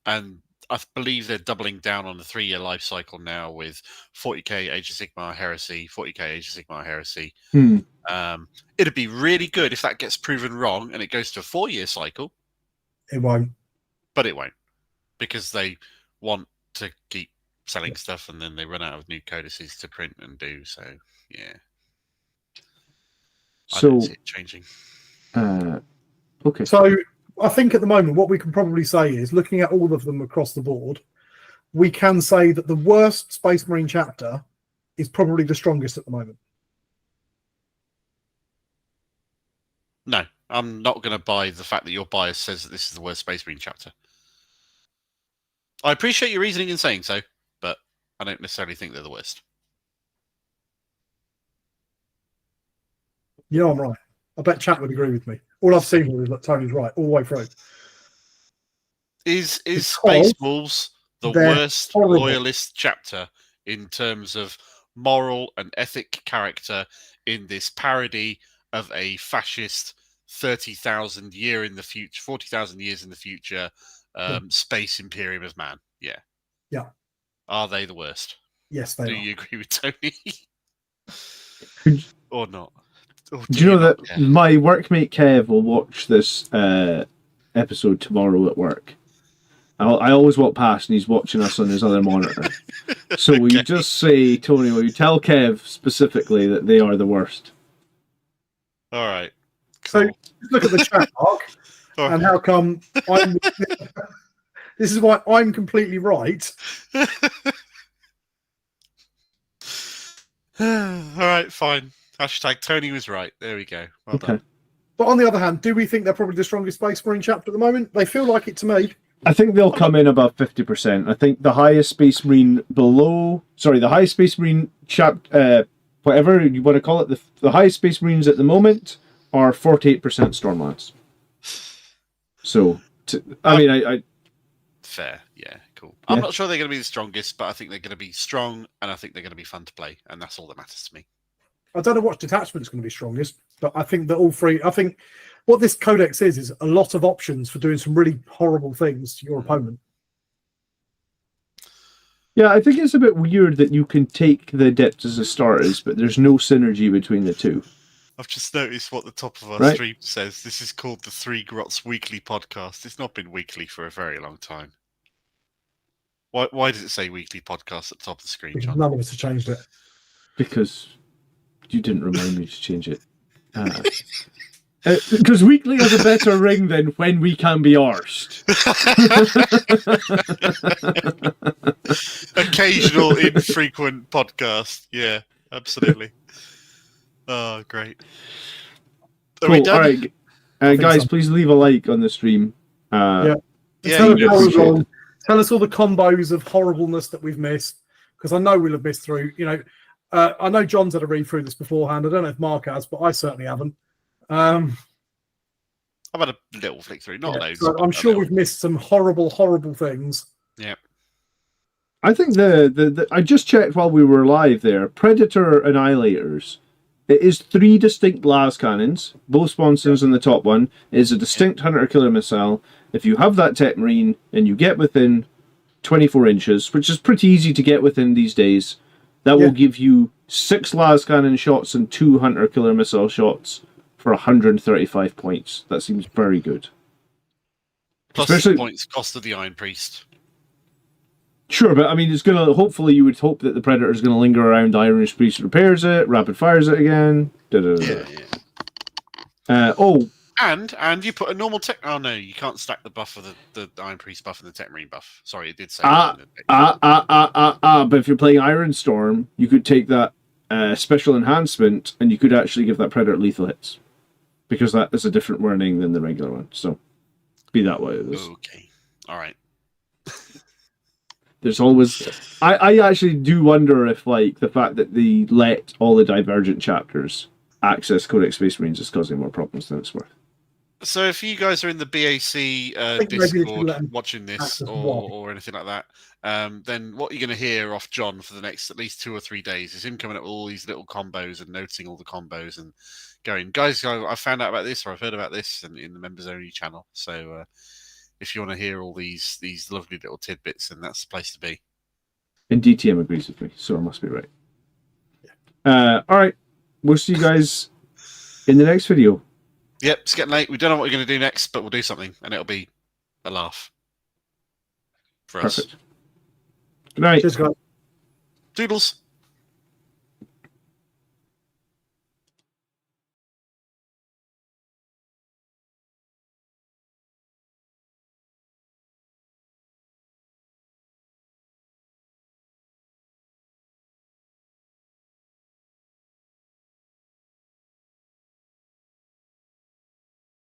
And I believe they're doubling down on the 3-year life cycle now with 40k Age of Sigmar Heresy, 40k Age of Sigmar Heresy. It'd be really good if that gets proven wrong and it goes to a 4-year cycle. It won't. But it won't. Because they want to keep selling stuff and then they run out of new codices to print and do. So, yeah. I don't see it changing. Okay. So I think at the moment what we can probably say is, looking at all of them across the board, we can say that the worst Space Marine chapter is probably the strongest at the moment. No, I'm not going to buy the fact that your bias says that this is the worst Space Marine chapter. I appreciate your reasoning in saying so, but I don't necessarily think they're the worst. You know I'm right. I bet chat would agree with me. All I've seen is that Tony's right all the way through. Is Space Wolves the worst loyalist chapter in terms of moral and ethic character in this parody of a fascist 30,000 year in the future, 40,000 years in the future, space imperium of man. Yeah. Yeah. Are they the worst? Yes, they are. Do you agree with Tony? Or not? Or do you know that my workmate Kev will watch this episode tomorrow at work? I always walk past and he's watching us on his other monitor. So will you just say, Tony, will you tell Kev specifically that they are the worst? All right. Cool. So look at the chat, Mark, and how come I'm... This is why I'm completely right. All right, fine. Hashtag Tony was right. There we go. Well done. But on the other hand, do we think they're probably the strongest Space Marine chapter at the moment? They feel like it to me. I think they'll come in above 50%. I think the highest Space Marine the highest Space Marine whatever you want to call it, the highest Space Marines at the moment are 48% Stormlands. So, I fair, yeah, cool. I'm not sure they're going to be the strongest, but I think they're going to be strong, and I think they're going to be fun to play, and that's all that matters to me. I don't know what detachment's going to be strongest, but I think that all three. I think what this codex is a lot of options for doing some really horrible things to your opponent. Yeah, I think it's a bit weird that you can take the Adepts as starters, but there's no synergy between the two. I've just noticed what the top of our stream says. This is called the Three Grots Weekly Podcast. It's not been weekly for a very long time. Why does it say weekly podcast at the top of the screen, Because John? none of us have changed it. Because you didn't remind me to change it. Because weekly has a better ring than when we can be arsed. Occasional, infrequent podcast. Yeah, absolutely. Oh, great. Are we done? All right. Guys, please leave a like on the stream. Tell us all the combos of horribleness that we've missed, because I know we'll have missed through. I know John's had a read through this beforehand. I don't know if Mark has, but I certainly haven't. I've had a little flick through, not loads. So I'm sure we've missed some horrible, horrible things. Yeah. I think I just checked while we were live there. Predator Annihilators. It is 3 distinct las cannons. Both sponsons on the top one. It is a distinct hunter-killer missile. If you have that Tech Marine and you get within 24 inches, which is pretty easy to get within these days, that will give you 6 las cannon shots and 2 hunter-killer missile shots for 135 points. That seems very good. Plus the points cost of the Iron Priest. Sure, but I mean, it's gonna. Hopefully, you would hope that the Predator is going to linger around. Iron Priest repairs it, rapid fires it again. And you put a normal tech. Oh no, you can't stack the buff of the Iron Priest buff and the Tech Marine buff. Sorry, it did say. But if you're playing Iron Storm, you could take that special enhancement, and you could actually give that Predator lethal hits, because that is a different wording than the regular one. So, be that way it is. Okay, all right. There's always... I actually do wonder if, like, the fact that they let all the Divergent chapters access Codex Space Marines is causing more problems than it's worth. So if you guys are in the BAC Discord watching this or anything like that, then what you're going to hear off John for the next at least 2 or 3 days is him coming up with all these little combos and noting all the combos and going, guys, I found out about this or I've heard about this in the members only channel. So... if you want to hear all these lovely little tidbits, then that's the place to be. And DTM agrees with me, so I must be right. All right. We'll see you guys in the next video. Yep, it's getting late. We don't know what we're going to do next, but we'll do something, and it'll be a laugh for us. Good night. Cheers, guys. Doodles.